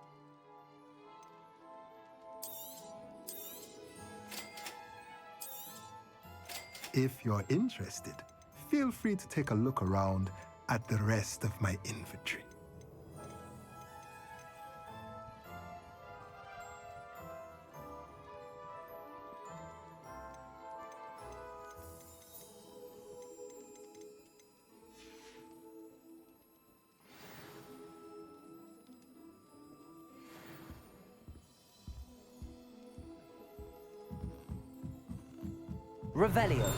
If you're interested, feel free to take a look around at the rest of my inventory. Revelio.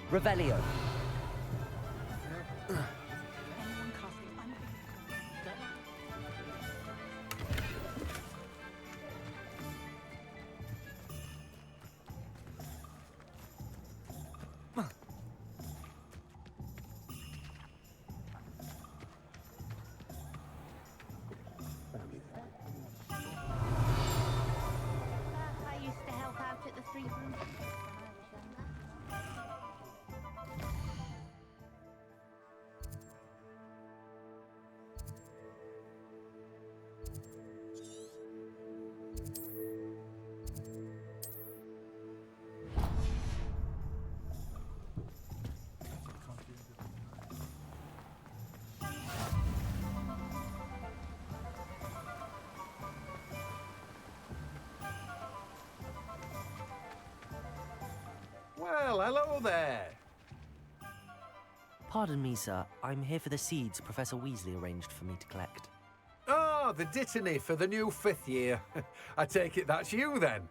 Revelio. I used to help out at the 3 Rooms when I was younger. Well, hello there. Pardon me, sir. I'm here for the seeds Professor Weasley arranged for me to collect. Ah, the dittany for the new 5th year. I take it that's you, then.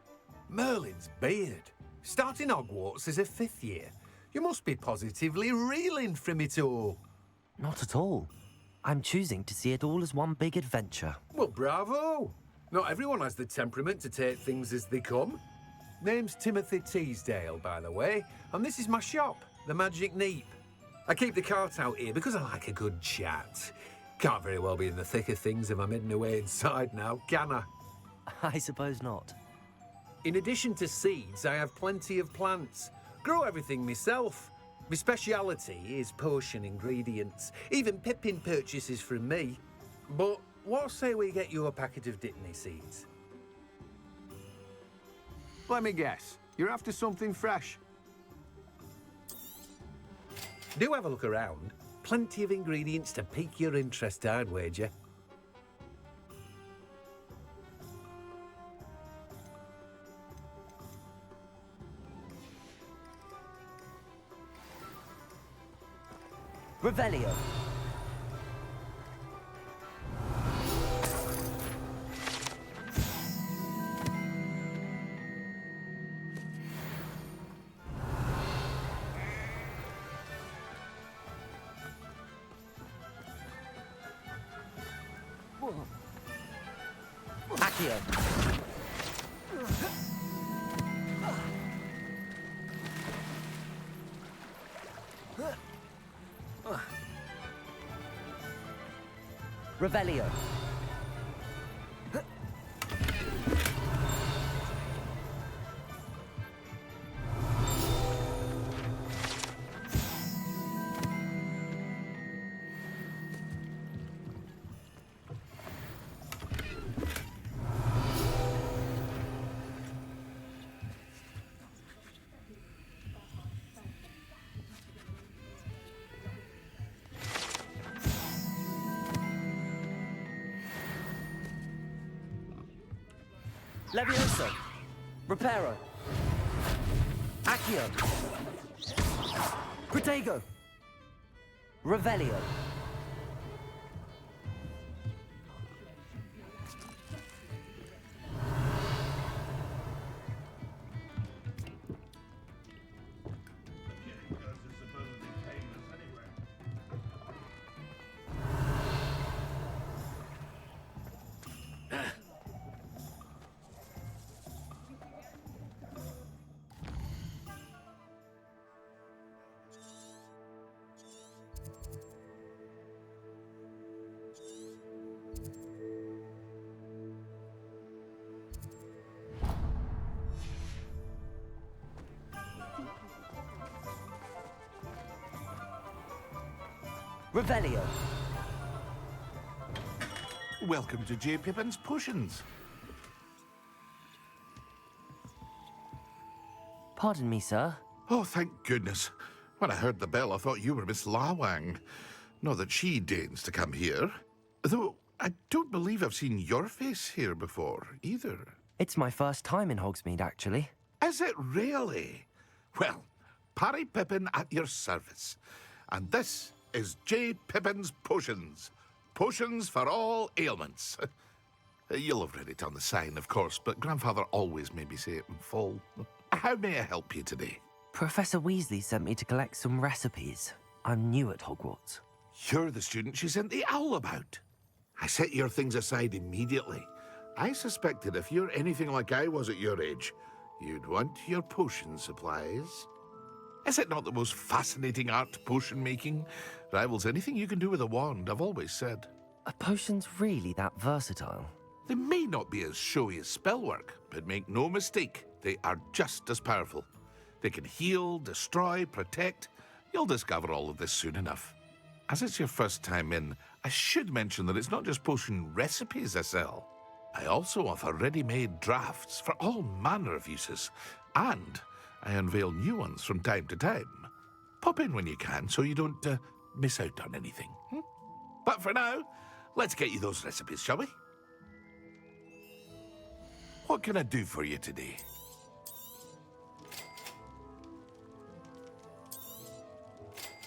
Merlin's beard. Starting Hogwarts as a 5th year. You must be positively reeling from it all. Not at all. I'm choosing to see it all as one big adventure. Well, bravo. Not everyone has the temperament to take things as they come. Name's Timothy Teasdale, by the way, and this is my shop, the Magic Neep. I keep the cart out here because I like a good chat. Can't very well be in the thick of things if I'm hidden away inside now, can I? I suppose not. In addition to seeds, I have plenty of plants. Grow everything myself. My speciality is potion ingredients. Even Pippin purchases from me. But what say we get you a packet of dittany seeds? Let me guess. You're after something fresh. Do have a look around. Plenty of ingredients to pique your interest, I'd wager. Revelio. Accio. Revelio. Levioso. Reparo. Accio. Protego. Revelio. Revelio. Welcome to J. Pippin's Potions. Pardon me, sir. Oh, thank goodness. When I heard the bell, I thought you were Miss Lawang. Not that she deigns to come here. Though, I don't believe I've seen your face here before, either. It's my first time in Hogsmeade, actually. Is it really? Well, Parry Pippin at your service. And this is J. Pippin's Potions. Potions for all ailments. You'll have read it on the sign, of course, but Grandfather always made me say it in full. How may I help you today? Professor Weasley sent me to collect some recipes. I'm new at Hogwarts. You're the student she sent the owl about. I set your things aside immediately. I suspected if you're anything like I was at your age, you'd want your potion supplies. Is it not the most fascinating art, potion making? Rivals anything you can do with a wand, I've always said. Are potions really that versatile? They may not be as showy as spellwork, but make no mistake, they are just as powerful. They can heal, destroy, protect. You'll discover all of this soon enough. As it's your first time in, I should mention that it's not just potion recipes I sell. I also offer ready-made drafts for all manner of uses, and I unveil new ones from time to time. Pop in when you can so you don't miss out on anything. But for now, let's get you those recipes, shall we? What can I do for you today?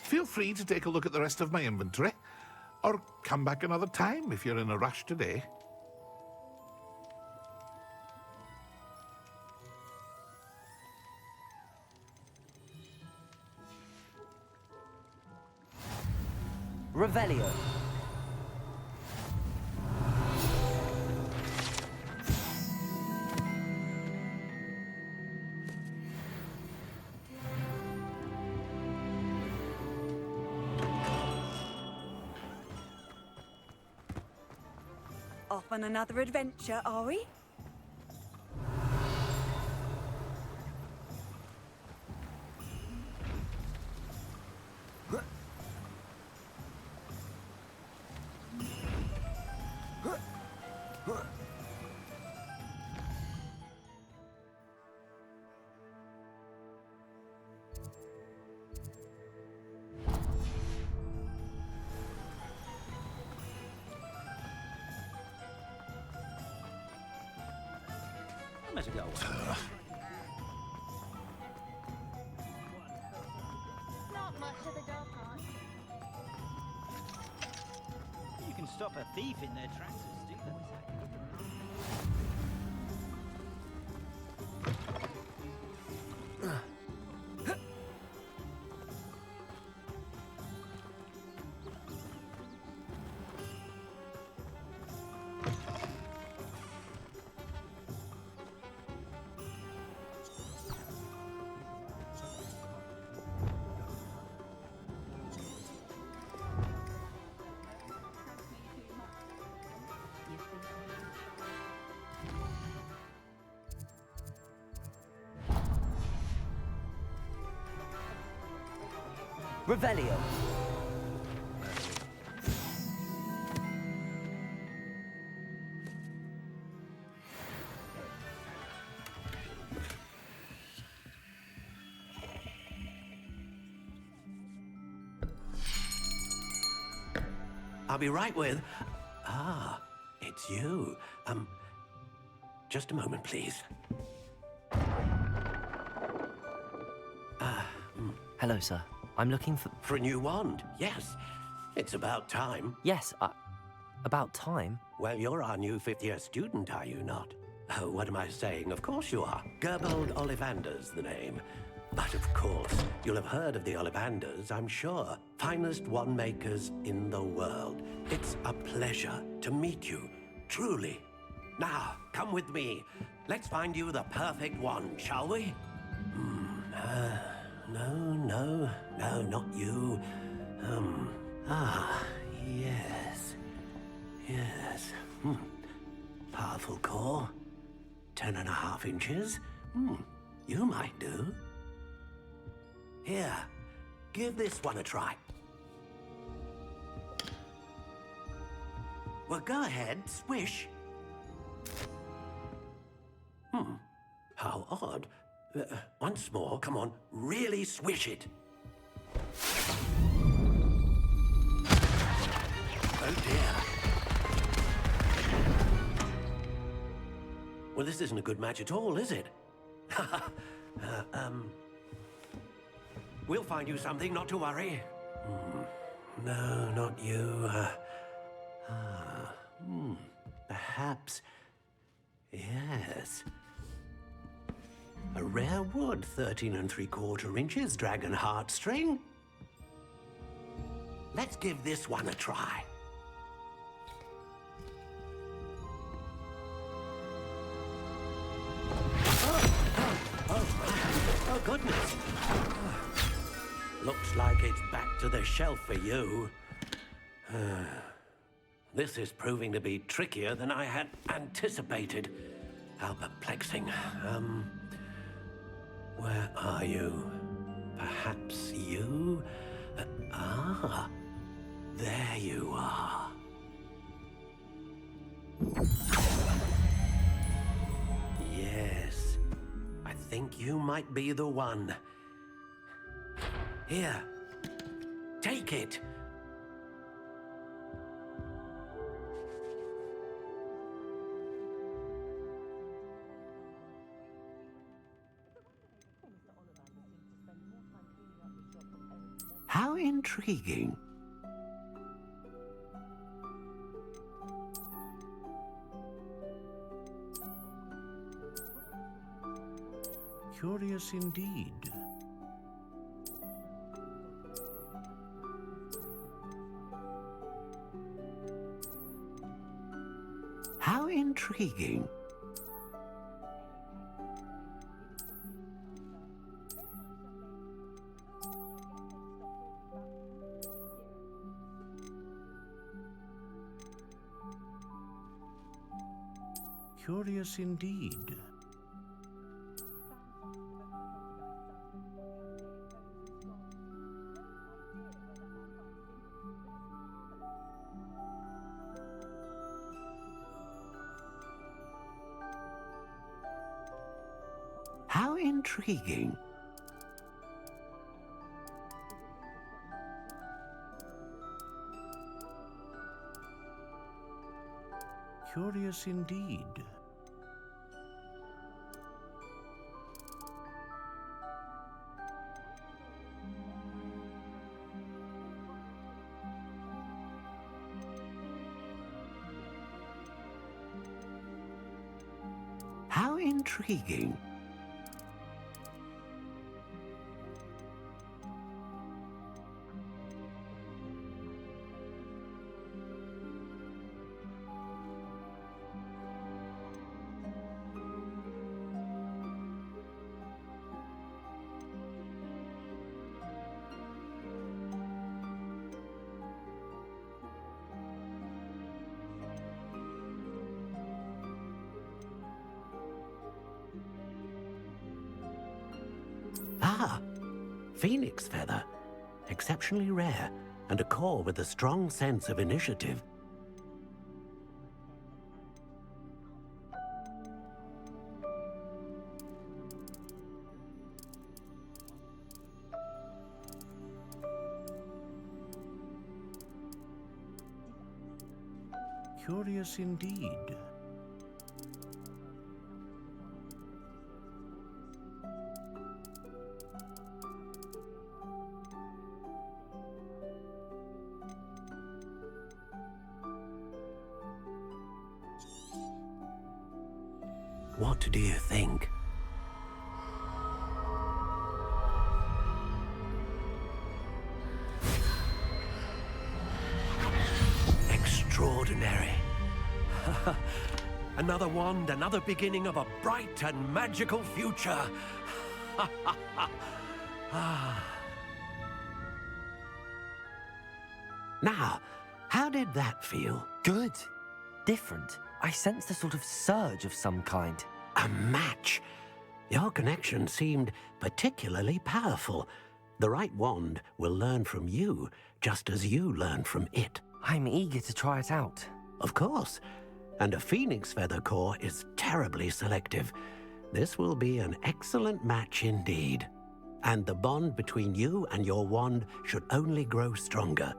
Feel free to take a look at the rest of my inventory, or come back another time if you're in a rush today. Revelio. Off on another adventure, are we? Not much of the go kart. You can stop a thief in their tracks and steal them. Revelio. I'll be right with... Ah, it's you. Just a moment, please. Hello, sir. I'm looking for... For a new wand, yes. It's about time. Yes, about time? Well, you're our new fifth-year student, are you not? Oh, what am I saying? Of course you are. Gerbold Ollivander's the name. But of course, you'll have heard of the Ollivanders, I'm sure. Finest wand makers in the world. It's a pleasure to meet you, truly. Now, come with me. Let's find you the perfect wand, shall we? No, not you. Yes. Yes. Powerful core. 10.5 inches. You might do. Here, give this one a try. Well, go ahead, swish. How odd. Once more, come on, really swish it. Oh dear. Well, this isn't a good match at all, is it? We'll find you something, not to worry. No, not you. Perhaps... Yes. A rare wood, 13 3/4 inches, dragon heartstring. Let's give this one a try. Oh, goodness. Looks like it's back to the shelf for you. This is proving to be trickier than I had anticipated. How perplexing. Where are you? Perhaps you? There you are. Yes, I think you might be the one. Here, take it. How intriguing. Curious indeed. How intriguing. Curious indeed. How intriguing. Curious indeed. How intriguing. Ah, phoenix feather. exceptionally rare, and a core with a strong sense of initiative. Curious indeed. What do you think? Extraordinary. Another wand, another beginning of a bright and magical future. Now, how did that feel? Good. Different. I sensed a sort of surge of some kind. A match. Your connection seemed particularly powerful. The right wand will learn from you, just as you learn from it. I'm eager to try it out. Of course. And a phoenix feather core is terribly selective. This will be an excellent match indeed. And the bond between you and your wand should only grow stronger.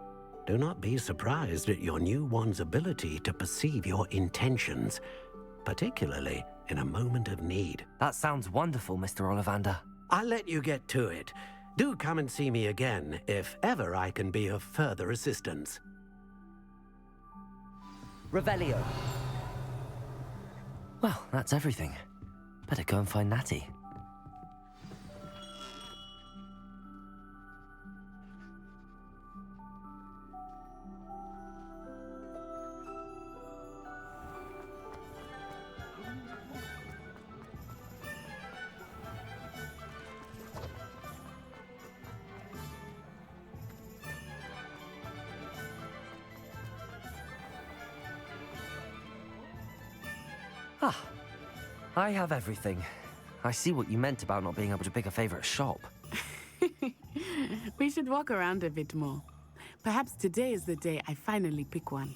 Do not be surprised at your new wand's ability to perceive your intentions, particularly in a moment of need. That sounds wonderful, Mr. Ollivander. I'll let you get to it. Do come and see me again if ever I can be of further assistance. Revelio. Well, that's everything. Better go and find Natty. Ah, I have everything. I see what you meant about not being able to pick a favorite shop. We should walk around a bit more. Perhaps today is the day I finally pick one.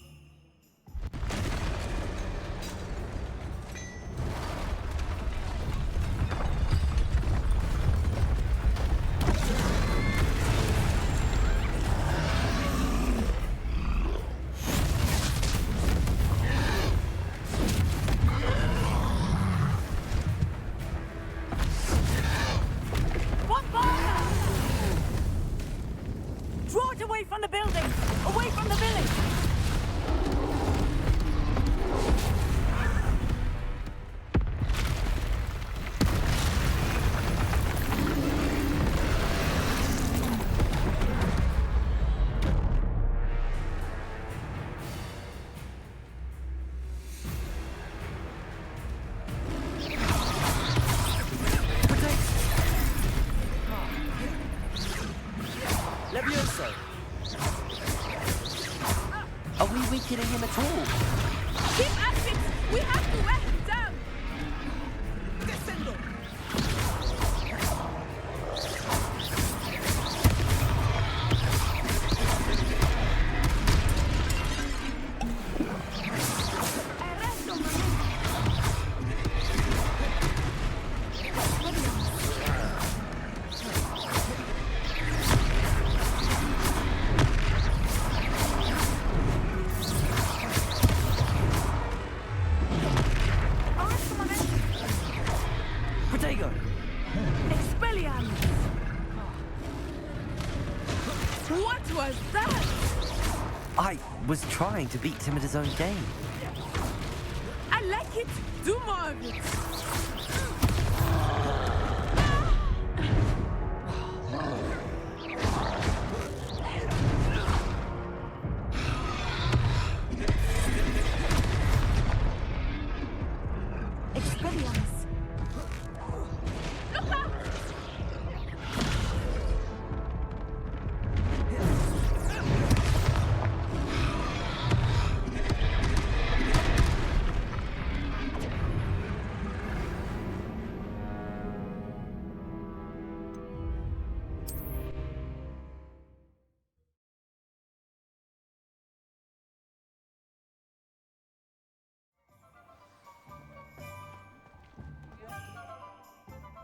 Are we weakening him at all? Keep at it! We have to wear him down! Descendo! I was trying to beat him at his own game. I like it. Do more of it.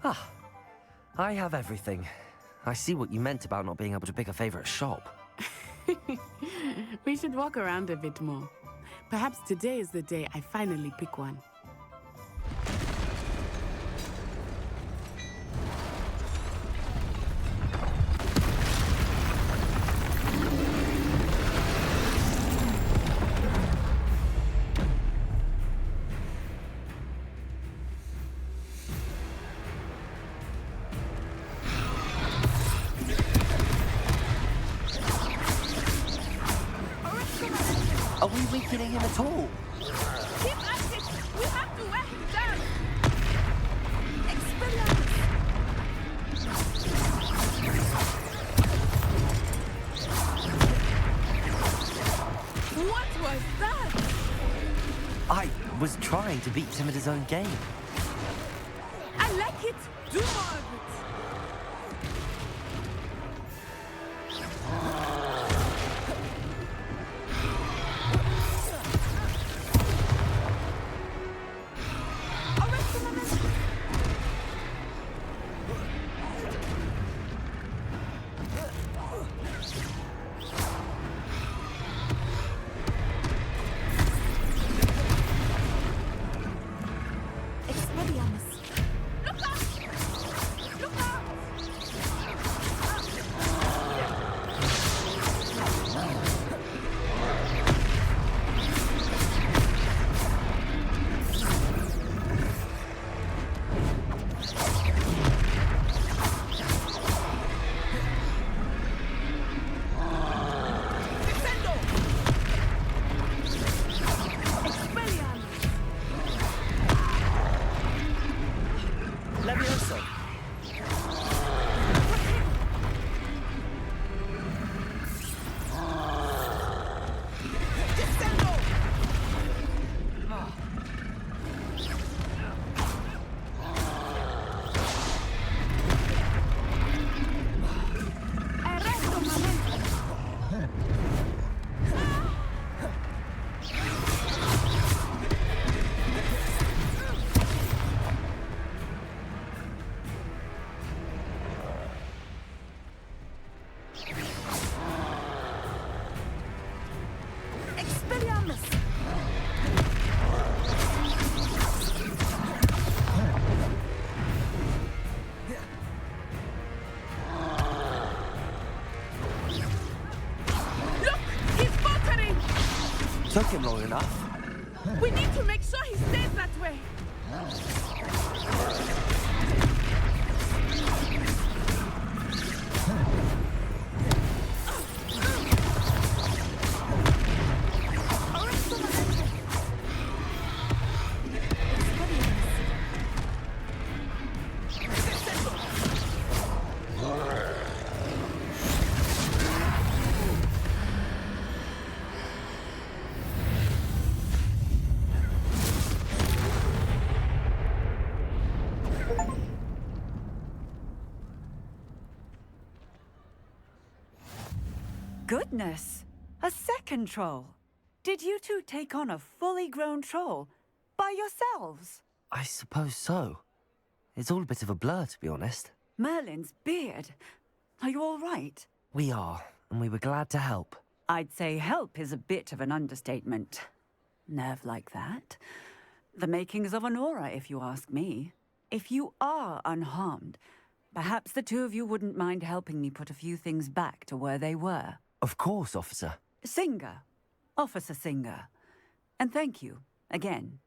Ah, I have everything. I see what you meant about not being able to pick a favorite shop. We should walk around a bit more. Perhaps today is the day I finally pick one. Are we weakening him at all? Keep at it! We have to wear him down! Expelliarmus! What was that? I was trying to beat him at his own game. I like it! Do more of it! Took him long enough. We need to make sure he stays that way. Goodness! A second troll! Did you two take on a fully grown troll? By yourselves? I suppose so. It's all a bit of a blur, to be honest. Merlin's beard. Are you all right? We are, and we were glad to help. I'd say help is a bit of an understatement. Nerve like that. The makings of an aura, if you ask me. If you are unharmed, perhaps the two of you wouldn't mind helping me put a few things back to where they were. Of course, officer. Singer. Officer Singer. And thank you, again.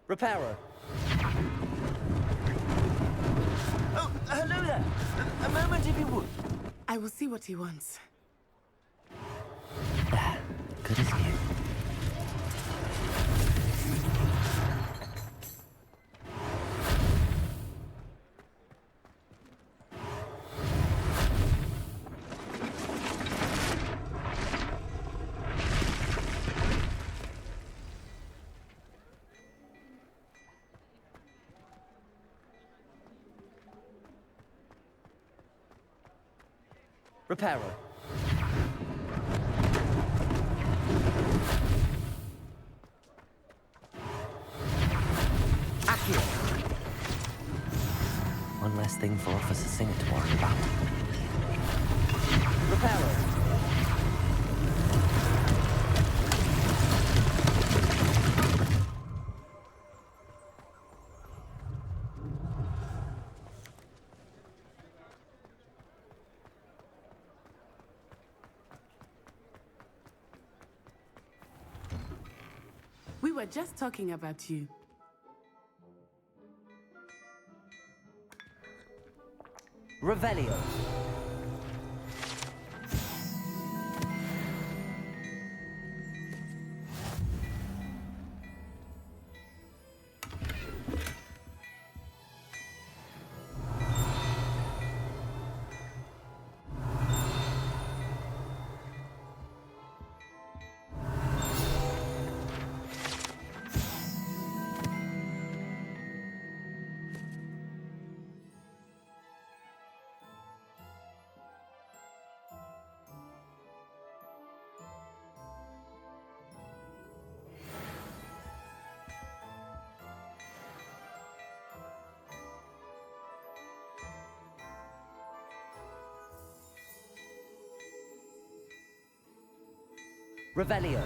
Repairer. Oh, hello there. A moment if you would. I will see what he wants. Good as new. Repairer. thing for Officer Singer to worry about. Repair it. We were just talking about you. Revelio. Revelio.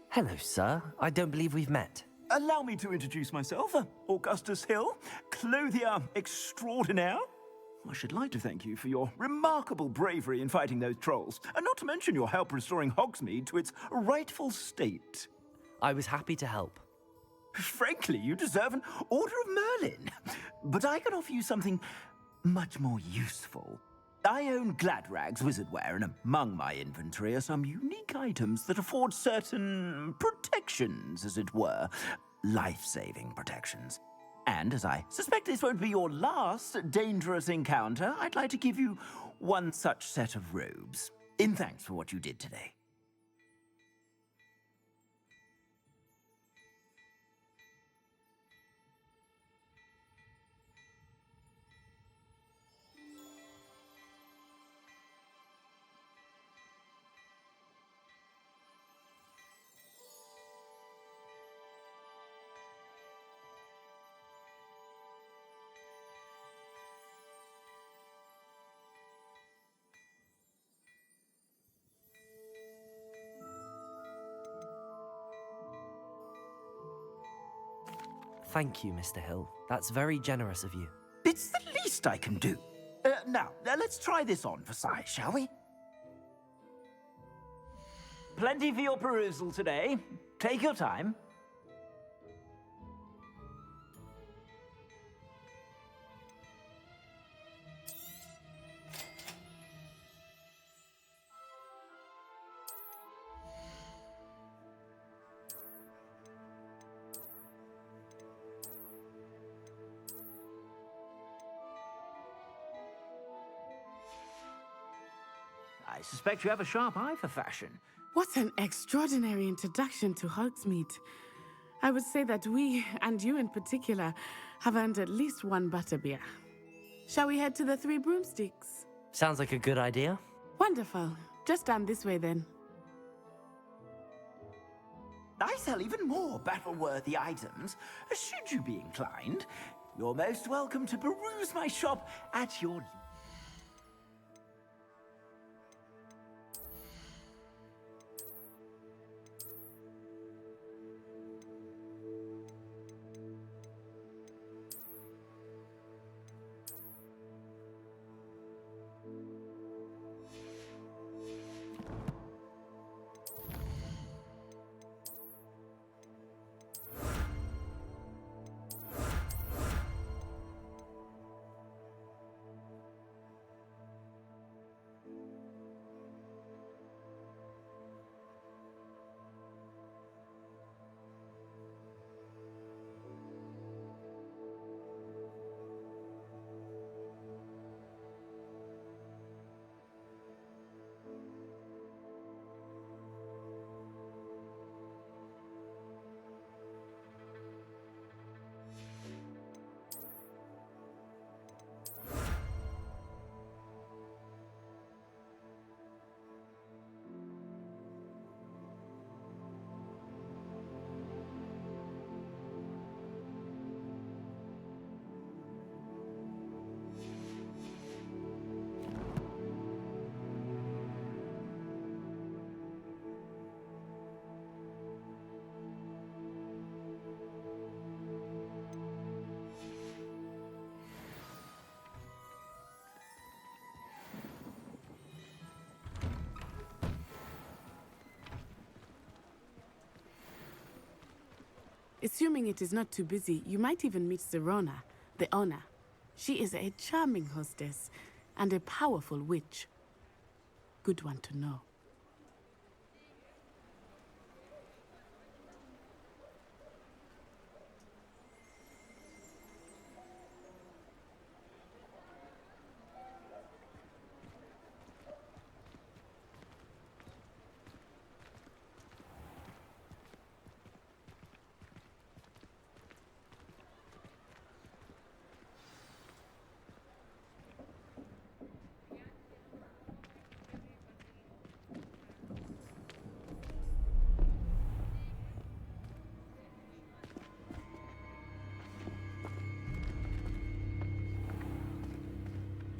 Hello, sir. I don't believe we've met. Allow me to introduce myself, Augustus Hill, clothier extraordinaire. I should like to thank you for your remarkable bravery in fighting those trolls, and not to mention your help restoring Hogsmeade to its rightful state. I was happy to help. Frankly, you deserve an Order of Merlin. But I can offer you something much more useful. I own Gladrag's Wizzardware, and among my inventory are some unique items that afford certain protections, as it were. Life-saving protections. And as I suspect this won't be your last dangerous encounter, I'd like to give you one such set of robes, in thanks for what you did today. Thank you, Mr. Hill. That's very generous of you. It's the least I can do. Now, let's try this on for size, shall we? Plenty for your perusal today. Take your time. I suspect you have a sharp eye for fashion. What an extraordinary introduction to Hogsmeade. I would say that we, and you in particular, have earned at least one butterbeer. Shall we head to the Three Broomsticks? Sounds like a good idea. Wonderful. Just down this way then. I sell even more battle-worthy items. Should you be inclined, you're most welcome to peruse my shop at your leisure. Assuming it is not too busy, you might even meet Serona, the owner. She is a charming hostess and a powerful witch. Good one to know.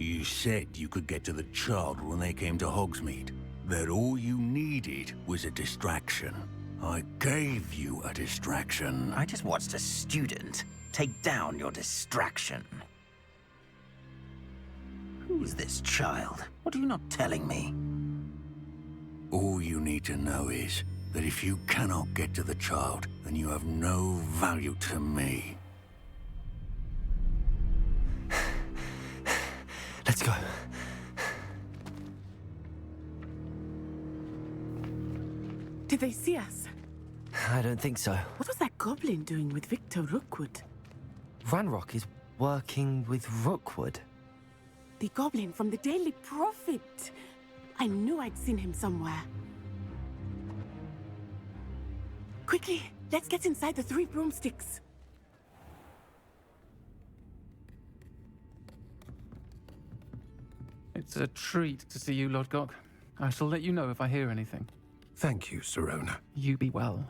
You said you could get to the child when they came to Hogsmeade. That all you needed was a distraction. I gave you a distraction. I just watched a student take down your distraction. Who is this child? What are you not telling me? All you need to know is that if you cannot get to the child, then you have no value to me. Let's go. Did they see us? I don't think so. What was that goblin doing with Victor Rookwood? Ranrock is working with Rookwood. The goblin from the Daily Prophet. I knew I'd seen him somewhere. Quickly, let's get inside the 3 broomsticks. It's a treat to see you, Lodgok. I shall let you know if I hear anything. Thank you, Serona. You be well.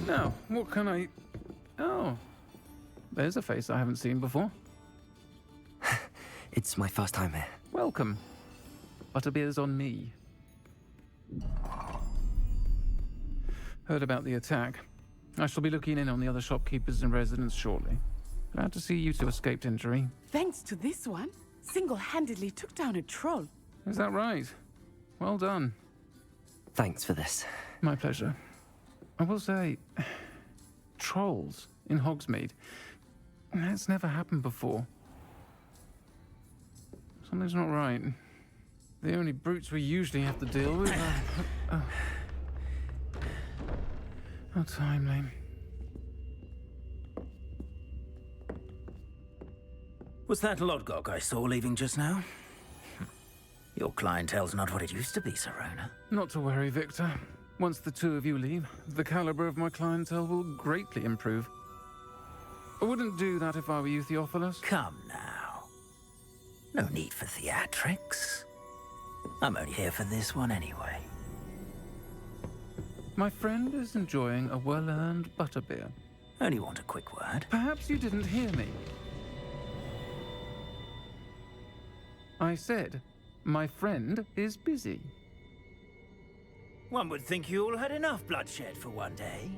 Now, what can I... Oh, there's a face I haven't seen before. It's my first time here. Welcome. Butterbeer's on me. Heard about the attack. I shall be looking in on the other shopkeepers and residents shortly. Glad to see you two escaped injury. Thanks to this one, single-handedly took down a troll. Is that right? Well done. Thanks for this. My pleasure. I will say, trolls in Hogsmeade. That's never happened before. Something's not right. The only brutes we usually have to deal with are... How timely. Was that Lodgok I saw leaving just now? Your clientele's not what it used to be, Serona. Not to worry, Victor. Once the 2 of you leave, the caliber of my clientele will greatly improve. I wouldn't do that if I were you, Theophilus. Come now. No need for theatrics. I'm only here for this one anyway. My friend is enjoying a well-earned butterbeer. Only want a quick word. Perhaps you didn't hear me. I said, my friend is busy. One would think you all had enough bloodshed for one day.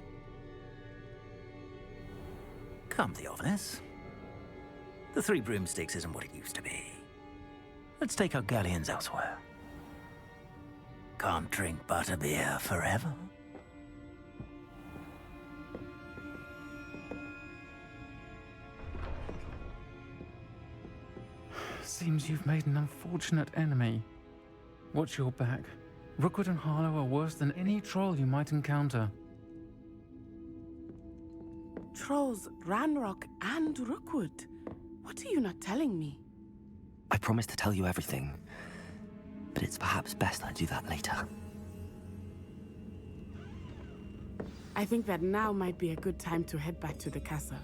Come, Theophilus. The 3 broomsticks isn't what it used to be. Let's take our galleons elsewhere. Can't drink butterbeer forever. Seems you've made an unfortunate enemy. Watch your back. Rookwood and Harlow are worse than any troll you might encounter. Trolls, Ranrock, and Rookwood. What are you not telling me? I promise to tell you everything, but it's perhaps best I do that later. I think that now might be a good time to head back to the castle.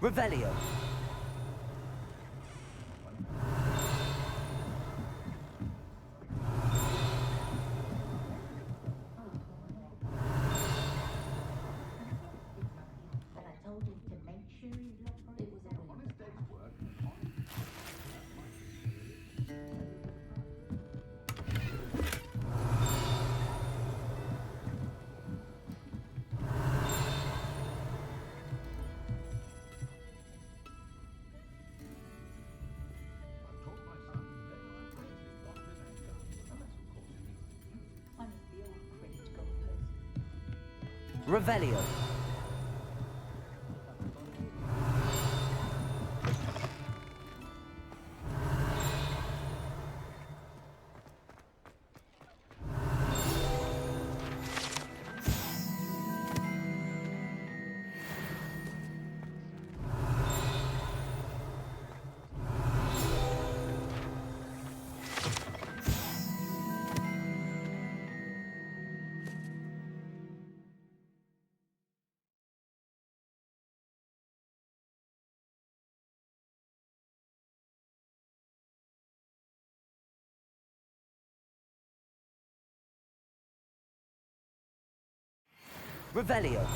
Revelio. Revelio. Revelio.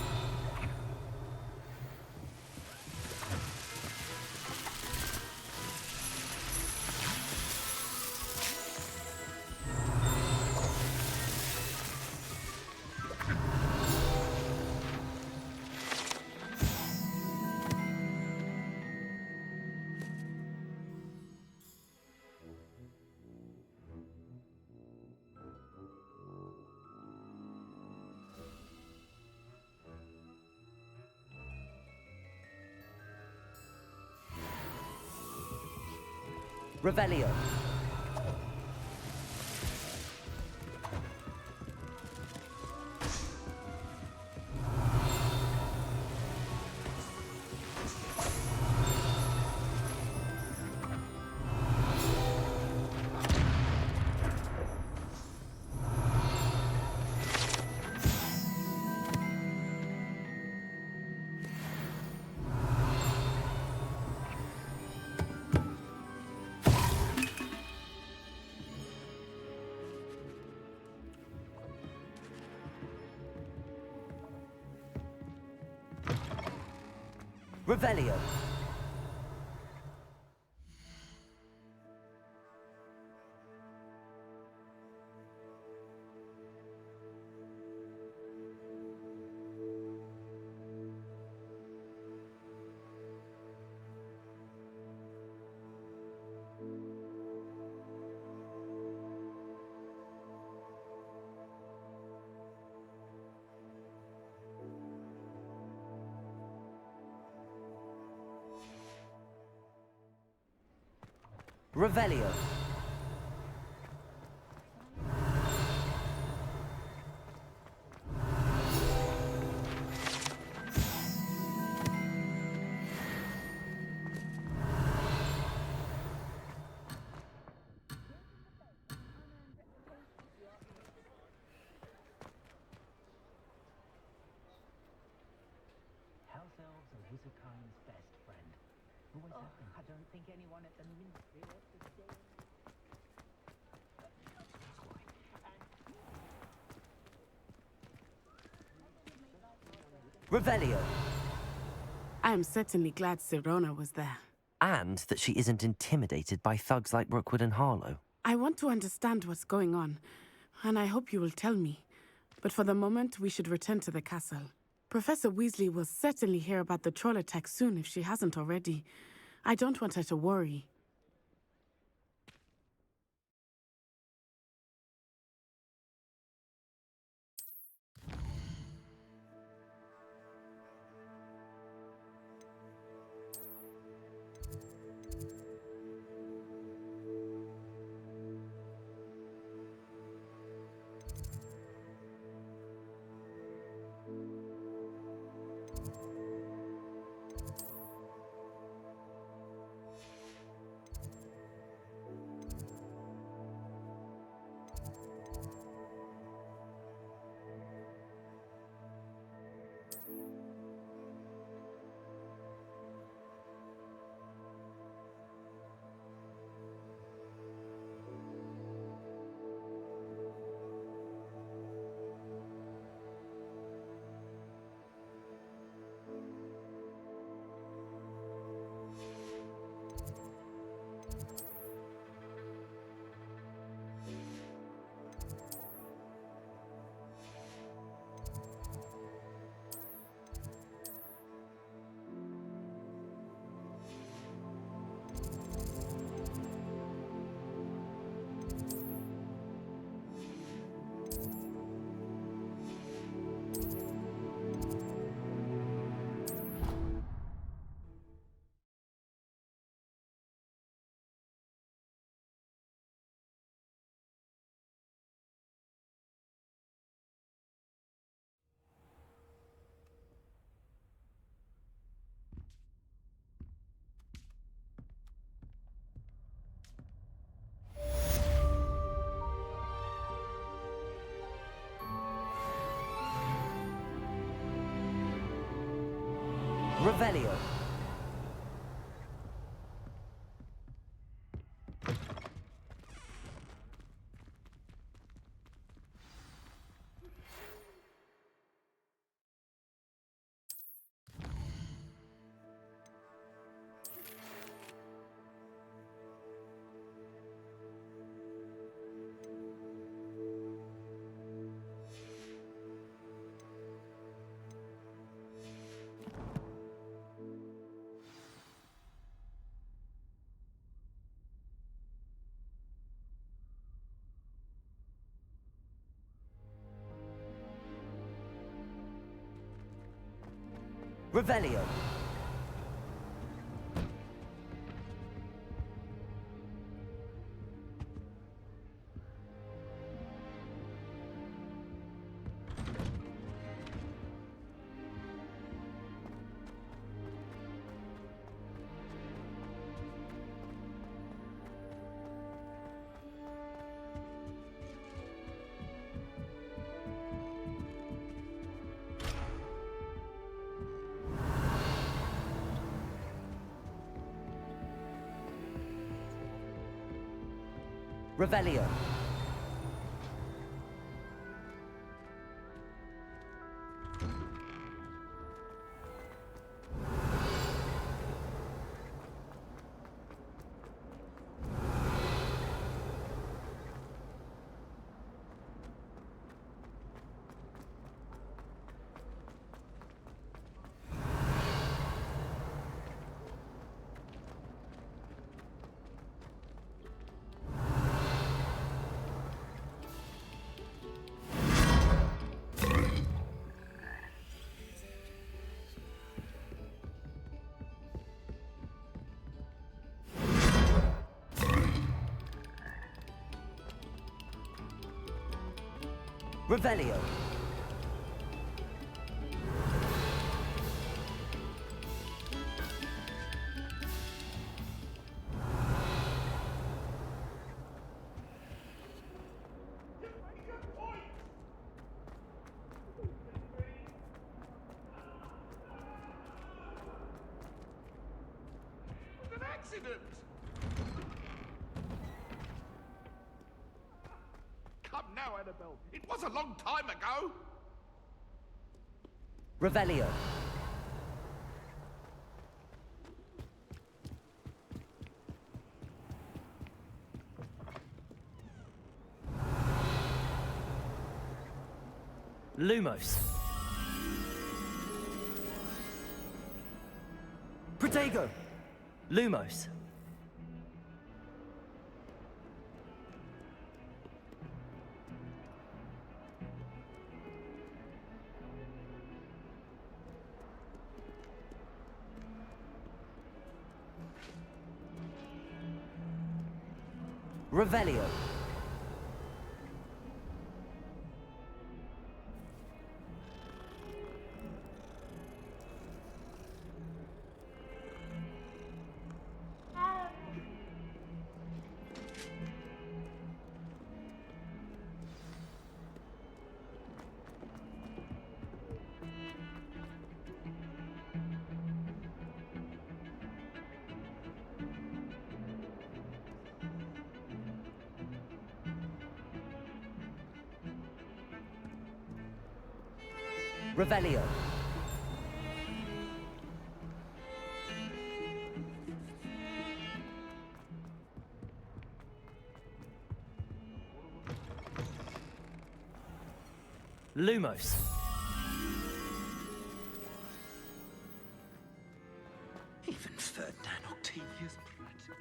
Revelio. Revelio. Revelio. House elves are Wizardkind's best friend. Always have been. I don't think anyone at the Ministry wants to stay. Revelio. I am certainly glad Sirona was there. And that she isn't intimidated by thugs like Rookwood and Harlow. I want to understand what's going on, and I hope you will tell me. But for the moment, we should return to the castle. Professor Weasley will certainly hear about the troll attack soon if she hasn't already. I don't want her to worry. Revelio. Revelio. Revelio. Revelio. An accident! Come now, Annabelle. It was a long time ago. Revelio. Lumos. Protego. Lumos. Revelio. Revelio. Lumos. Even Ferdinand Octavius practically.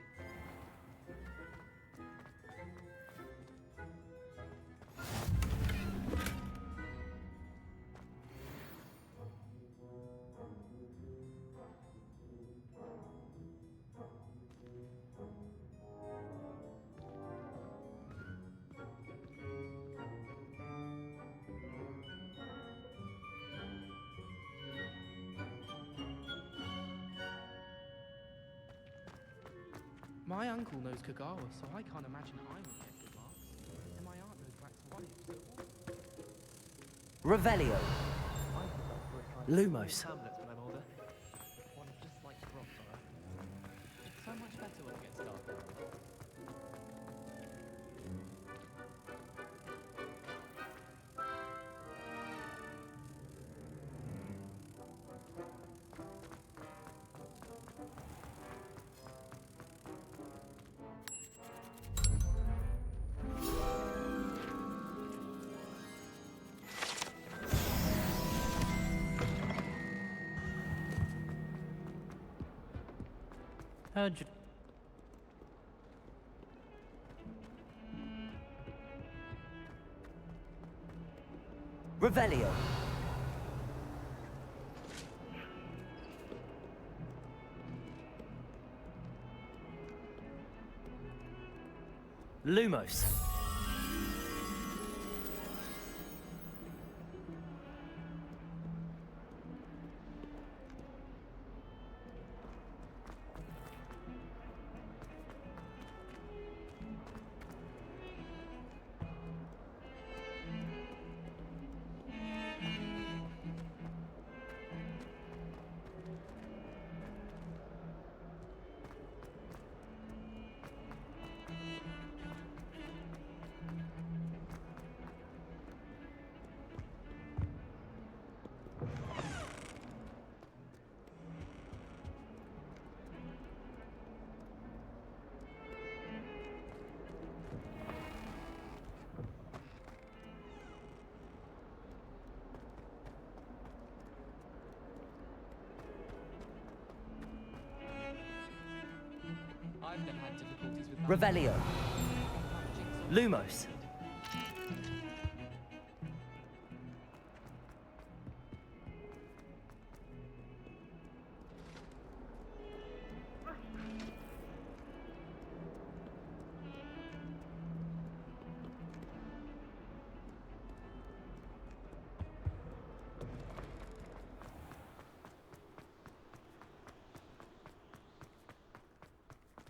My uncle knows Kagawa, so I can't imagine I would get good marks. And my aunt knows Black's wife, so... Revelio. I put up for a kind of Lumos. Hamlet when I'm older. Revelio. Lumos. I've never had difficulties with Revelio. Lumos.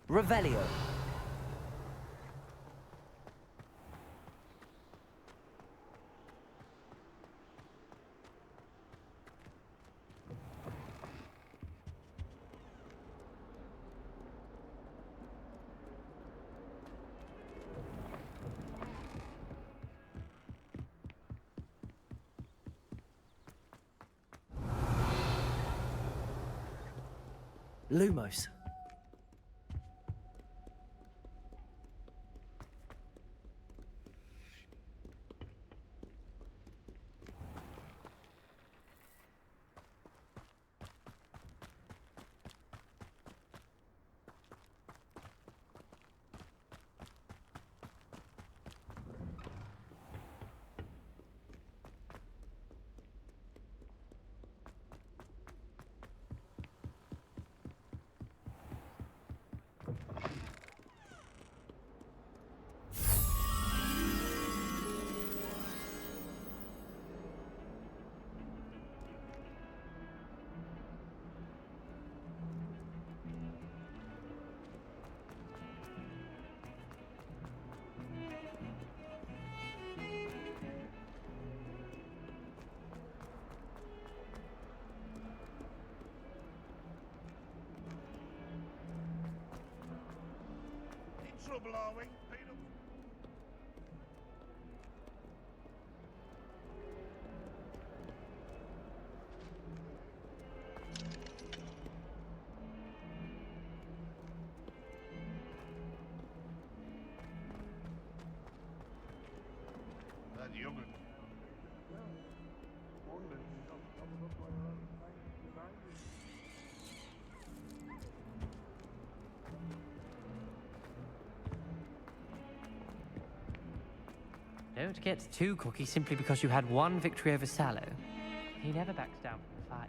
Revelio. Lumos. Trouble, are we, Peter? That young'un. Don't get too cocky simply because you had one victory over Sallow. He never backs down from the fight.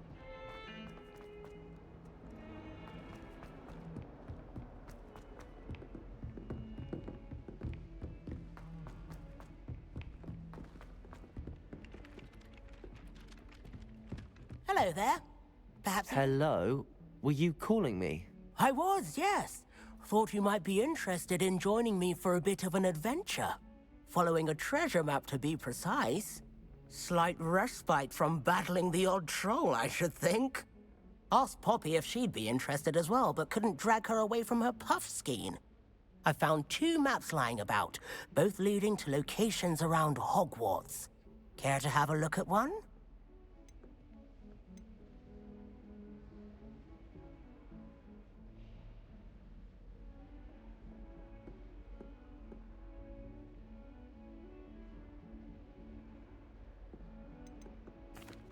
Hello there. Perhaps... Hello? Were you calling me? I was, yes. Thought you might be interested in joining me for a bit of an adventure. Following a treasure map, to be precise. Slight respite from battling the odd troll, I should think. Asked Poppy if she'd be interested as well, but couldn't drag her away from her puff skein. I found 2 maps lying about, both leading to locations around Hogwarts. Care to have a look at one?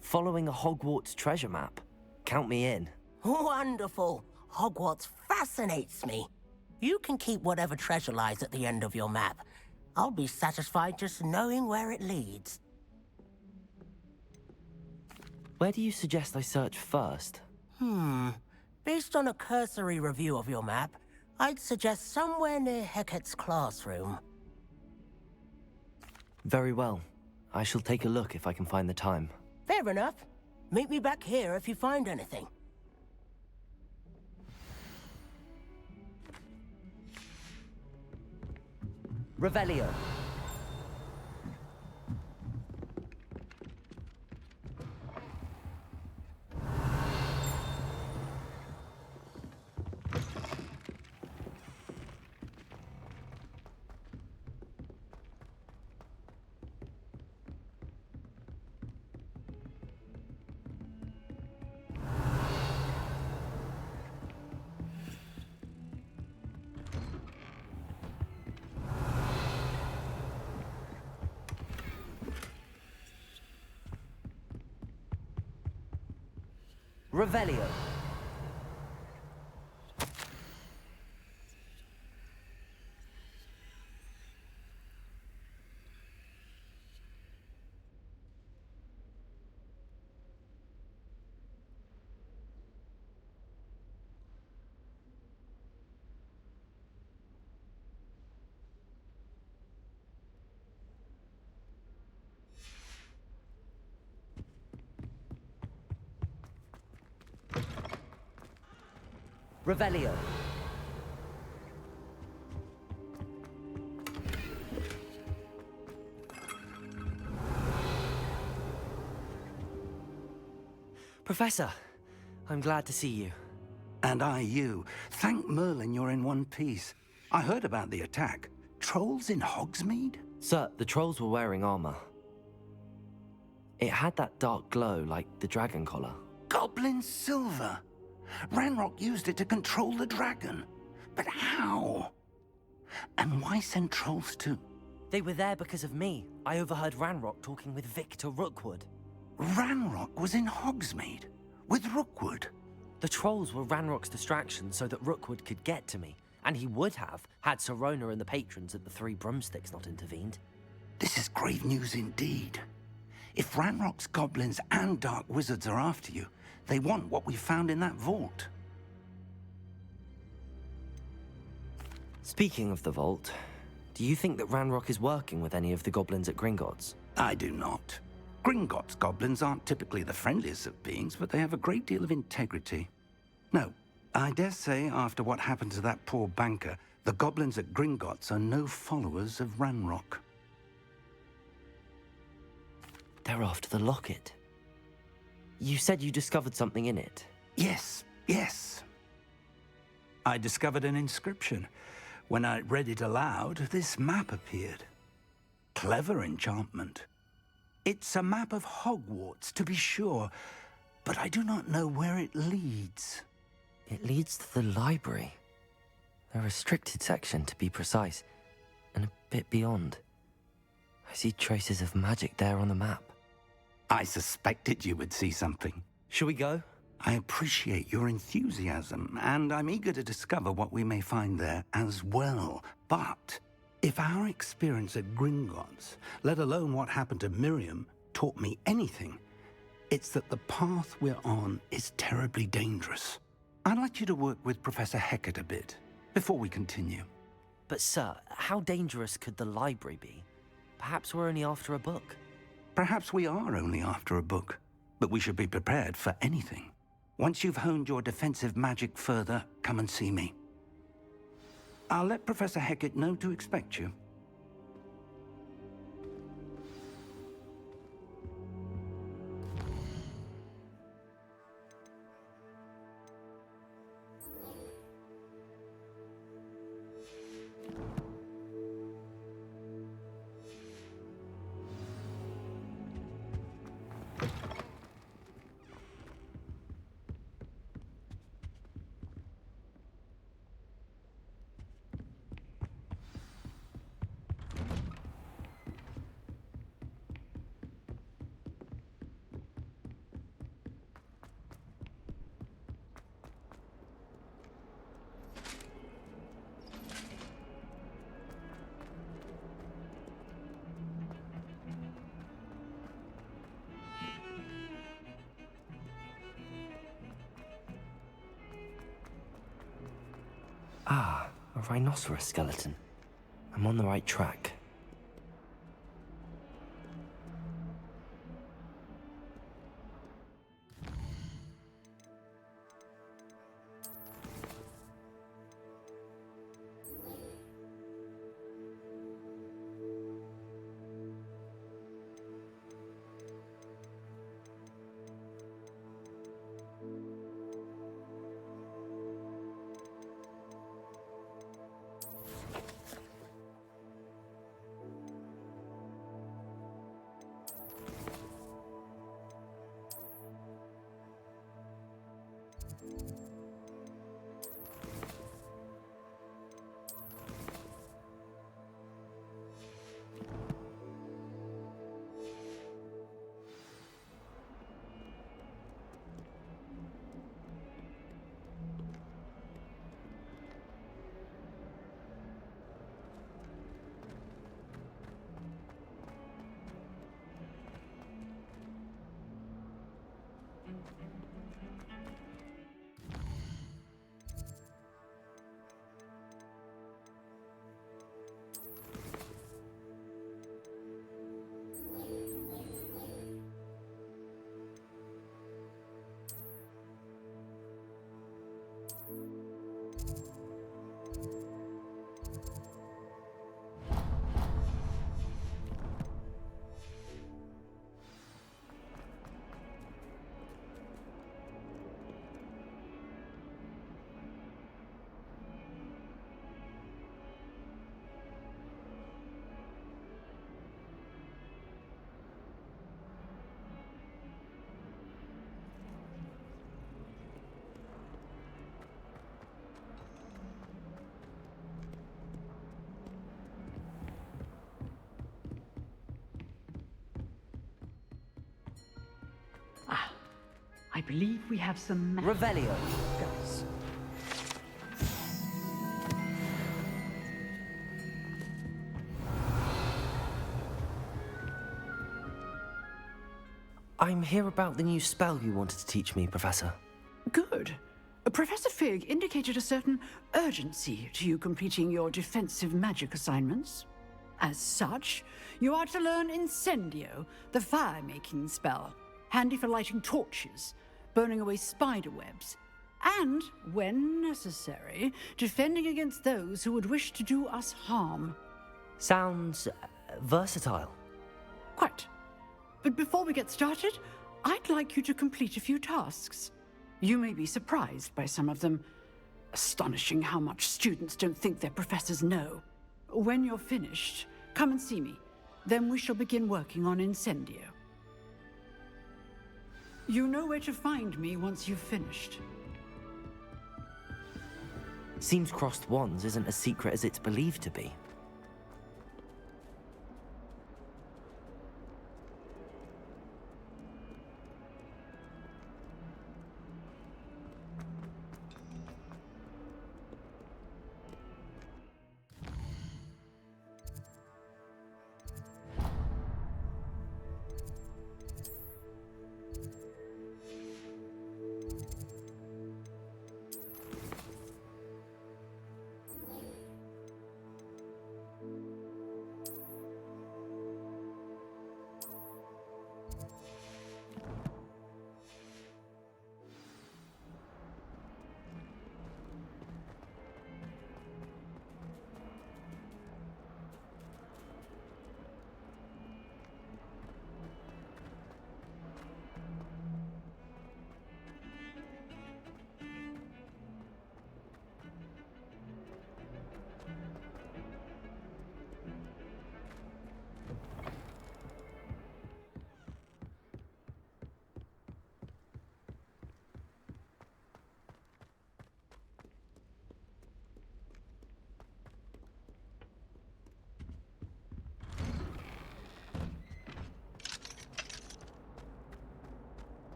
Following a Hogwarts treasure map. Count me in. Wonderful. Hogwarts fascinating. fascinates me. You can keep whatever treasure lies at the end of your map. I'll be satisfied just knowing where it leads. Where do you suggest I search first? Based on a cursory review of your map, I'd suggest somewhere near Hecate's classroom. Very well. I shall take a look if I can find the time. Fair enough. Meet me back here if you find anything. Revelio. Revelio. Revelio. Professor, I'm glad to see you. And I you. Thank Merlin you're in one piece. I heard about the attack. Trolls in Hogsmeade? Sir, the trolls were wearing armor. It had that dark glow like the dragon collar. Goblin silver! Ranrock used it to control the dragon. But how? And why send trolls too? They were there because of me. I overheard Ranrock talking with Victor Rookwood. Ranrock was in Hogsmeade? With Rookwood? The trolls were Ranrock's distraction so that Rookwood could get to me. And he would have, had Sirona and the patrons at the Three Broomsticks not intervened. This is grave news indeed. If Ranrock's goblins and dark wizards are after you, they want what we found in that vault. Speaking of the vault, do you think that Ranrock is working with any of the goblins at Gringotts? I do not. Gringotts goblins aren't typically the friendliest of beings, but they have a great deal of integrity. No, I dare say after what happened to that poor banker, the goblins at Gringotts are no followers of Ranrock. They're after the locket. You said you discovered something in it. Yes. I discovered an inscription. When I read it aloud, this map appeared. Clever enchantment. It's a map of Hogwarts, to be sure, but I do not know where it leads. It leads to the library. A restricted section, to be precise, and a bit beyond. I see traces of magic there on the map. I suspected you would see something. Shall we go? I appreciate your enthusiasm, and I'm eager to discover what we may find there as well. But if our experience at Gringotts, let alone what happened to Miriam, taught me anything, it's that the path we're on is terribly dangerous. I'd like you to work with Professor Hecate a bit before we continue. But sir, how dangerous could the library be? Perhaps we're only after a book. Perhaps we are only after a book, but we should be prepared for anything. Once you've honed your defensive magic further, come and see me. I'll let Professor Hecate know to expect you. Ah, a rhinoceros skeleton. I'm on the right track. I believe we have some... Revelio. Guys. I'm here about the new spell you wanted to teach me, Professor. Good. Professor Fig indicated a certain urgency to you completing your defensive magic assignments. As such, you are to learn Incendio, the fire-making spell, handy for lighting torches, burning away spider webs, and, when necessary, defending against those who would wish to do us harm. Sounds versatile. Quite. But before we get started, I'd like you to complete a few tasks. You may be surprised by some of them. Astonishing how much students don't think their professors know. When you're finished, come and see me. Then we shall begin working on Incendio. You know where to find me once you've finished. Seems crossed wands isn't as secret as it's believed to be.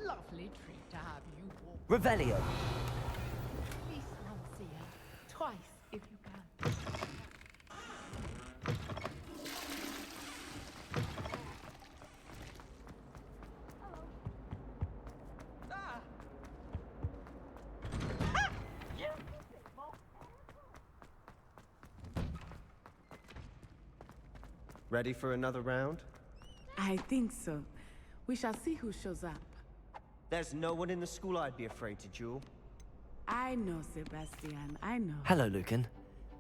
Lovely treat to have you walk. Revelio. At least once a year. Twice, if you can. Ready for another round? I think so. We shall see who shows up. There's no one in the school I'd be afraid to duel. I know, Sebastian, I know. Hello, Lucan.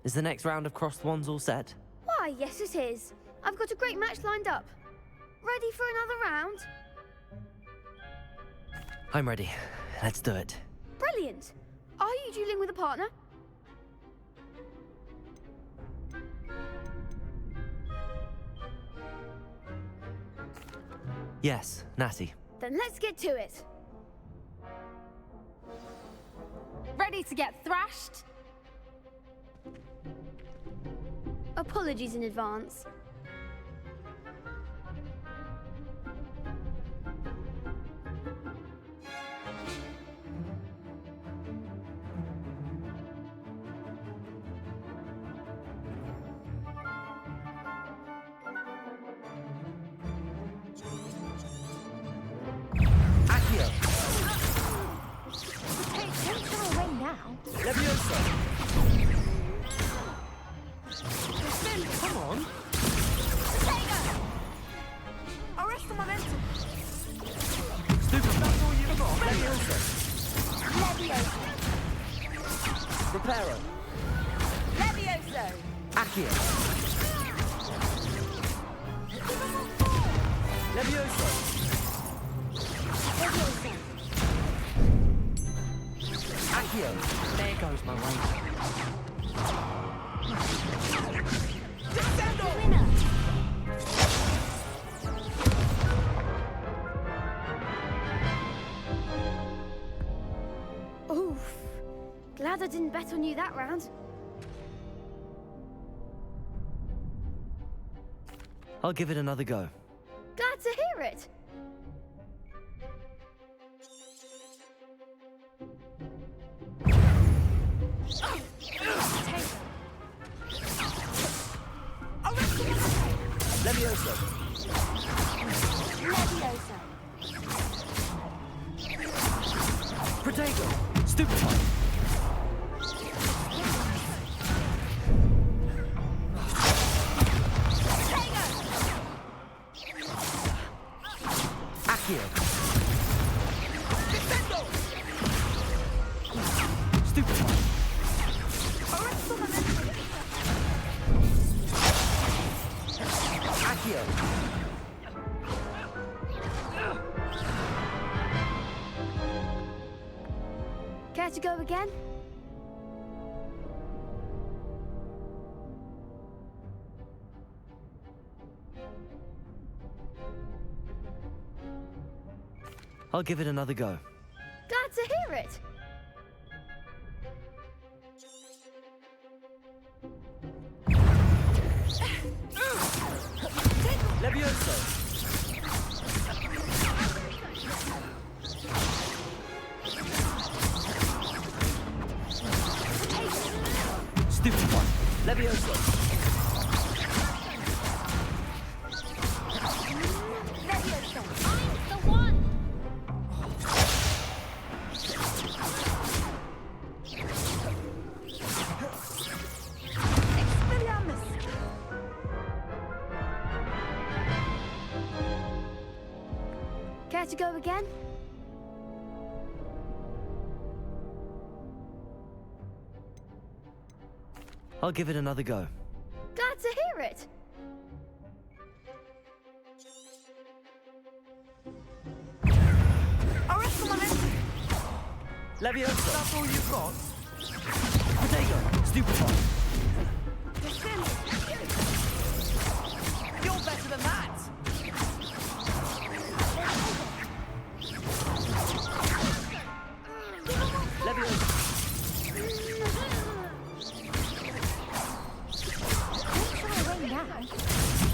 Is the next round of crossed wands all set? Why, yes it is. I've got a great match lined up. Ready for another round? I'm ready. Let's do it. Brilliant. Are you dueling with a partner? Yes, Natty. Then let's get to it. Ready to get thrashed? Apologies in advance. Leviosa! Come on! Arrest the momentum! Stupid! That's all you've got! Leviosa! Leviosa! Reparo! Leviosa! Accio! Leviosa! Leviosa! Accio! There goes my range. Descendo! Oof. Glad I didn't bet on you that round. I'll give it another go. Glad to hear it. Leviosa! Leviosa! Protego! Stupefy! Accio! Descendo! Stupefy! Arrest the momentum! Accio! Care to go again? I'll give it another go. Glad to hear it. Leviosa! Stupefy! Leviosa! Leviosa! I'm the one. Expelliarmus! Care to go again? I'll give it another go. Glad to hear it. Arrest the momentum! Leviosa! That's all you've got? Protego! Stupefy! Descendo! You're better than that! Leviosa!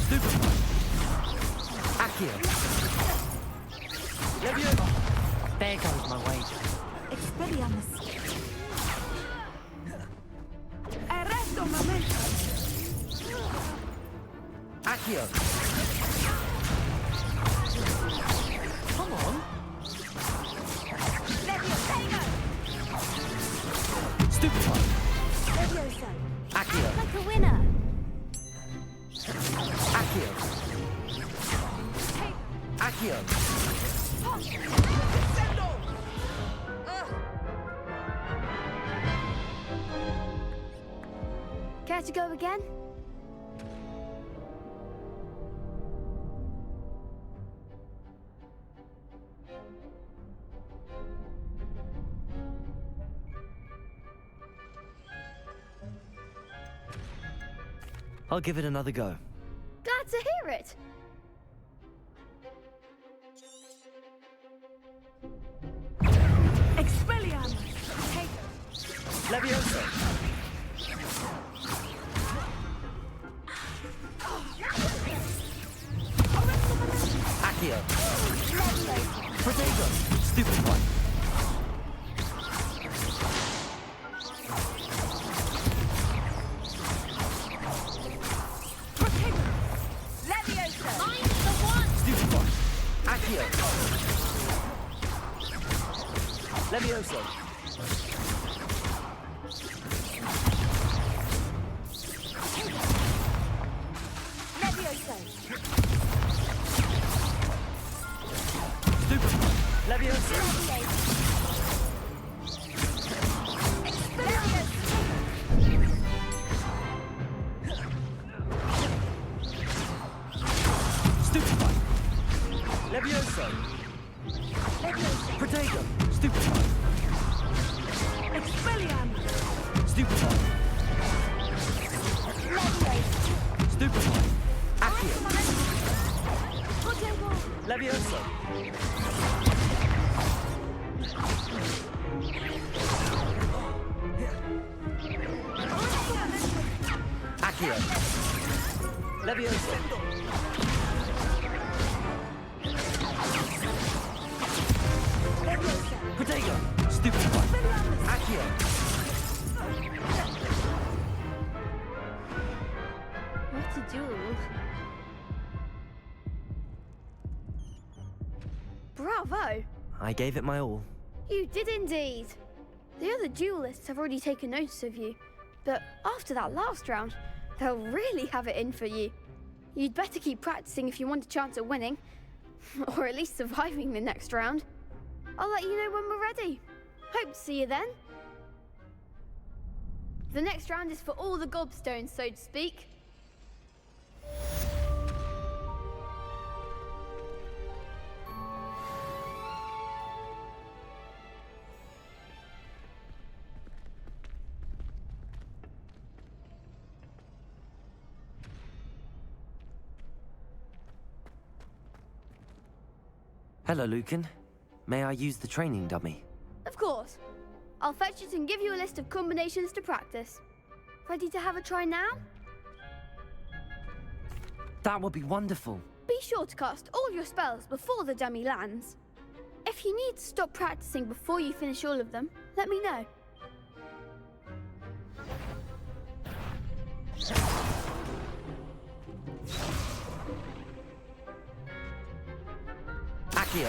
Stupefy! Accio! Leviosa! There goes my wager. Expelliarmus! Arresto momentum! Accio! Come on! Leviosa! Stupefy! Leviosa! Accio! Like a winner. Accio! Care to go again? I'll give it another go. Glad to hear it. Expelliarmus! Leviosa! Accio! Protego! Stupid one! Leviosa! I'm the one! Stupid one! Accio! Leviosa! Leviosa! Stupid one! Leviosa! Stupid one! Leviosa! Protego! Stupid one! Expelliarmus! Stupid one! Stupid one! Accio! Leviosa! Accio! Leviosa! Protego! Stupid one! Accio! What a duel. Bravo! I gave it my all. You did indeed. The other duelists have already taken notice of you, but after that last round, they'll really have it in for you. You'd better keep practicing if you want a chance at winning, or at least surviving the next round. I'll let you know when we're ready. Hope to see you then. The next round is for all the gobstones, so to speak. Hello, Lucan. May I use the training dummy? Of course. I'll fetch it and give you a list of combinations to practice. Ready to have a try now? That would be wonderful. Be sure to cast all your spells before the dummy lands. If you need to stop practicing before you finish all of them, let me know. Accio!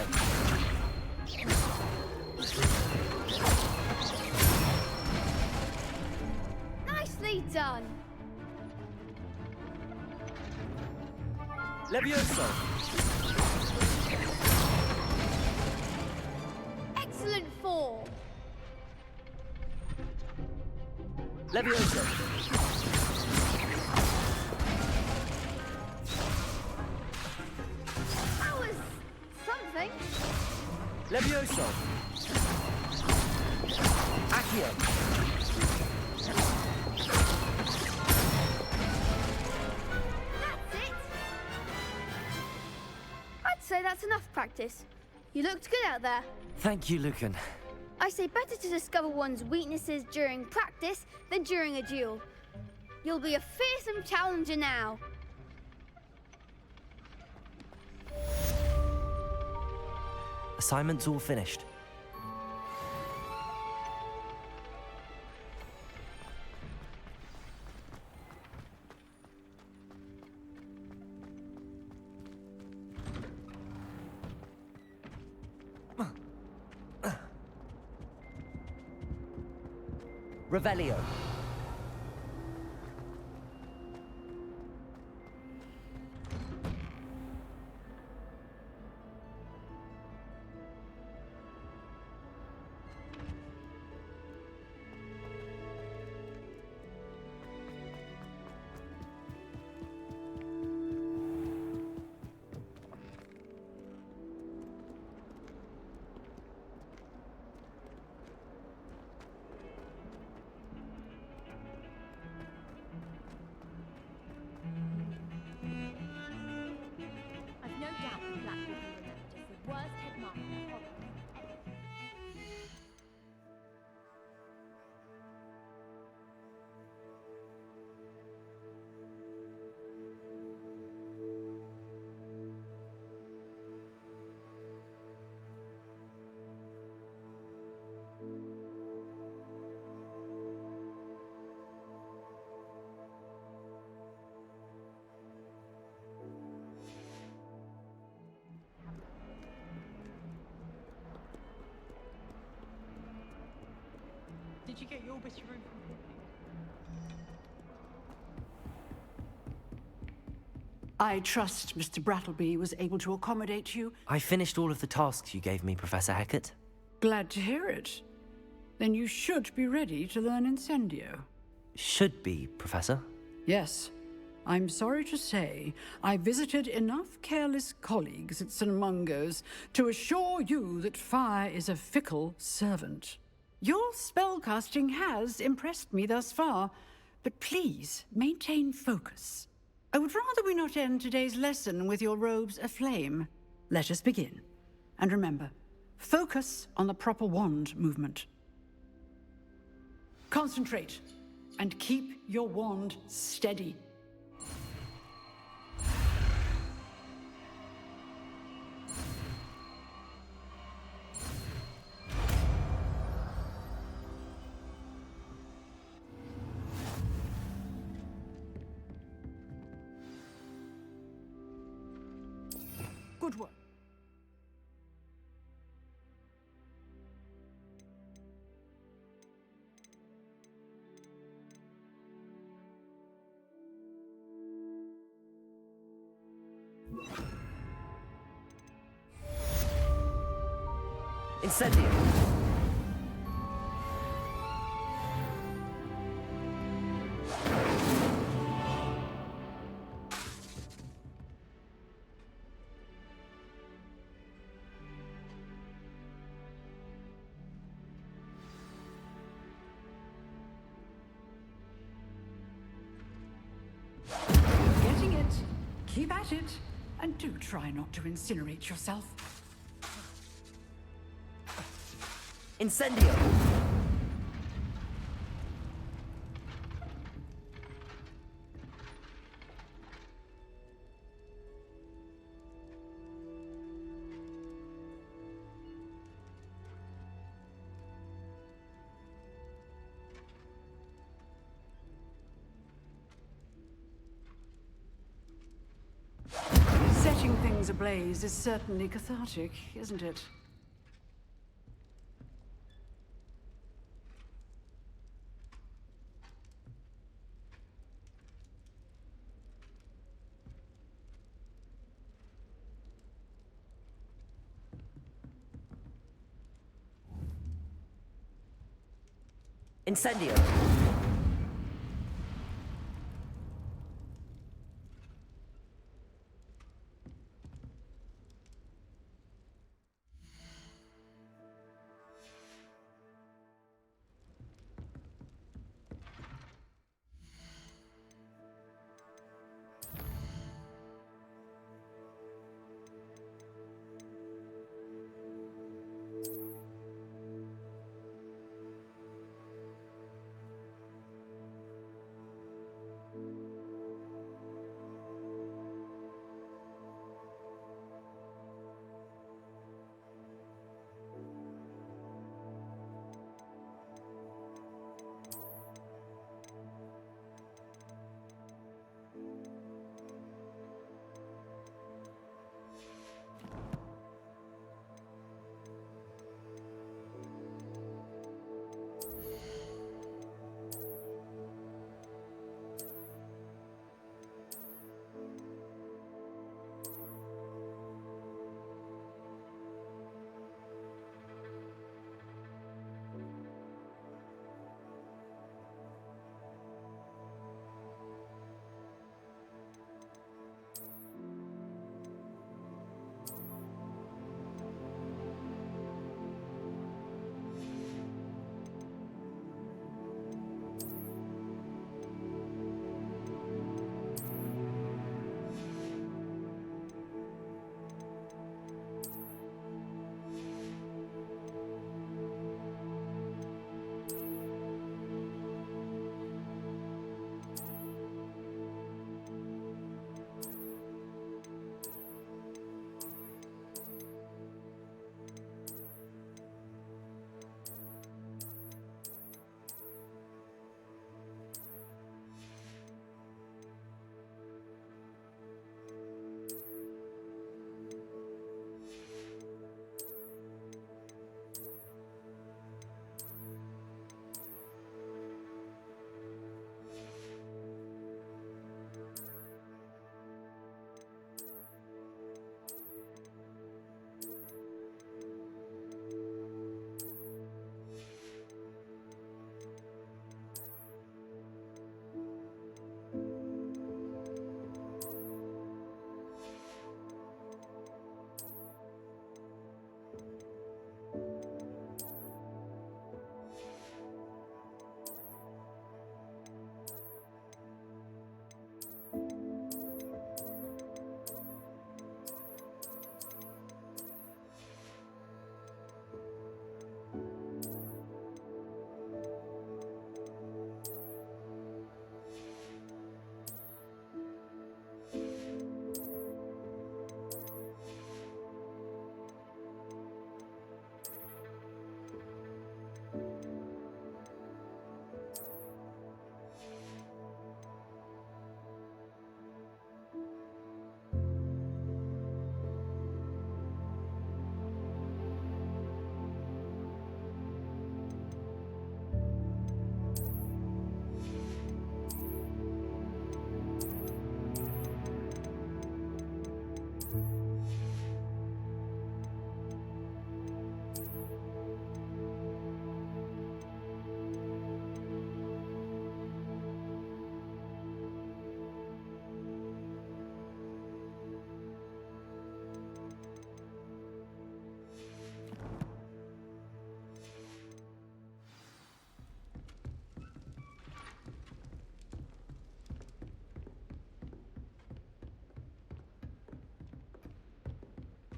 Nicely done. Leviosa! Excellent form. Leviosa! That was something. Leviosa! Accio! That's it. I'd say that's enough practice. You looked good out there. Thank you, Lucan. I say better to discover one's weaknesses during practice than during a duel. You'll be a fearsome challenger now. Assignment's all finished. Revelio. Did you get your bit of room from Pippi? I trust Mr. Brattleby was able to accommodate you. I finished all of the tasks you gave me, Professor Hecat. Glad to hear it. Then you should be ready to learn Incendio. Should be, Professor. Yes. I'm sorry to say, I visited enough careless colleagues at St. Mungo's to assure you that fire is a fickle servant. Your spellcasting has impressed me thus far, but please maintain focus. I would rather we not end today's lesson with your robes aflame. Let us begin. And remember, focus on the proper wand movement. Concentrate, and keep your wand steady. Good work. Incendio! Getting it. Keep at it. And do try not to incinerate yourself. Incendio! Setting things ablaze is certainly cathartic, isn't it? Incendio!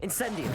Incendio!